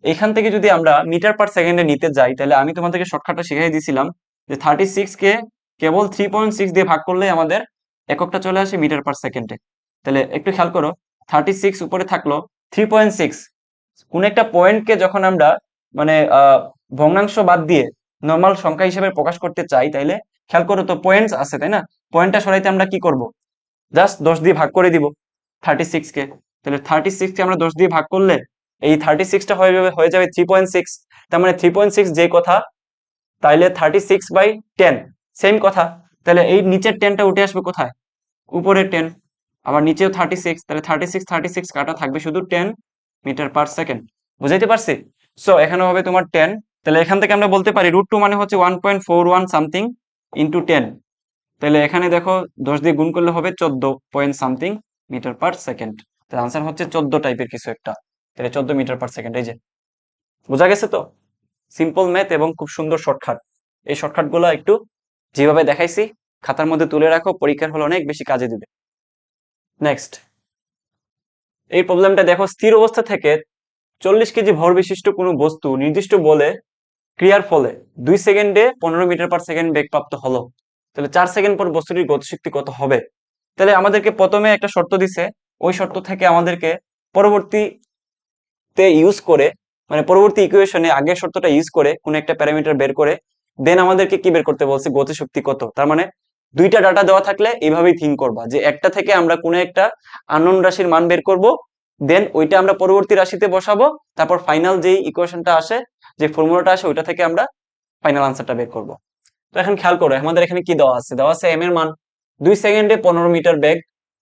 এখান থেকে যদি আমরা মিটার পার সেকেন্ডে নিতে যাই, তাহলে আমি তোমাদেরকে শর্টকাটটা শিখাই দিয়েছিলাম যে 36 কে কেবল 3.6 দিয়ে ভাগ করলে আমাদের এককটা চলে আসে মিটার পার সেকেন্ডে। তাহলে একটু খেয়াল করো, 36 উপরে থাকলো, 3.6 কোন একটা পয়েন্টকে যখন আমরা মানে ভগ্নাংশ বাদ দিয়ে নর্মাল সংখ্যা হিসেবে প্রকাশ করতে চাই, তাইলে খেয়াল করো তো পয়েন্টস আছে তাই না, পয়েন্টটা সরাইতে আমরা কি করব, জাস্ট 10 দিয়ে ভাগ করে দিব 36 কে। তাহলে 36 কে আমরা 10 দিয়ে ভাগ করলে এই 36টা হয়ে যাবে 3.6। তার মানে 3.6 যে কথা, তাইলে 36/10 সেম কথা। তাহলে এই নিচের 10টা উঠে আসবে কোথায়, উপরের 10, আবার নিচেও 36, তাহলে 36 কাটা থাকবে শুধু 10 মিটার পার সেকেন্ড। বুঝাইতে পারছি? সো এখানে হবে তোমার 10। তাহলে এখান থেকে আমরা বলতে পারি রুট টু মানে হচ্ছে 1.41 সামথিং ইন্টু 10, তাহলে এখানে দেখো 10 দিয়ে গুণ করলে হবে 14 point something metre per second. তাহলে আনসার হচ্ছে 14 টাইপের কিছু একটা। তাহলে 14 মিটার পার সেকেন্ড। এই যে বোঝা গেছে তো, সিম্পল ম্যাথ এবং খুব সুন্দর শর্টকাট। এই শর্টকাট গুলো একটু যেভাবে দেখাইছি খাতার মধ্যে তুলে রাখো, পরীক্ষার হলে অনেক বেশি কাজে দিবে। নেক্সট, এই প্রবলেমটা দেখো, স্থির অবস্থা থেকে 40 কেজি ভর বিশিষ্ট কোনো বস্তু নির্দিষ্ট বলে ক্রিয়ার ফলে 2 সেকেন্ডে 15 মিটার পার সেকেন্ড বেগ প্রাপ্ত হলো। তাহলে 4 সেকেন্ড পর বস্তুটির গতিশক্তি কত হবে? তাহলে আমাদেরকে প্রথমে একটা শর্ত দিছে, ওই শর্ত থেকে আমাদেরকে পরবর্তীতে ইউজ করে, মানে পরবর্তী ইকুয়েশনে আগের শর্তটা ইউজ করে কোন একটা প্যারামিটার বের করে দেন আমাদেরকে কি বের করতে বলছে, গতিশক্তি কত। তার মানে দুইটা ডাটা দেওয়া থাকলে এইভাবেই থিঙ্ক করবা যে একটা থেকে আমরা কোনো একটা আননোন রাশির মান বের করব, দেন ওইটা আমরা পরবর্তী রাশিতে বসাবো, তারপর ফাইনাল যেই ইকুয়েশনটা আসে, যে ফর্মুলাটা আসে, ওইটা থেকে আমরা ফাইনাল আনসারটা বের করব। তো এখন খেয়াল করো আমাদের এখানে কি দেওয়া আছে, দেওয়া আছে এম এর মান 2 সেকেন্ডে 15 মিটার বেগ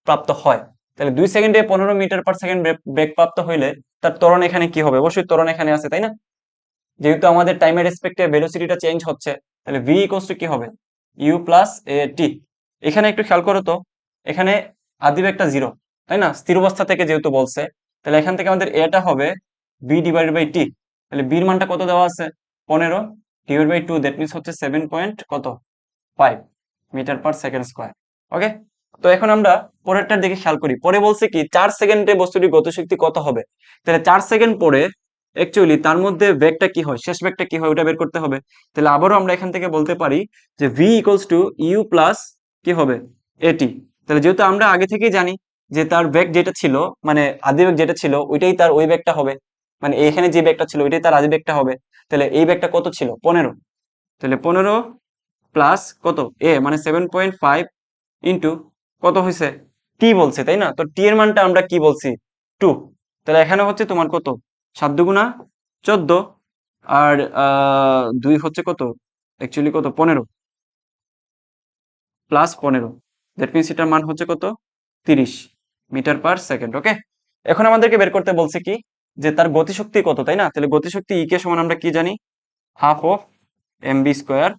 প্রাপ্ত হয়। তাহলে 2 সেকেন্ডে 15 মিটার পার সেকেন্ড বেগ প্রাপ্ত হইলে তার ত্বরণ এখানে কি হবে? অবশ্যই ত্বরণ এখানে আছে, তাই না? যেহেতু আমাদের টাইমের রেসপেক্টে ভেলোসিটিটা চেঞ্জ হচ্ছে, তাহলে ভি ইকুয়ালস টু কি হবে? ইউ প্লাস এ টি। এখানে একটু খেয়াল করো তো, এখানে আদি একটা জিরো, তাই না? স্থির অবস্থা থেকে যেহেতু বলছে, তাহলে এখান থেকে আমাদের এটা হবে বি ডিভাইডেড বাই টি। তাহলে বির মানটা কত দেওয়া আছে? 15 ডিভাইড বাই 2, দ্যাট মিনস হচ্ছে 7 পয়েন্ট কত 5 metre per second square. Okay, তো এখন আমরা পরেরটার দিকে খেয়াল করি। পরে বলছে কি 4 সেকেন্ডে বস্তুটির গতিশক্তি কত হবে। তাহলে 4 সেকেন্ড পরে অ্যাকচুয়ালি তার মধ্যে বেগটা কি হয়, শেষ বেগটা কি হয়, ওটা বের করতে হবে। তাহলে আবারও আমরা এখান থেকে বলতে পারি যে V equals to U plus কি হবে, এটি। তাহলে যেহেতু আমরা আগে থেকেই জানি যে তার বেগ যেটা ছিল, মানে আদি বেগ যেটা ছিল ওইটাই তার ওই বেগটা হবে, মানে এখানে যে বেগটা ছিল ওইটাই তার আদি বেগটা হবে। তাহলে এই বেগটা কত ছিল? 15। তাহলে 15 প্লাস কত এ, মানে 7.5 ইন্টু কত হয়েছে, টি বলছে, তাই না? তো টি এর মানটা আমরা কি বলছি? 2। তাহলে এখানে হচ্ছে তোমার কত, 7 দুগুণা 14, আর 2 হচ্ছে কত, অ্যাকচুয়ালি কত, 15 প্লাস 15, দ্যাট মিনস এটার মান হচ্ছে কত, 30 মিটার পার সেকেন্ড। ওকে, এখন আমাদেরকে বের করতে বলছে কি, যে তার গতিশক্তি কত, তাই না? তাহলে গতিশক্তি ই কে সমান আমরা কি জানি, half of M B square.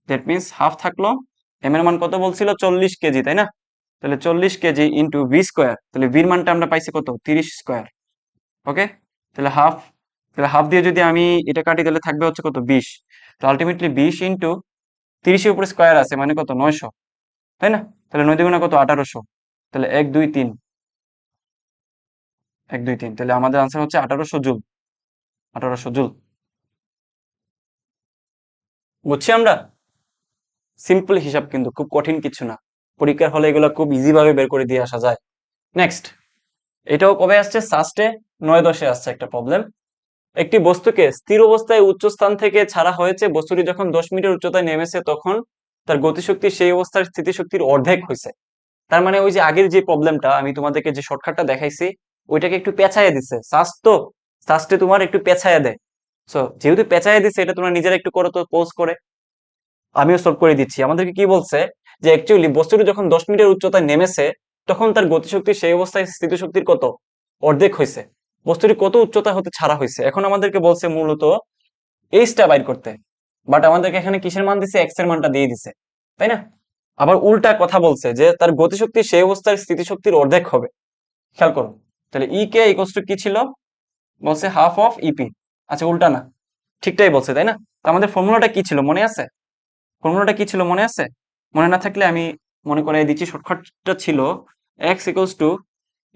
That means half থাকলো, এম এর মান কত বলছিল, 40 কেজি, তাই না? তাহলে 40 কেজি ইন্টু ভি স্কোয়ার। তাহলে ভির মানটা আমরা পাইছি কত, 30 স্কোয়ার। ওকে, তাহলে হাফ, তাহলে হাফ দিয়ে যদি আমি এটা কাটি তাহলে থাকবে হচ্ছে কত, 20। তো আলটিমেটলি 20 ইন্টু 30 এর উপরে স্কোয়ার আছে মানে কত, 900, তাই না? তাহলে 9 দুগুণা কত, 1800। তাহলে 1 2 3, 1 2 3, তাহলে আমাদের আনসার হচ্ছে 1800 জুল। 1800 জুল। বুঝছি আমরা? সিম্পল হিসাব, কিন্তু খুব কঠিন কিছু না। পরীক্ষার হলে এগুলো খুব ইজি ভাবে বের করে দিয়ে আসা যায়। নেক্সট, এটাও কবে আসছে, সাস্টে 9-10-এ আসছে একটা প্রবলেম। একটি বস্তুকে স্থির অবস্থায় উচ্চ স্থান থেকে ছাড়া হয়েছে, বস্তুটি যখন 10 মিটার উচ্চতায় নেমেছে তখন তার গতিশক্তি সেই অবস্থার স্থিতিশক্তির অর্ধেক হয়েছে। তার মানে ওই যে আগের যে প্রবলেমটা আমি তোমাদেরকে যে শর্টকাটটা দেখাইছি ওইটাকে একটু পেঁচাইয়া দিচ্ছে। সাস্টে তোমার একটু পেঁচাইয়া দেয়। সো যেহেতু পেঁচাইয়া দিচ্ছে, এটা তোমরা নিজেরা একটু করো তো, পোজ করে। আমিও সলভ করে দিচ্ছি। আমাদেরকে কি বলছে, যে অ্যাকচুয়ালি বস্তুটি যখন 10 মিটার উচ্চতায় নেমেছে তখন তার গতিশক্তি সেই অবস্থায় স্থিতিশক্তির কত, অর্ধেক হয়েছে। বস্তুটি কত উচ্চতা হতে ছাড়া হয়েছে, এখন আমাদেরকে বলছে মূলত এইচটা বাইর করতে। বাট আমাদেরকে এখানে কিসের মান দিছে, এক্স এর মানটা দিয়ে দিছে, তাই না? আবার উল্টা কথা বলছে যে তার গতিশক্তি সেই অবস্থার স্থিতিশক্তির অর্ধেক হবে। খেয়াল করো, তাহলে ই কে ইকুয়ালস টু কি ছিল, বলছে হাফ অফ ইপি। আচ্ছা, উল্টা না, ঠিকটাই বলছে, তাই না? তো আমাদের ফর্মুলাটা কি ছিল মনে আছে? ফর্মুলাটা কি ছিল মনে আছে? মনে না থাকলে আমি মনে করাই দিচ্ছি। শর্টকাটটা ছিল X equals to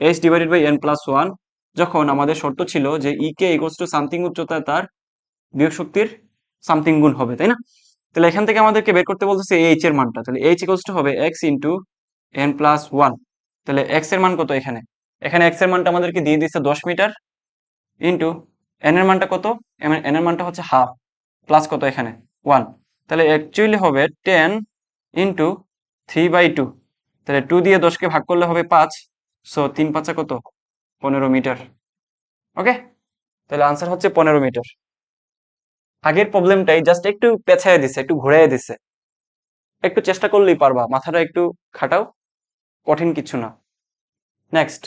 H divided by N plus one, যখন আমাদের শর্ত ছিল যে E K equals to something উচ্চতায় তার বিয়োগ শক্তির সামথিং গুণ হবে, তাই না? তাহলে এখান থেকে আমাদেরকে বের করতে বলতেছে এইচ এর মানটা। তাহলে এইচ ইকুয়ালস টু হবে x into N plus one. তাহলে এক্স এর মান কত, এখানে এখানে এক্স এর মানটা আমাদেরকে দিয়ে দিচ্ছে 10 মিটার, ইন্টু এন এর মানটা কত, এন এর মানটা হচ্ছে হাফ, প্লাস কত এখানে 1। তাহলে অ্যাকচুয়ালি হবে 10 ইন্টু 3/2। তাহলে 2 দিয়ে 10কে ভাগ করলে হবে 5। সো 3 5 কত, 15 মিটার। ওকে, তাহলে আনসার হচ্ছে 15 মিটার। আগের প্রবলেমটাই জাস্ট একটু পেছায় দিছে, একটু ঘুরাইয়া দিছে। একটু চেষ্টা করলেই পারবা, মাথাটা একটু খাটাও, কঠিন কিছু না। নেক্সট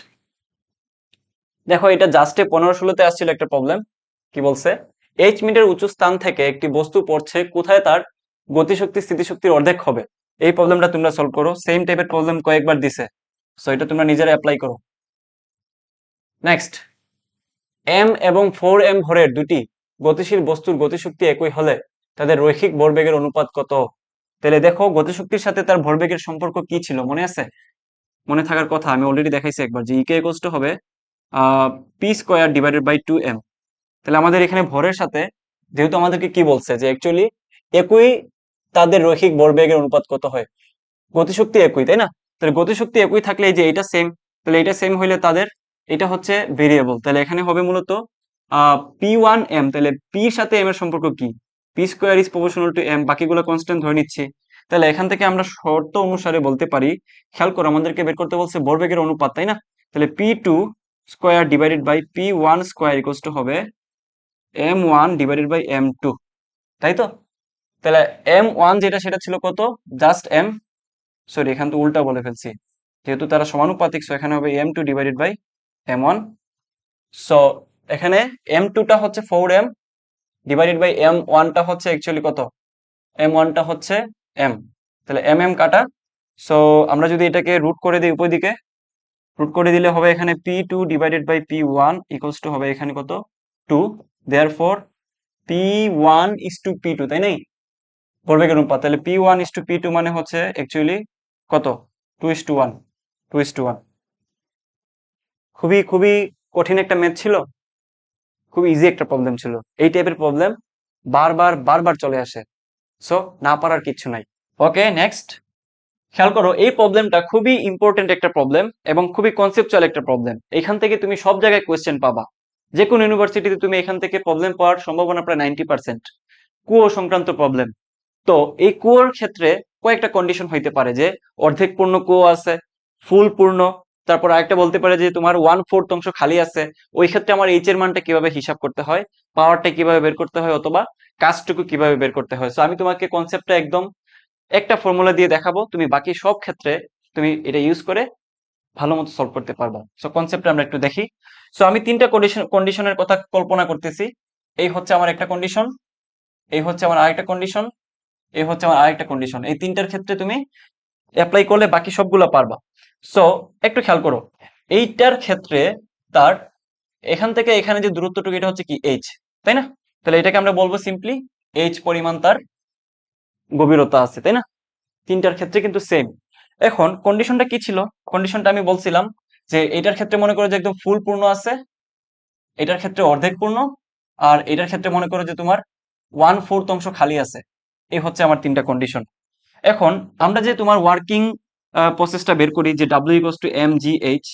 দেখো, এটা জাস্টে 15-16-তে আসছিল একটা প্রবলেম। কি বলছে, এইচ মিটার উঁচু স্থান থেকে একটি বস্তু পড়ছে, কোথায় তার গতিশক্তি স্থিতিশক্তির অর্ধেক হবে। এই প্রবলেমটা তোমরা সলভ করো, সেম টাইপের প্রবলেম কয়েকবার দিছে, সো এটা তোমরা নিজেরা অ্যাপ্লাই করো। নেক্সট, এম এবং 4m ভরের দুটি গতিশীল বস্তুর গতিশক্তি একই হলে তাদের রৈখিক ভরবেগের অনুপাত কত? তাহলে দেখো গতিশক্তির সাথে তার ভরবেগের সম্পর্ক কি ছিল, মনে আছে? মনে থাকার কথা, আমি অলরেডি দেখাইছি একবার যে ইকে ইকুয়ালস টু হবে P square divided by 2m। তাহলে আমাদের এখানে ভরের সাথে যেহেতু আমাদেরকে কি বলছে যে অ্যাকচুয়ালি একই, তাদের রৈখিক ভরবেগের অনুপাত কত হয়? গতিশক্তি একই, তাই না? তাহলে গতিশক্তি একই থাকলে এই যে এটা সেম, তাহলে এটা সেম হইলে তাদের এটা হচ্ছে ভেরিয়েবল, তাহলে এখানে হবে মূলত p1m। তাহলে p এর সাথে m এর সম্পর্ক কি? P square is proportional two m, বাকিগুলো কনস্ট্যান্ট ধরে নিচ্ছি। তাহলে এখান থেকে আমরা শর্ত অনুসারে বলতে পারি, খেয়াল করো আমাদেরকে বের করতে বলছে ভরবেগের অনুপাত, তাই না? তাহলে p2 square divided by p1 square equals to হবে m1 ডিভাইডেড বাই m2, তাই তো? তাহলে m1 যেটা সেটা ছিল কত? জাস্ট m, সরি এখান তো উল্টা বলে ফেলছি, যেহেতু তারা সমানুপাতিক, সো এখানে হবে m2 divided by m1। So এখানে m2 টা হচ্ছে 4m ডিভাইডেড বাই m1 টা হচ্ছে অ্যাকচুয়ালি কত? m1 টা হচ্ছে m, তাহলে mm কাটা। সো আমরা যদি এটাকে রুট করে দিই উপর দিকে, রুট করে দিলে হবে এখানে p2 divided by p1 equals to হবে এখানে কত? 2। Therefore p1 is two p2, তাই নাই? ভরবেগের অনুপাত, তাহলে p1 ইজ টু p2 মানে হচ্ছে অ্যাকচুয়ালি কত? 2:1, 2:1। খুবই খুবই কঠিন একটা ম্যাথ ছিল, খুব ইজি একটা প্রবলেম ছিল। এই টাইপের প্রবলেম বারবার বারবার চলে আসে, সো না পারার কিছু নাই। ওকে, নেক্সট, খেয়াল করো এই প্রবলেমটা খুবই ইম্পর্টেন্ট একটা প্রবলেম এবং খুবই কনসেপচুয়াল একটা প্রবলেম। এখান থেকে তুমি সব জায়গায় কোয়েশ্চেন পাবা, যে কোনো ইউনিভার্সিটিতে তুমি এখান থেকে প্রবলেম পাওয়ার সম্ভাবনা প্রায় 90%। কুয়ো সংক্রান্ত প্রবলেম। তো এই কুয়োর ক্ষেত্রে কয়েকটা কন্ডিশন হইতে পারে, যে অর্ধেক পূর্ণ কুয়ো আছে, ফুল পূর্ণ, তারপর আরেকটা বলতে পারে যে তোমার 1/4 অংশ খালি আছে। ওই ক্ষেত্রে আমার এইচ এর মানটা কিভাবে হিসাব করতে হয়, পাওয়ারটা কিভাবে বের করতে হয়, অথবা কাজটুকু কিভাবে বের করতে হয়। সো আমি তোমাকে কনসেপ্টটা একদম একটা ফর্মুলা দিয়ে দেখাবো, তুমি বাকি সব ক্ষেত্রে তুমি এটা ইউজ করে ভালো মতো সলভ করতে পারবা। সো কনসেপ্টটা আমরা একটু দেখি। সো আমি তিনটা কন্ডিশনের কথা কল্পনা করতেছি। এই হচ্ছে আমার একটা কন্ডিশন, এই হচ্ছে আমার আরেকটা কন্ডিশন, এই হচ্ছে আমার আরেকটা কন্ডিশন। এই তিনটার ক্ষেত্রে তুমি অ্যাপ্লাই করলে বাকি সবগুলো পারবা। সো একটু খেয়াল করো, এইটার ক্ষেত্রে তার এখান থেকে এখানে যে দূরত্বটুকু এটা হচ্ছে কি এইচ, তাই না? তাহলে এটাকে আমরা বলবো সিম্পলি এইচ পরিমাণ তার গভীরতা আছে, তাই না? তিনটার ক্ষেত্রে কিন্তু সেম। এখন কন্ডিশনটা কি ছিল? কন্ডিশনটা আমি বলছিলাম যে এটার ক্ষেত্রে মনে করো যে একদম ফুল পূর্ণ আছে, এটার ক্ষেত্রে অর্ধেক পূর্ণ, আর এটার ক্ষেত্রে মনে করো যে তোমার 1/4 অংশ খালি আছে। এই হচ্ছে আমার তিনটা কন্ডিশন। এখন আমরা যে তোমার ওয়ার্কিং প্রসেসটা বের করি যে W equals to M G H,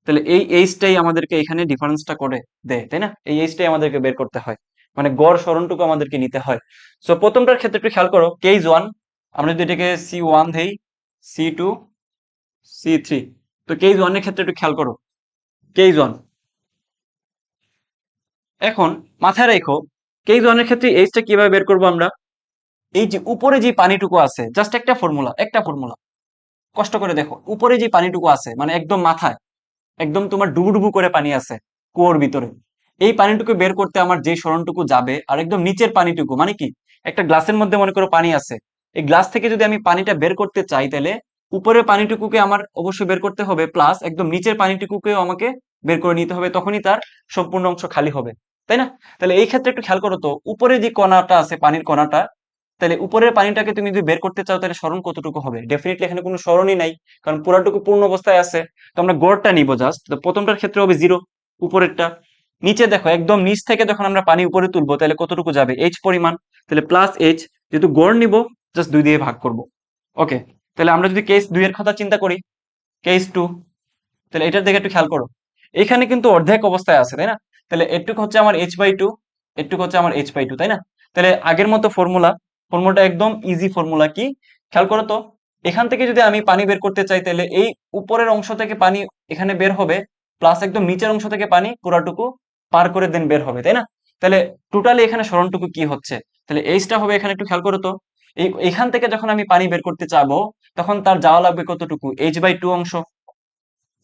তাহলে এই এইচটাই আমাদেরকে এখানে ডিফারেন্সটা করে দেয়, তাই না? এই এইচটাই আমাদেরকে বের করতে হয়, মানে গড় সরণটুকু আমাদেরকে নিতে হয়। সো প্রথমটার ক্ষেত্রে একটু খেয়াল করো, কেজ ওয়ান, আমরা যদি এটাকে C1 দেই, C2, C3, তো কেজ ওয়ানের ক্ষেত্রে একটু খেয়াল করো, কেজ ওয়ান। এখন মাথায় রেখো কেজ ওয়ানের ক্ষেত্রে এইচটা কিভাবে বের করবো আমরা? এই যে উপরে যে পানিটুকু আছে, জাস্ট একটা ফর্মুলা, একটা ফর্মুলা, কষ্ট করে দেখো, উপরে যে পানিটুকু আছে মানে একদম মাথায়, একদম তোমার ডুবুডুবু করে পানি আছে কুয়োর ভিতরে, এই পানিটুকু বের করতে আমার যে সরণটুকু যাবে, আর একদম নিচের পানিটুকু মানে কি, একটা গ্লাসের মধ্যে মনে করো পানি আছে, এই গ্লাস থেকে যদি আমি পানিটা বের করতে চাই, তাহলে উপরের পানিটুকুকে আমার অবশ্যই বের করতে হবে, প্লাস একদম নিচের পানিটুকুকেও আমাকে বের করে নিতে হবে, তখনই তার সম্পূর্ণ অংশ খালি হবে, তাই না? তাহলে এই ক্ষেত্রে একটু খেয়াল করো তো, উপরে যে কণাটা আছে, পানির কণাটা, তাহলে উপরের পানিটাকে তুমি যদি বের করতে চাও তাহলে সরণ কতটুকু হবে? ডেফিনেটলি এখানে কোনো সরণই নাই, কারণ পুরাটুকু পূর্ণ অবস্থায় আছে। তো আমরা গড়টা নিব জাস্ট, তো প্রথমটার ক্ষেত্রে হবে 0, উপরেরটা। নিচে দেখো একদম নিচ থেকে যখন আমরা পানি উপরে তুলবো তাহলে কতটুকু যাবে? এইচ পরিমাণ, তাহলে প্লাস এইচ, যেহেতু গড় নিব জাস্ট 2 দিয়ে ভাগ করব। ওকে, তাহলে আমরা যদি কেস 2 এর কথা চিন্তা করি, কেস 2, তাহলে এটার দিকে একটু খেয়াল করো, এখানে কিন্তু অর্ধেক অবস্থায় আছে, তাই না? তাহলে এটুকু হচ্ছে আমার h/2, এটুকু হচ্ছে আমার h/2, তাই না? তাহলে আগের মতো ফর্মুলাটা একদম ইজি ফর্মুলা। কি খেয়াল করো তো, এখান থেকে যদি আমি পানি বের করতে চাই, তাহলে এই উপরের অংশ থেকে পানি এখানে বের হবে, প্লাস একদম নিচের অংশ থেকে পানি পুরাটুকু পার করে দেন বের হবে, তাই না? তাহলে টোটালি এখানে সরণটুকু কি হচ্ছে? তাহলে এইচটা হবে এখানে, একটু খেয়াল করো তো, এখান থেকে যখন আমি পানি বের করতে চাবো তখন তার যাওয়া লাগবে কতটুকু? h/2 অংশ।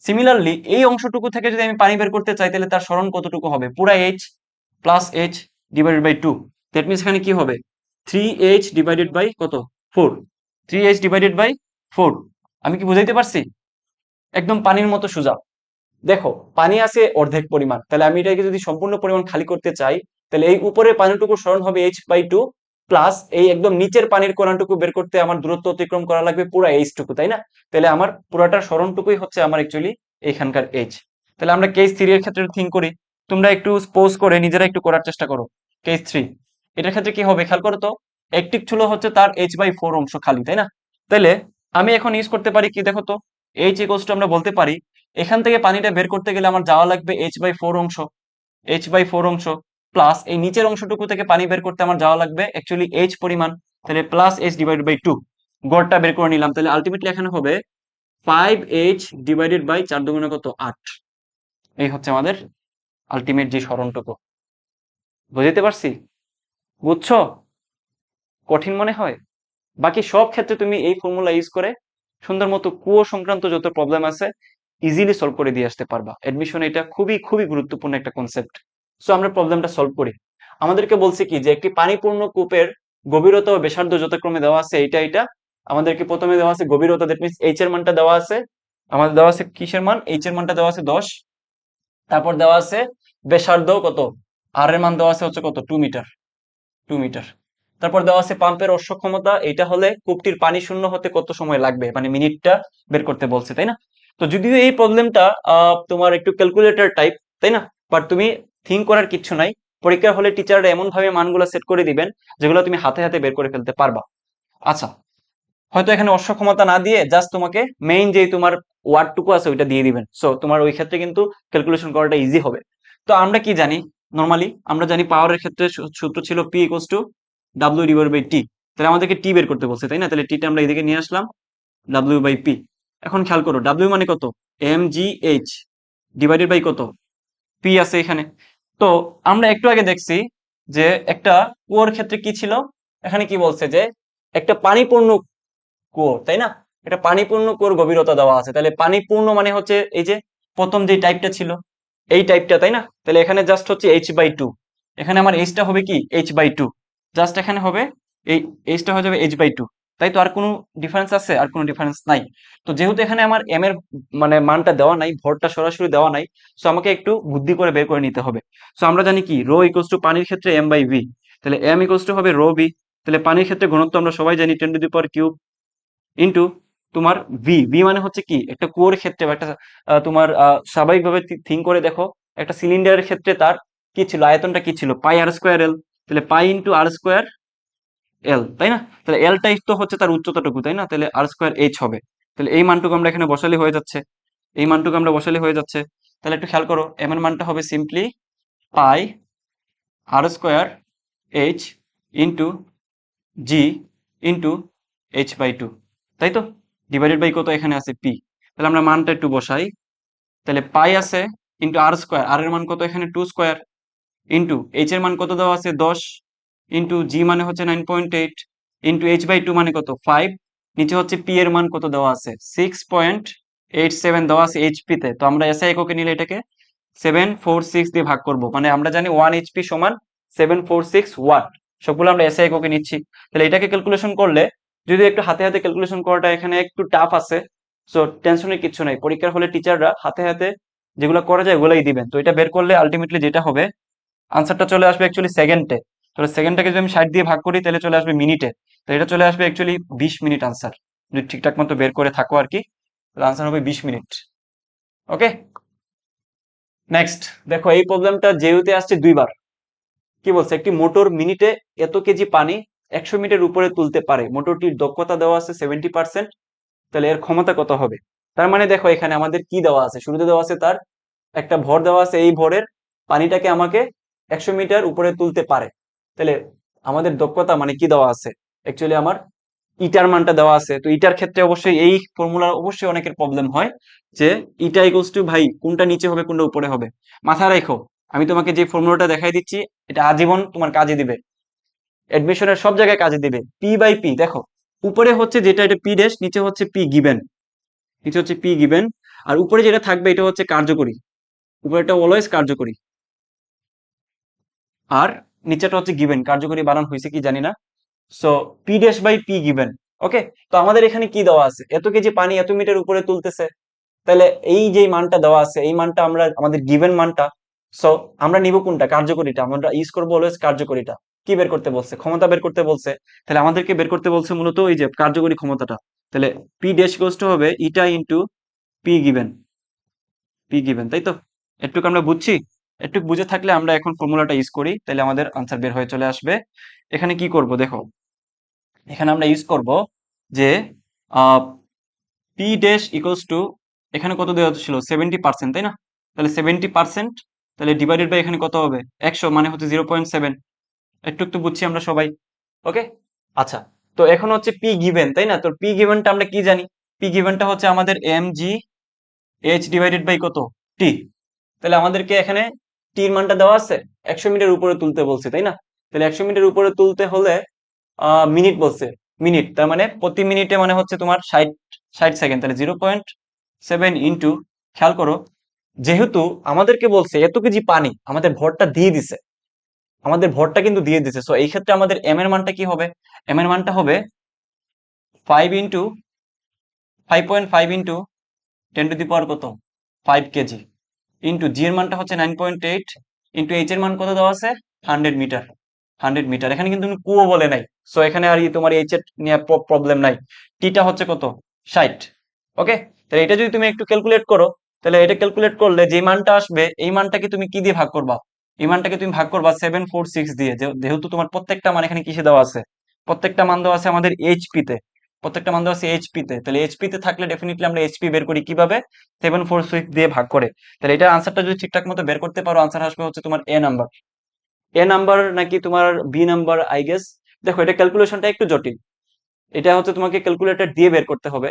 সিমিলারলি এই অংশটুকু থেকে যদি আমি পানি বের করতে চাই তাহলে তার সরণ কতটুকু হবে? পুরা H plus H divided by 2। That means এখানে কি হবে? 3h ডিভাইডেড বাই কত? 4। 3h divided by 4। আমি কি বুঝাইতে পারছি? একদম পানির মতো সোজা। দেখো পানি আছে অর্ধেক পরিমাণ, তাহলে আমি এটাকে যদি সম্পূর্ণ পরিমাণ খালি করতে চাই, তাহলে এই উপরের পানিটুকু সরণ হবে h/2, প্লাস এই একদম নিচের পানির কণাটুকু বের করতে আমার দূরত্ব অতিক্রম করা লাগবে পুরো h টুকু, তাই না? তাহলে আমার পুরাটার সরণটুকুই হচ্ছে আমার অ্যাকচুয়ালি এখানকার h। তাহলে আমরা কেস 3 এর ক্ষেত্রে থিঙ্ক করি। তোমরা একটু পোজ করে নিজেরা একটু করার চেষ্টা করো। কেস 3 এটার ক্ষেত্রে কি হবে খেয়াল করো তো। একটিক ছিল হচ্ছে তার h/4 অংশ খালি, তাই না? তাহলে আমি এখন ইউজ করতে পারি কি দেখো তো, h ইকুয়ালস টু আমরা বলতে পারি এখান থেকে পানিটা বের করতে গেলে আমার যাওয়া লাগবে h/4 অংশ, h/4 অংশ, প্লাস এই নিচের অংশটুকু থেকে পানি বের করতে আমার যাওয়া লাগবে অ্যাকচুয়ালি h পরিমাণ, তাহলে প্লাস h ডিভাইডেড বাই 2। গড়টা বের করে নিলাম, তাহলে আলটিমেটলি এখানে হবে 5h ডিভাইডেড বাই 4 দুগুণে কত 8। এই হচ্ছে আমাদের আলটিমেট যে সরণটুকু। বুঝতে পারছি? বুঝছো? কঠিন মনে হয়? বাকি সব ক্ষেত্রে তুমি এই ফর্মুলা ইউজ করে সুন্দর মতো কুয়ো সংক্রান্ত যত প্রবলেম আছে ইজিলি সলভ করে দিয়ে আসতে পারবা। এডমিশন এটা খুবই খুবই গুরুত্বপূর্ণ একটা কনসেপ্ট। সো আমরা প্রবলেমটা সলভ করি। আমাদেরকে বলছে কি যে একটি পানিপূর্ণ কূপের গভীরতা ও ব্যাসার্ধ যথাক্রমে দেওয়া আছে এটা আমাদেরকে প্রথমে দেওয়া আছে গভীরতা, দ্যাট মিন্স এইচ এর মানটা দেওয়া আছে। আমাদের দেওয়া আছে কিসের মান? এইচ এর মানটা দেওয়া আছে 10। তারপর দেওয়া আছে ব্যাসার্ধ কত, আর এর মান দেওয়া আছে হচ্ছে কত 2 মিটার, 2 মিটার। তারপর দেওয়া আছে পাম্পের অশ্বক্ষমতা, এটা হলে কূপটির পানি শূন্য হতে কত সময় লাগবে, মানে মিনিটটা বের করতে বলছে, তাই না? তো যদিও এই প্রবলেমটা তোমার একটু ক্যালকুলেটর টাইপ, তাই না? বাট তুমি থিঙ্ক করার কিচ্ছু নাই। পরীক্ষার হলে টিচাররা এমন ভাবে মানগুলো সেট করে দিবেন যেগুলো তুমি হাতে হাতে বের করে ফেলতে পারবা। আচ্ছা, হয়তো এখানে অশ্বক্ষমতা না দিয়ে জাস্ট তোমাকে মেইন যে তোমার ওয়ার্ডটুকু আছে ওইটা দিয়ে দিবেন, সো তোমার ওই ক্ষেত্রে কিন্তু ক্যালকুলেশন করাটা ইজি হবে। তো আমরা কি জানি, নর্মালি আমরা জানি পাওয়ারের ক্ষেত্রে সূত্র ছিল P equals to W divide by T. তাহলে আমাদেরকে টি বের করতে বলছে, তাই না? তাহলে টিটা আমরা এদিকে নিয়ে আসলাম, ডাব্লিউ বাই পি। এখন খেয়াল করো ডাব্লিউ মানে কত, mgh ডিভাইডেড বাই কত, পি আছে এখানে। তো আমরা একটু আগে দেখছি যে একটা কুয়োর ক্ষেত্রে কি ছিল, এখানে কি বলছে যে একটা পানিপূর্ণ কুয়ো, তাই না? এটা পানিপূর্ণ কুয়োর গভীরতা দেওয়া আছে, তাহলে পানিপূর্ণ মানে হচ্ছে এই যে প্রথম যে টাইপটা ছিল এই টাইপটা, তাই না? তাহলে এখানে জাস্ট হচ্ছে h/2, এখানে আমার এইচটা হবে কি h/2, জাস্ট এখানে হবে এই এইচটা হয়ে যাবে h/2। তাই তো, আর কোনো ডিফারেন্স আছে? আর কোনো ডিফারেন্স নাই। তো যেহেতু এখানে আমার এম এর মানে মানটা দেওয়া নাই, ভরটা সরাসরি দেওয়া নাই, সো আমাকে একটু বুদ্ধি করে বের করে নিতে হবে। সো আমরা জানি কি রো ইকুয়ালস টু পানির ক্ষেত্রে m/v, তাহলে m ইকুয়ালস টু হবে রো বি। তাহলে পানির ক্ষেত্রে ঘনত্ব আমরা সবাই জানি 10⁻³ ইন্টু তোমার ভি। ভি মানে হচ্ছে কি একটা কুয়োর ক্ষেত্রে বা একটা তোমার স্বাভাবিকভাবে থিঙ্ক করে দেখো, একটা সিলিন্ডারের ক্ষেত্রে তার কি ছিল, আয়তনটা কি ছিল, পাই আর স্কোয়ার এল। তাহলে পাই ইন্টু আর স্কোয়ার এল, তাই না? তাহলে এলটাই তো হচ্ছে তার উচ্চতাটুকু, তাই না? তাহলে আর স্কোয়ার এইচ হবে। তাহলে এই মানটুকু আমরা এখানে বসালে হয়ে যাচ্ছে, এই মানটুকু আমরা বসালে হয়ে যাচ্ছে। তাহলে একটু খেয়াল করো, এম এর মানটা হবে সিম্পলি পাই আর স্কোয়ার এইচ ইন্টু জি ইন্টু h/2, তাই তো? ডিভাইডেড বাই কত এখানে আছে পি। তাহলে আমরা মানটা একটু বসাই, তাহলে পাই আছে ইন্টু আর স্কোয়ার, আর এর মান কত এখানে 2 স্কোয়ার, ইন্টু এইচ এর মান কত দেওয়া আছে 10, ইন্টু জি মানে হচ্ছে 9.8, ইন্টু h/2 মানে কত 5, নিচে হচ্ছে পি এর মান কত দেওয়া আছে 6.87 দেওয়া আছে এইচপি তে। তো আমরা এসআই এককে নিলে এটাকে 746 দিয়ে ভাগ করব, মানে আমরা জানি 1 এইচপি সমান 746 ওয়াট। সবগুলো আমরা এসআই এককে নিচ্ছি। তাহলে এটাকে ক্যালকুলেশন করলে, যদি একটু হাতে হাতে ক্যালকুলেশন করাটা এখানে একটু টাফ আছে, সো টেনশনের কিছু নাই, পরীক্ষার হলে টিচাররা হাতে হাতে যেগুলো করা যায় ওগুলাই দিবেন। তো এটা বের করলে আলটিমেটলি যেটা হবে আনসারটা চলে আসবে অ্যাকচুয়ালি সেকেন্ডে। তাহলে সেকেন্ডটাকে যদি আমি 60 দিয়ে ভাগ করি তাহলে চলে আসবে মিনিটে। তো এটা চলে আসবে অ্যাকচুয়ালি 20 মিনিট আনসার, যদি ঠিকঠাক মতো বের করে থাকো আর কি। তাহলে আনসার হবে 20 মিনিট। ওকে, নেক্সট দেখো এই প্রবলেমটা যেহেতু আসছে দুইবার। কি বলছে, একটি মোটর মিনিটে এত কেজি পানি 100 মিটার উপরে তুলতে পারে, মোটরটির দক্ষতা দেওয়া আছে 70%, তাহলে এর ক্ষমতা কত হবে? তার মানে দেখো এখানে আমাদের কি দেওয়া আছে, শুরুতে দেওয়া আছে তার একটা ভর দেওয়া আছে, এই ভরের পানিটাকে আমাকে 100 মিটার উপরে তুলতে পারে। তাহলে আমাদের দক্ষতা মানে কি দেওয়া আছে, অ্যাকচুয়ালি আমার ইটার মানটা দেওয়া আছে। তো ইটার ক্ষেত্রে অবশ্যই এই ফর্মুলা অবশ্যই অনেকের প্রবলেম হয় যে ইটা ইকুয়ালস টু ভাই কোনটা নিচে হবে কোনটা উপরে হবে। মাথায় রাখো, আমি তোমাকে যে ফর্মুলাটা দেখাই দিচ্ছি এটা আজীবন তোমার কাজে দিবে, এডমিশনের সব জায়গায় কাজে দিবে। পি বাই পি দেখো, উপরে হচ্ছে যেটা এটা পি ড্যাশ, নিচে হচ্ছে পি গিভেন, নিচে হচ্ছে পি গিভেন, আর উপরে যেটা থাকবে এটা হচ্ছে কার্যকরী, উপরেটা অলওয়েজ কার্যকরী, আর নিচেটা হচ্ছে গিভেন। কার্যকরী বানান হয়েছে কি জানি না। So P dash by P given, okay, তো আমাদের এখানে কি দেওয়া আছে, এত কেজি পানি এত মিটার উপরে তুলতেছে। তাহলে এই যে মানটা দেওয়া আছে, এই মানটা আমরা আমাদের গিভেন মানটা, সো আমরা নিব কোনটা, কার্যকরীটা। আমরা ইউজ করবো অলওয়েজ কার্যকরীটা। কি বের করতে বলছে, ক্ষমতা বের করতে বলছে। তাহলে আমাদেরকে বের করতে বলছে মূলত এই যে কার্যকরী ক্ষমতাটা। তাহলে পি ড্যাশ ইকুয়ালস টু হবে eta into P given, P given, তাই তো? এটুকু আমরা বুঝছি। এটুকু বুঝে থাকলে আমরা এখন ফর্মুলাটা ইউজ করি, তাহলে আমাদের আনসার বের হয়ে চলে আসবে। এখানে কি করব দেখো, এখানে আমরা ইউজ করব যে পি ড্যাশ ইকুয়ালস টু, এখানে কত দেওয়া ছিল 70%, তাই না? তাহলে 70%, তাহলে ডিভাইডেড বাই এখানে কত হবে 100, মানে হচ্ছে 0.7। একটু একটু বুঝছি আমরা সবাই। ওকে, আচ্ছা। তো এখন হচ্ছে পি গিভেন, তাই না? তো পি গিভেনটা আমরা কি জানি, পি গিভেনটা হচ্ছে আমাদের M G H divided by কত, টি। তাহলে আমাদেরকে এখানে টির মানটা দেওয়া আছে, 100 মিটার উপরে তুলতে বলছে, তাই না? তাহলে 100 মিটার উপরে তুলতে হলে মিনিট বলছে, মিনিট, তার মানে প্রতি মিনিটে মানে হচ্ছে তোমার 60 সেকেন্ড। তাহলে 0.7 ইন্টু, খেয়াল করো, যেহেতু আমাদেরকে বলছে এত কেজি পানি, আমাদের ভরটা দিয়ে দিছে, আমাদের ভরটা কিন্তু দিয়ে দিছে। সো এই ক্ষেত্রে আমাদের এম এর মানটা কি হবে, এম এর মানটা হবে 5 ইন্টু 10 টু দি পাওয়ার কত, 5 কেজি, ইন্টু জি এর মানটা হচ্ছে 9.8, ইন্টু এইচ এর মান কত দেওয়া আছে, 100 মিটার। 100 মিটার, এখানে কিন্তু কুয়ো বলে নাই। সো এখানে আর তোমার এইচ এর নিয়ে প্রবলেম নাই। টিটা হচ্ছে কত, 60। ওকে, তাহলে এটা যদি তুমি একটু ক্যালকুলেট করো, তাহলে এটা ক্যালকুলেট করলে যে মানটা আসবে, এই মানটাকে তুমি কি দিয়ে ভাগ করবা, এই মানটাকে তুমি ভাগ করবা 746 দিয়ে। যেহেতু তোমার প্রত্যেকটা মান এখানে কিসে দেওয়া আছে, প্রত্যেকটা মান দেওয়া আছে আমাদের এইচপি তে, প্রত্যেকটা মান দেওয়া আছে এইচপি তে। তাহলে এইচপি তে থাকলে ডেফিনেটলি আমরা এইচপি বের করি কিভাবে, 746 দিয়ে ভাগ করে। তাহলে এটা আনসারটা যদি ঠিকঠাক মতো বের করতে পারো, আনসার আসবে হচ্ছে তোমার এ নাম্বার। এ নাম্বার নাকি তোমার বি নাম্বার, আই গেস। দেখো, এটা ক্যালকুলেশনটা একটু জটিল, এটা হচ্ছে তোমাকে ক্যালকুলেটর দিয়ে বের করতে হবে।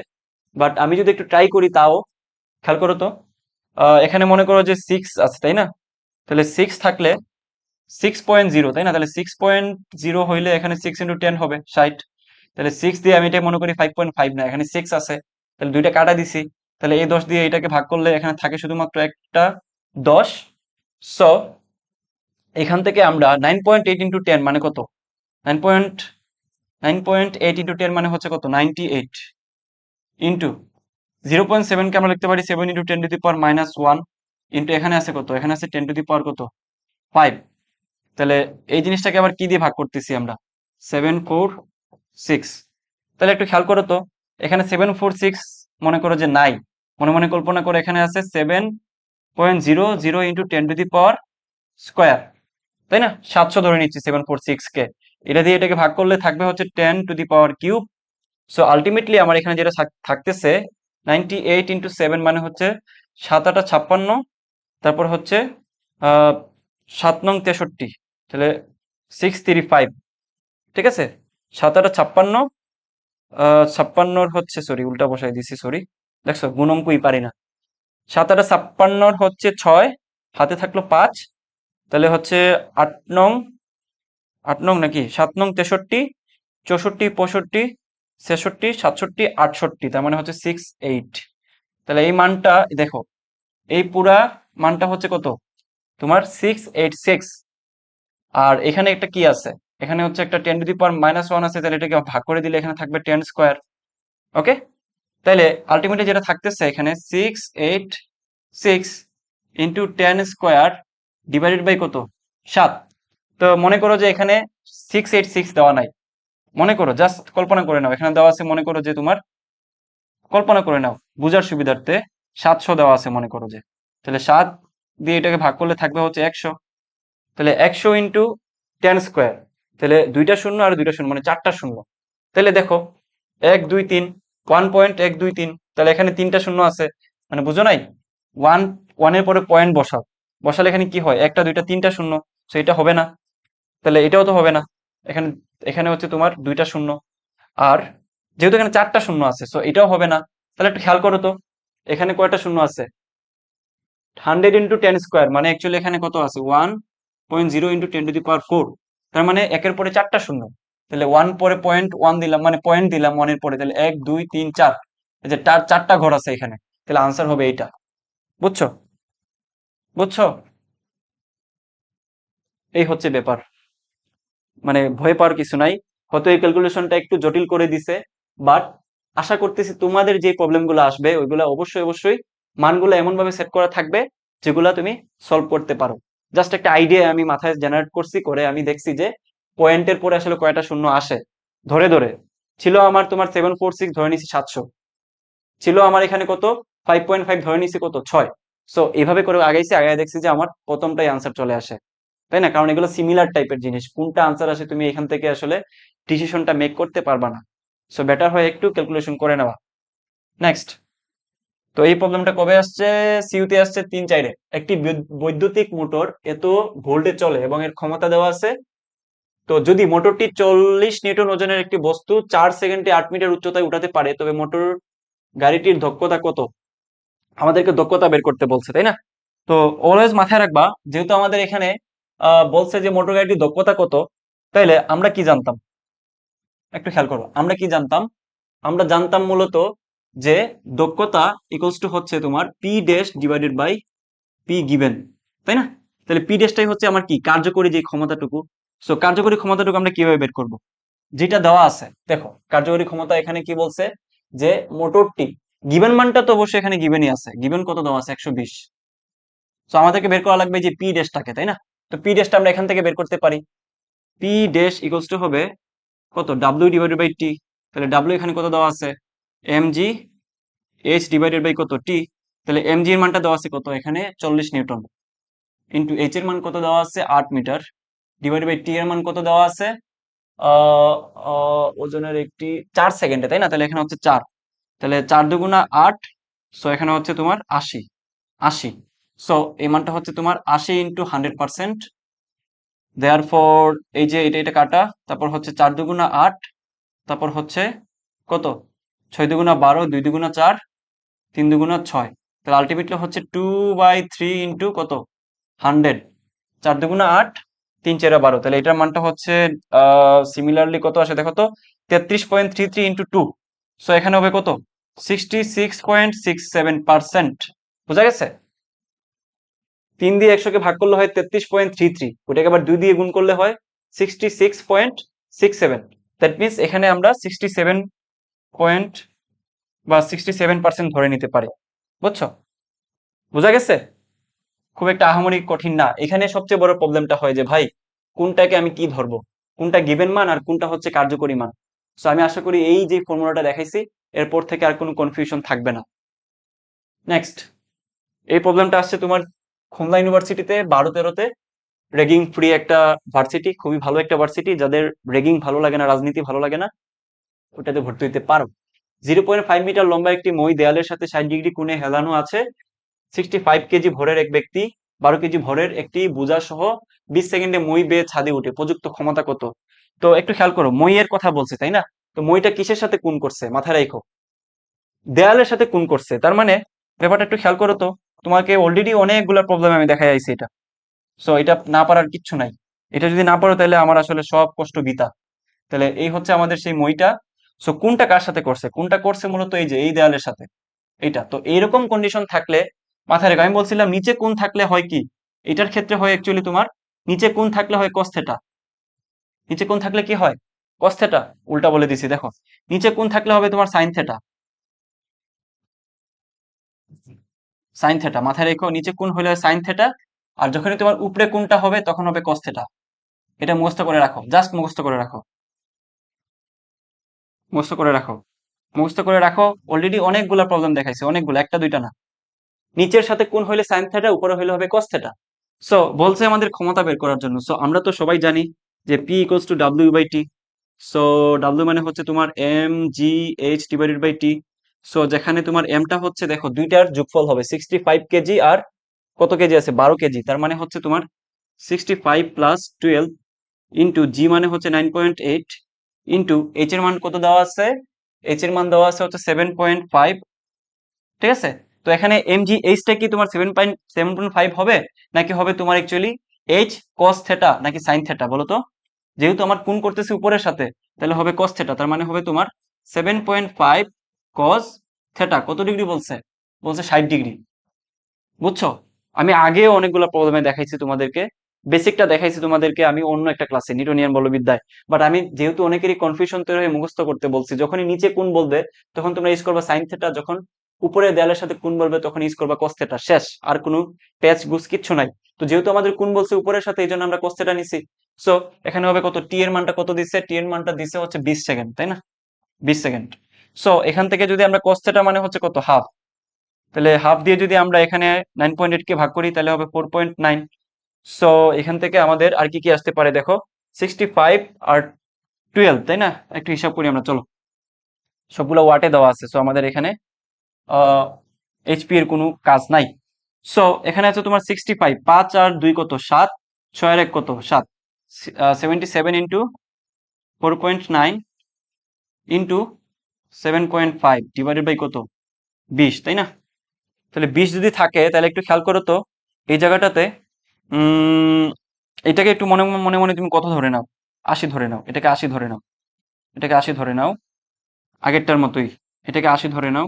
বাট আমি যদি একটু ট্রাই করি তাও, খেয়াল করো তো, এখানে মনে করো যে 6 আছে, তাই না? তাহলে 6 থাকলে 6.0, তাই না? তাহলে 6.0 হইলে এখানে 6 × 10 হবে 60। তাহলে 6 দিয়ে আমি এটা মনে করি 5.5, না, এখানে 6 আছে, তাহলে দুইটা কাটা দিছি। তাহলে এই 10 দিয়ে এটাকে ভাগ করলে এখানে থাকে শুধুমাত্র একটা 10। সো এখান থেকে আমরা 9.8 × 10 মানে কত, 9.8 × 10 মানে হচ্ছে কত, 98, ইন্টু 0.7 কে আমরা লিখতে পারি 7 × 10 টু দি পাওয়ার -1, ইন্টু এখানে আছে কত, এখানে আছে 10 টু দি পাওয়ার কত, 5। তাহলে এই জিনিসটাকে আবার কি দিয়ে ভাগ করতেছি আমরা, 746। তাহলে একটু খেয়াল করো তো, এখানে 746 মনে করো যে নাই, মনে মনে কল্পনা করে, এখানে আছে 7.00 × 10 টু দি পাওয়ার স্কোয়ার, তাই না? 700 ধরে নিচ্ছি 746 কে, এটা দিয়ে এটাকে ভাগ করলে থাকবে হচ্ছে 10 to the power cube. So ultimately আমার এখানে যেটা থাকতেছে 98 × 7 মানে হচ্ছে 7 8 56, তারপর হচ্ছে 7 নং 63, তাহলে 635, ঠিক আছে? 7 8 56, 56 হচ্ছে, সরি উল্টা বসাই দিছি, সরি, দেখছো গুণ অঙ্কই পারি না। 7 8 56 হচ্ছে 6, হাতে থাকলো 5, তাহলে হচ্ছে 8 নং, 8 নং নাকি 7 নং 63, 64 65 66 67 68, তার মানে হচ্ছে 68। তাহলে এই মানটা দেখো, এই পুরা মানটা হচ্ছে কত, তোমার 686। আর এখানে একটা কি আছে, এখানে হচ্ছে একটা 10 টু দি পাওয়ার -1 আছে, তাহলে এটাকে ভাগ করে দিলে এখানে থাকবে 10 স্কোয়ার। ওকে, তাহলে আলটিমেটলি যেটা থাকতেছে এখানে 686 ইন্টু 10 স্কোয়ার ডিভাইডেড বাই কত, 7। তো মনে করো যে এখানে 686 দেওয়া নাই, মনে করো, জাস্ট কল্পনা করে নাও, এখানে দেওয়া আছে, মনে করো যে তোমার, কল্পনা করে নাও বুঝার সুবিধার্থে, 700 দেওয়া আছে মনে করো যে, তাহলে 7 দিয়ে এটাকে ভাগ করলে থাকবে হচ্ছে 100। তাহলে 100 ইন্টু 10 স্কোয়ার, তাহলে দুইটা শূন্য আর দুইটা শূন্য মানে 4টা শূন্য। তাহলে দেখো 1 2 3, 1.123, তাহলে এখানে 3টা শূন্য আছে, মানে বুঝো নাই, ওয়ান, ওয়ানের পরে পয়েন্ট বসাও, বসালে এখানে কি হয়, একটা দুইটা তিনটা শূন্য, তো এটা হবে না। তাহলে এটাও তো হবে না, এখানে, এখানে হচ্ছে তোমার দুইটা শূন্য, আর যেহেতু এখানে 4টা শূন্য আছে, সো এটাও হবে না। তাহলে একটু খেয়াল করো তো, এখানে কয়টা শূন্য আছে, 100 × 10 স্কোয়ার, মানে অ্যাকচুয়ালি এখানে কত আছে, 1.0 × 10 টু দি পাওয়ার 4, তার মানে একের পরে 4টা শূন্য। তাহলে 1 পরে .1 দিলাম, মানে পয়েন্ট দিলাম 1 এর পরে, তাহলে 1 2 3 4, এই যে 4টা ঘর আছে এখানে, তাহলে আনসার হবে এইটা। বুঝছো, বুঝছো? এই হচ্ছে ব্যাপার, মানে ভয় পাওয়ার কিছু নাই। হয়তো এই ক্যালকুলেশনটা একটু জটিল করে দিছে, বাট আশা করতেছি তোমাদের যে প্রবলেমগুলো আসবে ওইগুলো অবশ্যই অবশ্যই মানগুলো এমন ভাবে সেট করা থাকবে যেগুলা তুমি সলভ করতে পারো। জাস্ট একটা আইডিয়া আমি মাথায় জেনারেট করছি, করে আমি দেখছি যে পয়েন্টের পরে আসলে কয়টা শূন্য আসে ধরে ধরে। ছিল আমার তোমার 746, ধরে নিছি 700। ছিল আমার এখানে কত 5.5, ধরে নিছি কত 6। সো এইভাবে করে আগাইছি, আগায় দেখছি যে আমার প্রথমটাই আনসার চলে আসে, তাই না? কারণ এগুলো সিমিলার টাইপের জিনিস, কোনটা আনসার আসে তুমি এখান থেকে আসলে ডিসিশনটা মেক করতে পারবা না। সো বেটার হয় একটু ক্যালকুলেশন করে নেওয়া। নেক্সট, তো এই প্রবলেমটা কবে আসছে? সিইউতে আসছে 3-4-এ। একটি বৈদ্যুতিক মোটর এত ভোল্টে চলে এবং এর ক্ষমতা দেওয়া আছে। তো যদি মোটরটি 40 নিউটন ওজনের একটি বস্তু 4 সেকেন্ডে 8 মিটার উচ্চতায় উঠাতে পারে, তবে মোটর গাড়িটির দক্ষতা কত? আমাদেরকে দক্ষতা বের করতে বলছে, তাই না? তো অলওয়েজ মাথায় রাখবা, যেহেতু আমাদের এখানে বলছে যে মোটর গাড়িটির দক্ষতা কত, তাইলে আমরা কি জানতাম? একটু খেয়াল করো, আমরা কি জানতাম? আমরা জানতাম মূলত যে দক্ষতা ইকুয়ালস টু হচ্ছে তোমার P dash divided by P given, তাই না? তাহলে পি ড্যাশটাই হচ্ছে আমার কি কার্যকরী যে ক্ষমতাটুকু। সো কার্যকরী ক্ষমতাটুকু আমরা কিভাবে বের করব? যেটা দেওয়া আছে, দেখো কার্যকরী ক্ষমতা এখানে কি বলছে, যে মোটরটি, গিভেন মানটা তো অবশ্যই এখানে গিভেনই আছে, গিভেন কত দেওয়া আছে 120। সো আমাদেরকে বের করা লাগবে যে পি ড্যাশটাকে, তাই না? তো পি ড্যাশটা আমরা এখান থেকে বের করতে পারি। পি ড্যাশ ইকুয়ালস টু হবে কত, ডাব্লিউ ডিভাইডেড বাই টি। তাহলে ডাব্লিউ এখানে কত দেওয়া আছে, M G H divided by কত টি। তাহলে এম জি এর মানটা দেওয়া আছে কত এখানে 40 নিউটন, ইন্টু এইচ এর মান কত দেওয়া আছে 8 মিটার, ডিভাইডেড বাই টি এর মান কত দেওয়া আছে ওজনের একটি 4 সেকেন্ডে, তাই না? তাহলে এখানে হচ্ছে 4, তাহলে 4 দুগুণা 8। সো এখানে হচ্ছে তোমার 80, 80। সো এই মানটা হচ্ছে তোমার 80 ইন্টু 100%। দেয়ারফর এই যে এটা এটা কাটা, তারপর হচ্ছে 4 দুগুণা 8, তারপর হচ্ছে কত 6 দুগুণা 12, 2 দুগুণা 4, 3 দুগুণা 6। তাহলে আলটিমেটলি হচ্ছে 2/3 ইন্টু কত 100, 4 দুগুণা 8, 3 4 12। তাহলে এটার মানটা হচ্ছে সিমিলারলি কত আসে দেখো তো, 33.33 ইন্টু 2। সো এখানে হবে কত 66.67%। বুঝা গেছে? 3 দিয়ে 100 কে ভাগ করলে হয় 33.33, ওটাকে আবার 2 দিয়ে গুণ করলে হয় 66.67। দ্যাট মিনস এখানে আমরা 67 পয়েন্ট বা 67% ধরে নিতে পারি। বুঝছো? বুঝা গেছে? খুব একটা আহামরি কঠিন না। এখানে সবচেয়ে বড় প্রবলেমটা হয় যে ভাই কোনটাকে আমি কি ধরবো, কোনটা গিভেন মান আর কোনটা হচ্ছে কার্যকরী মান। সো আমি আশা করি এই যে ফর্মুলাটা দেখাইছি এরপর থেকে আর কোনো কনফিউশন থাকবে না। নেক্সট, এই প্রবলেমটা আসছে তোমার খুলনা ইউনিভার্সিটিতে 12-13-তে। রেগিং ফ্রি একটা ভার্সিটি, খুবই ভালো একটা ভার্সিটি। যাদের রেগিং ভালো লাগে না, রাজনীতি ভালো লাগে না, ওটাতে ভর্তি হইতে পারো। 0.5 মিটার লম্বা একটি মই দেয়ালের সাথে 60 ডিগ্রি কোণে হেলানো আছে। 65 কেজি ভরের এক ব্যক্তি 12 কেজি ভরের একটি বোঝা সহ 20 সেকেন্ডে মই বেয়ে ছাদে উঠে, প্রযুক্ত ক্ষমতা কত? তো একটু খেয়াল করো, মইয়ের কথা বলছে, তাই না? তো মইটা কিসের সাথে কোণ করছে মাথায় রাখো, দেয়ালের সাথে কোণ করছে। তার মানে ব্যাপারটা একটু খেয়াল করো তো। তোমাকে অলরেডি অনেকগুলা প্রবলেম আমি দেখাই আইছি এটা। সো এটা না পারার কিচ্ছু নাই। এটা যদি না পারো তাহলে আমার আসলে সব কষ্ট বৃথা। তাহলে এই হচ্ছে আমাদের সেই মইটা। সো কোনটা কার সাথে করছে, কোনটা করছে মূলত এই যে এই দেয়ালের সাথে, এইটা। তো এইরকম কন্ডিশন থাকলে মাথায় রেখো, আমি বলছিলাম নিচে কোণ থাকলে হয় কি, এটার ক্ষেত্রে হয় অ্যাকচুয়ালি তোমার নিচে কোণ থাকলে হয় cos থিটা। নিচে কোণ থাকলে কি হয় cos থিটা। উল্টা বলে দিছি দেখো, নিচে কোণ থাকলে হবে তোমার sin থিটা। sin থিটা মাথায় রেখো, নিচে কোণ হলে sin থিটা, আর যখনই তোমার উপরে কোণটা হবে তখন হবে cos থিটা। এটা মুখস্থ করে রাখো, জাস্ট মুখস্থ করে রাখো, মুখস্থ করে রাখো, মুখস্থ করে রাখো। অলরেডি অনেকগুলা প্রবলেম দেখাইছে, অনেকগুলো, একটা দুইটা না। নিচের সাথে কোণ হইলে sin থিটা, উপরে হইলে হবে cos থিটা। সো বলছে আমাদের ক্ষমতা বের করার জন্য। সো আমরা তো সবাই জানি যে P equals to W by T. So W মানে হচ্ছে তোমার M G H divided by T. So যেখানে তোমার এমটা হচ্ছে দেখো দুইটার যোগফল হবে 65 কেজি, আর কত কেজি আছে 12 কেজি। তার মানে হচ্ছে তোমার 65 প্লাস 12 ইন্টু জি মানে হচ্ছে 9.8 ইন্টু এইচ এর মান কত দেওয়া আছে, এইচ এর মান দেওয়া আছে হচ্ছে 7.5। ঠিক আছে? তো এখানে এম জি এইচটা কি তোমার 7.5 হবে, নাকি হবে তোমার অ্যাকচুয়ালি এইচ cos থিটা নাকি sin থিটা বলো তো? যেহেতু আমার কোণ করতেছে উপরের সাথে, তাহলে হবে cos থিটা। তার মানে হবে তোমার 7.5 cos থিটা। কত ডিগ্রি বলছে? বলছে 60 ডিগ্রি। বুঝছো? আমি আগেও অনেকগুলো প্রবলেমে দেখাইছি তোমাদেরকে বেসিকটা দেখাইছি তোমাদেরকে আমি অন্য একটা ক্লাসে নিউটনিয়ান বলবিদ্যায়। বাট আমি যেহেতু অনেকেরই কনফিউশন তৈরি হয়ে মুখস্থ করতে বলছি, যখনই নিচে কোণ বলবে তখন তোমরা ইউজ করবা সাইন থেটা, যখন উপরে দেয়ালের সাথে কোণ বলবে তখন ইউজ করবা কস থেটা। শেষ, আর কোনো প্যাচ গুস কিচ্ছু নাই। তো যেহেতু আমাদের কোণ বলছে উপরের সাথে, এই জন্য আমরা কস থেটা নিছি। সো এখানে হবে কত, টি এর মানটা কত দিচ্ছে, টি এর মানটা দিচ্ছে হচ্ছে 20 সেকেন্ড, তাই না? 20 সেকেন্ড। সো এখান থেকে যদি আমরা cos থিটা মানে হচ্ছে কত, হাফ, তাহলে হাফ দিয়ে যদি আমরা এখানে 9.8 কে ভাগ করি তাহলে হবে 4.9। সো এখান থেকে আমাদের আর কি কি আসতে পারে দেখো, 65 আর 12, তাই না? একটু হিসাব করি আমরা, চলো। সবগুলো ওয়াটে দেওয়া আছে, সো আমাদের এখানে এইচপি এর কোনো কাজ নাই। সো এখানে আছে তোমার 65, 5 আর 2 কত, 7, 6 আর 1 কত, 7, 77 ইন্টু 4.9 ইন্টু 7.5 ডিভাইডেড বাই কত, 20, তাই না? তাহলে 20 যদি থাকে তাহলে একটু খেয়াল করো তো, এই জায়গাটাতে উম এটাকে একটু মনে মনে মনে তুমি কত ধরে নাও, 80 ধরে নাও, এটাকে 80 ধরে নাও, এটাকে 80 ধরে নাও, আগেরটার মতোই, এটাকে 80 ধরে নাও।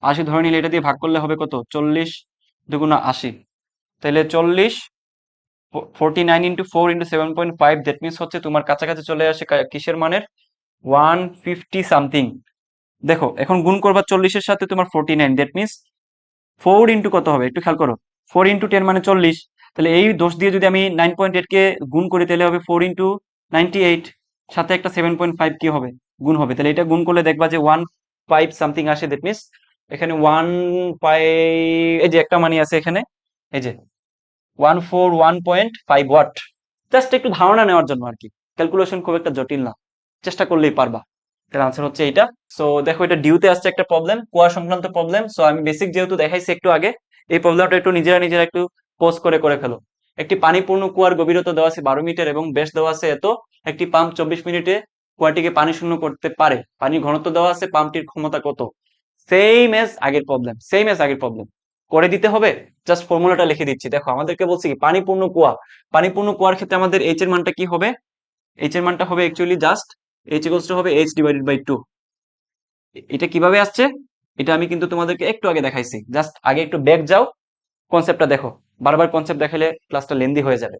80 ধরে নিলে এটা দিয়ে ভাগ করলে হবে কত, 40 দুগুণা 80, তাহলে 40, 49 ইন্টু 4 ইন্টু 7.5, দ্যাট মিনস হচ্ছে তোমার কাছাকাছি চলে আসে কিসের মানের, 150 সামথিং। দেখো এখন গুণ করবা 40-এর সাথে তোমার 49, দ্যাট মিনস 4 ইন্টু কত হবে, একটু খেয়াল করো, 4 ইন্টু 10 মানে 40। তাহলে এই দোষ দিয়ে যদি আমি 9.8 কে গুণ করি তাহলে হবে 4 ইন্টু 98, সাথে একটা 7.5 কি হবে, গুণ হবে। তাহলে এটা গুণ করলে দেখবা যে 15 সামথিং আসে, দ্যাট মিনস এখানে 15, এই যে একটা মানি আছে এখানে, এই যে 141.5 ওয়াট। জাস্ট একটু ধারণা নেওয়ার জন্য আর কি, ক্যালকুলেশন খুব একটা জটিল না, চেষ্টা করলেই পারবা। এর আনসার হচ্ছে এইটা। সো দেখো এটা ডিউতে আসছে একটা প্রবলেম, কুয়া সংক্রান্ত প্রবলেম। সো আমি বেসিক যেহেতু দেখাইছি একটু আগে, এই প্রবলেমটা একটু নিজেরা নিজেরা একটু পোজ করে করে ফেলো। একটি পানিপূর্ণ কুয়ার গভীরতা দেওয়া আছে 12 মিটার এবং ব্যাস দেওয়া আছে এত। একটি পাম্প 24 মিনিটে কুয়াটিকে পানি শূন্য করতে পারে। পানির ঘনত্ব দেওয়া আছে, পাম্পটির ক্ষমতা কত। সেম এজ আগের প্রবলেম, সেম এজ আগের প্রবলেম করে দিতে হবে। জাস্ট ফর্মুলাটা লিখে দিচ্ছি। দেখো আমাদেরকে বলছি কি, পানিপূর্ণ কুয়া, পানিপূর্ণ কুয়ার ক্ষেত্রে আমাদের এইচ এর মানটা কি হবে, এইচ এর মানটা হবে actually just H equals to হবে এইচ ডিভাইডেড বাই 2। এটা কিভাবে আসছে, এটা আমি কিন্তু তোমাদেরকে একটু আগে দেখাইছি, জাস্ট আগে একটু ব্যাক যাও, কনসেপ্টটা দেখো। বারবার কনসেপ্ট দেখালে ক্লাসটা লেন্দি হয়ে যাবে।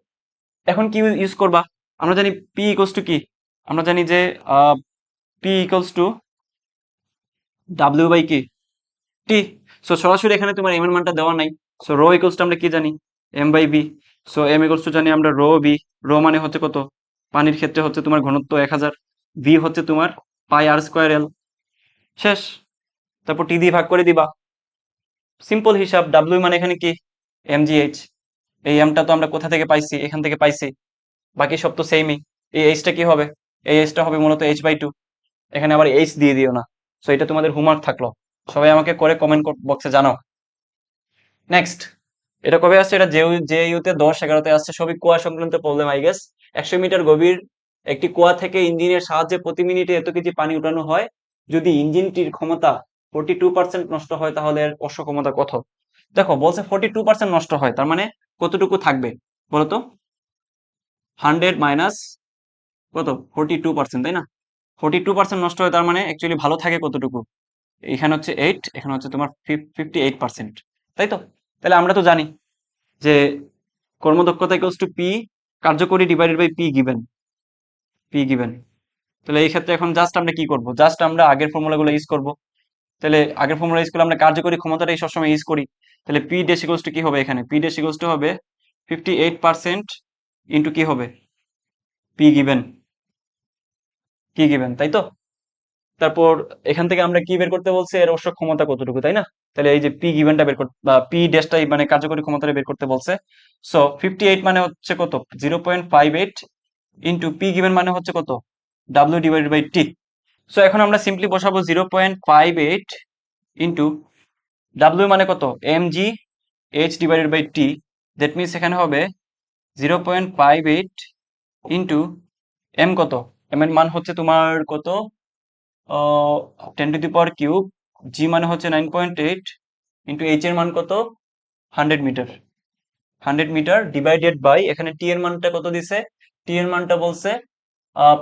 এখন কি ইউজ করবা, আমরা জানি পি ইকুয়ালস টু কি, আমরা জানি যে P equals to W by কি, টি। সো সরাসরি এখানে তোমার এম এর মানটা দেওয়া নাই। সো রো ইকুয়ালস টু আমরা কি জানি, M by B. So M equals to জানি আমরা রো বি। রো মানে হচ্ছে কত, পানির ক্ষেত্রে হচ্ছে তোমার ঘনত্ব 1000, ভি হচ্ছে তোমার পাই আর স্কোয়ার এল। শেষ। তারপর টি দিয়ে ভাগ করে দিবা, সিম্পল হিসাব। ডাব্লিউ মানে এখানে কি, এমজিএইচ। এই এমটা তো আমরা কোথা থেকে পাইছি, এখান থেকে পাইছি। বাকি সব তো সেমই। এই এইচটা কি হবে, এই এইচটা হবে মূলত এইচ বাই 2। এখানে আবার এইচ দিয়ে দিও না। সো এটা তোমাদের হোমওয়ার্ক থাকলো, সবাই আমাকে করে কমেন্ট বক্সে জানাও। নেক্সট, এটা কবে আসছে, এটা যে ইউতে 10-11-তে আসছে, সবই কুয়া সংক্রান্ত প্রবলেম আই গেস। 100 মিটার গভীর একটি কুয়া থেকে ইঞ্জিনের সাহায্যে প্রতি মিনিটে এত কেজি পানি উঠানো হয়। যদি ইঞ্জিনটির ক্ষমতা 42% নষ্ট হয় তাহলে এর অক্ষমতা কত। দেখো বলছে 42% নষ্ট হয়, তার মানে কতটুকু থাকবে বলতো, 100 মাইনাস কত, 42%, তাই না? 42% নষ্ট হয়, তার মানে অ্যাকচুয়ালি ভালো থাকে কতটুকু, এখানে হচ্ছে 8, এখানে হচ্ছে তোমার 58%, তাই তো? তাহলে আমরা তো জানি যে কর্মদক্ষতা ইকুয়ালস টু পি কার্যকরী ডিভাইডেড বাই পি গিভেন। তাহলে এই ক্ষেত্রে এখন জাস্ট আমরা কি করব, জাস্ট আমরা আগের ফর্মুলাগুলো ইউজ করব। তাহলে আগের ফর্মুলা ইউজ করলে আমরা কার্যকরী ক্ষমতাটাই সবসময় ইউজ করি। তাহলে পি ড্যাশ ইকুয়ালস টু কি হবে, এখানে পি ড্যাশ ইকুয়ালস টু হবে 58% ইন্টু কি হবে, পি গিভেন, তাই তো? তারপর এখান থেকে আমরা কি বের করতে বলছে, এর অবশ্য ক্ষমতা কতটুকু, তাই না? তাহলে এই যে পি গিভেনটা বের করতে, বা পি ড্যাশটাই মানে কার্যকরী ক্ষমতাটা বের করতে বলছে। সো 58 মানে হচ্ছে কত, 0.58 ইন্টু পি গিভেন মানে হচ্ছে কত, W divided by T. So এখন আমরা সিম্পলি বসাবো 0.58 ইন্টু ডাব্লিউ মানে কত, M G H divided by T. That means এখানে হবে 0.58 ইন্টু এম কত, এম এর মান হচ্ছে তোমার কত, 10⁻³ জি মানে হচ্ছে 9.8 ইন্টু এইচ এর মান কত, 100 মিটার। 100 মিটার ডিভাইডেড বাই, এখানে টি এর মানটা কত দিছে, টি এর মানটা বলছে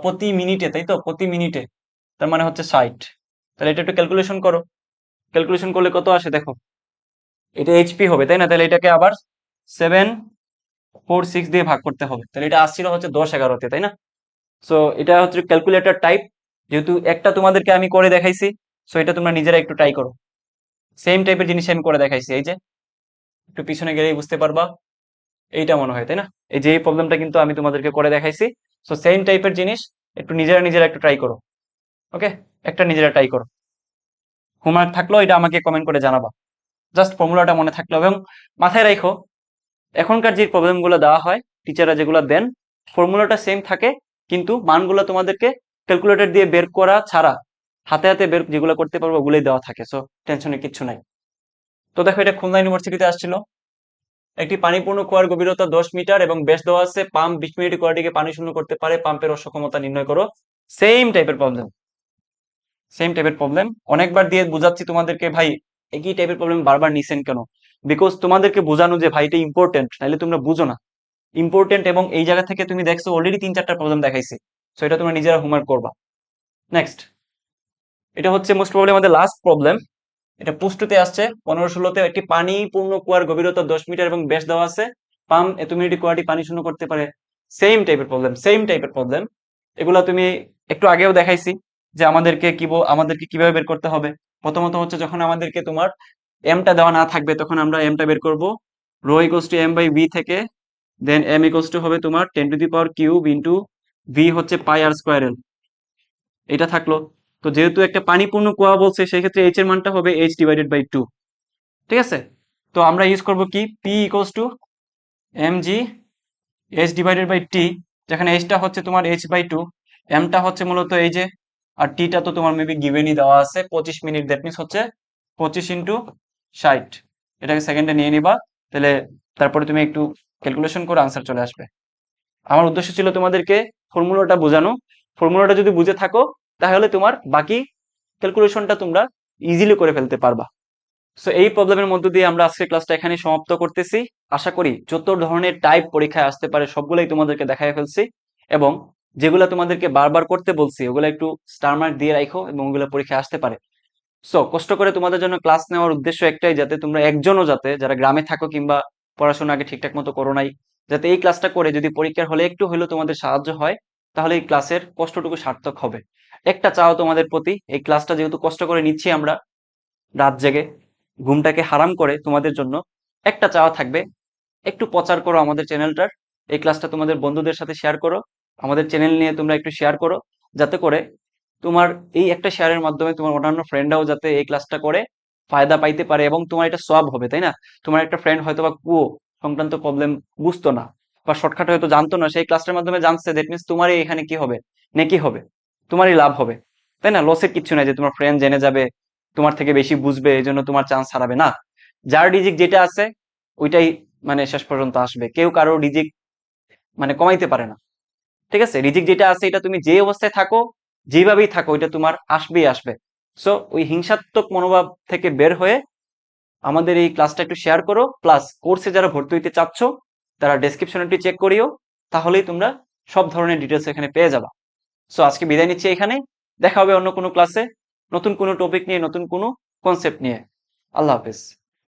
প্রতি মিনিটে, তাই তো? প্রতি মিনিটে, তার মানে হচ্ছে 60। তাহলে এটা একটু ক্যালকুলেশন করো, ক্যালকুলেশন করলে কত আসে দেখো, এটা এইচপি হবে, তাই না? তাহলে এটাকে আবার 7 4 6 দিয়ে ভাগ করতে হবে, তাহলে এটা আসছিল হচ্ছে 10 11 তে, তাই না? সো এটা হচ্ছে ক্যালকুলেটর টাইপ, যেহেতু একটা তোমাদেরকে আমি করে দেখাইছি, সো এটা তোমরা নিজেরা একটু ট্রাই করো। সেম টাইপের জিনিস আমি করে দেখাইছি, এই যে একটু পিছনে গেলেই বুঝতে পারবা, এইটা মনে হয়, তাই না? এই যে এই প্রবলেমটা কিন্তু আমি তোমাদেরকে করে দেখাইছি। সো সেম টাইপের জিনিস একটু নিজেরা নিজেরা একটু ট্রাই করো। ওকে, একটা নিজেরা ট্রাই করো। হোমওয়ার্ক থাকলো এটা আমাকে কমেন্ট করে জানাবা। জাস্ট ফর্মুলাটা মনে থাকলো এবং মাথায় রাখো, এখনকার যে প্রবলেমগুলো দেওয়া হয়, টিচাররা যেগুলো দেন, ফর্মুলাটা সেম থাকে, কিন্তু মানগুলো তোমাদেরকে ক্যালকুলেটর দিয়ে বের করা ছাড়া হাতে হাতে বের যেগুলো করতে পারবো ওগুলোই দেওয়া থাকে। সো টেনশনের কিচ্ছু নাই। তো দেখো, এটা খুলনা ইউনিভার্সিটিতে আসছিল। একটি পানিপূর্ণ কুয়ার গভীরতা 10 মিটার এবং ব্যাস দেওয়া আছে, পাম্প 20 মিনিটে কুয়াটিকে পানি শূন্য করতে পারে, পাম্পের অসক্ষমতা নির্ণয় করো। সেম টাইপের প্রবলেম, সেম টাইপের প্রবলেম অনেকবার দিয়ে বুঝাচ্ছি তোমাদেরকে, ভাই একই টাইপের প্রবলেম বারবার নিছেন কেন? বিকজ তোমাদেরকে বোঝানো যে ভাই এটা ইম্পর্টেন্ট, নাহলে তোমরা বুঝো না ইম্পর্টেন্ট। এবং এই জায়গা থেকে তুমি দেখছো অলরেডি 3 4টা প্রবলেম দেখাইছে, সো এটা তোমরা নিজেরা হোমওয়ার্ক করবা। নেক্সট, এটা হচ্ছে মোস্ট প্রবলেম আমাদের লাস্ট প্রবলেম। এটা পুষ্টতে আসছে 15 16-তে। একটি পানি পূর্ণ কুয়ার গভীরতা 10 মিটার এবং ব্যাস দেওয়া আছে, পাম্প এত মিনিটে কুয়াটি পানি শূন্য করতে পারে। সেম টাইপের প্রবলেম, সেম টাইপের প্রবলেম। এগুলা তুমি একটু আগেও দেখাইছি যে আমাদেরকে কিভাবে বের করতে হবে। প্রথমত হচ্ছে যখন আমাদেরকে তোমার এমটা দেওয়া না থাকবে, তখন আমরা এমটা বের করব rho equals to M by V থেকে। দেন এম ইকুয়ালস টু হবে তোমার 10⁻³ ইন্টু ভি হচ্ছে পাই আর স্কোয়ার এল, এটা থাকলো। তো যেহেতু একটা পানিপূর্ণ কুয়া বলছে, সেক্ষেত্রে এইচ এর মানটা হবে h/2। ঠিক আছে? তো আমরা ইউজ করব কি, P equals to M G h/2, যেখানে এইচটা হচ্ছে তোমার h/2, এমটা হচ্ছে মূলত এই যে, আর টিটা তো তোমার মেবি গিভেনই দেওয়া আছে 25 মিনিট, দ্যাট মিনস হচ্ছে 25 × 60। এটাকে সেকেন্ডে নিয়ে নিবা, তাহলে তারপরে তুমি একটু ক্যালকুলেশন করে আনসার চলে আসবে। আমার উদ্দেশ্য ছিল তোমাদেরকে ফর্মুলাটা বোঝানো। ফর্মুলাটা যদি বুঝে থাকো, তাহলে তোমার বাকি ক্যালকুলেশনটা তোমরা ইজিলি করে ফেলতে পারবা। সো এই প্রবলেমের মধ্য দিয়ে আমরা আজকের ক্লাসটা এখানে সমাপ্ত করতেছি। আশা করি যত ধরনের টাইপ পরীক্ষায় আসতে পারে সবগুলাই তোমাদেরকে দেখাই ফেলছি, এবং যেগুলো তোমাদেরকে বারবার করতে বলছি ওগুলো একটু স্টার মার্ক দিয়ে রাখো, এবং ওগুলো পরীক্ষায় আসতে পারে। সো কষ্ট করে তোমাদের জন্য ক্লাস নেওয়ার উদ্দেশ্য একটাই, যাতে তোমরা একজনও, যাতে যারা গ্রামে থাকো কিংবা পড়াশোনা আগে ঠিকঠাক মতো করো নাই, যাতে এই ক্লাসটা করে যদি পরীক্ষার হলে একটু হলেও তোমাদের সাহায্য হয়, তাহলে এই ক্লাসের কষ্টটুকু সার্থক হবে। একটা চাও তোমাদের প্রতি, এই ক্লাসটা যেহেতু কষ্ট করে নিচ্ছি আমরা রাত জেগে, ঘুমটাকে হারাম করে তোমাদের জন্য, একটা চাওয়া থাকবে, একটু প্রচার করো আমাদের চ্যানেলটার। এই ক্লাসটা তোমাদের বন্ধুদের সাথে শেয়ার করো, আমাদের চ্যানেল নিয়ে তোমরা একটু শেয়ার করো, যাতে করে তোমার এই একটা শেয়ারের মাধ্যমে তোমার অন্যান্য ফ্রেন্ডরাও যাতে এই ক্লাসটা করে ফায়দা পাইতে পারে, এবং তোমার এটা সব হবে, তাই না? তোমার একটা ফ্রেন্ড হয়তো বা কুয়ো সংক্রান্ত প্রবলেম বুঝতো না, বা শর্টকাট হয়তো জানতো না, সেই ক্লাসটার মাধ্যমে জানছে, দ্যাট মিনস তোমারই এখানে কি হবে, নেকি হবে, তোমারই লাভ হবে, তাই না? লসের কিচ্ছু নাই যে তোমার ফ্রেন্ড জেনে যাবে, তোমার থেকে বেশি বুঝবে, এই জন্য তোমার চান্স হারাবে না। যার ডিজিট যেটা আছে ওইটাই মানে শেষ পর্যন্ত আসবে, কেউ কারো রিজিক মানে কমাইতে পারে না। ঠিক আছে? রিজিক যেটা আছে এটা তুমি যে অবস্থায় থাকো, যেভাবেই থাকো, এটা তোমার আসবেই আসবে। সো ওই হিংসাত্মক মনোভাব থেকে বের হয়ে আমাদের এই ক্লাসটা একটু শেয়ার করো, প্লাস কোর্সে যারা ভর্তি হইতে চাচ্ছ তারা ডেসক্রিপশনে একটু চেক করিও, তাহলেই তোমরা সব ধরনের ডিটেলস এখানে পেয়ে যাবা। সো আজকে বিদায় নিচ্ছি এখানে, দেখা হবে অন্য কোনো ক্লাসে, নতুন কোনো টপিক নিয়ে, নতুন কোনো কনসেপ্ট নিয়ে। আল্লাহ হাফেজ।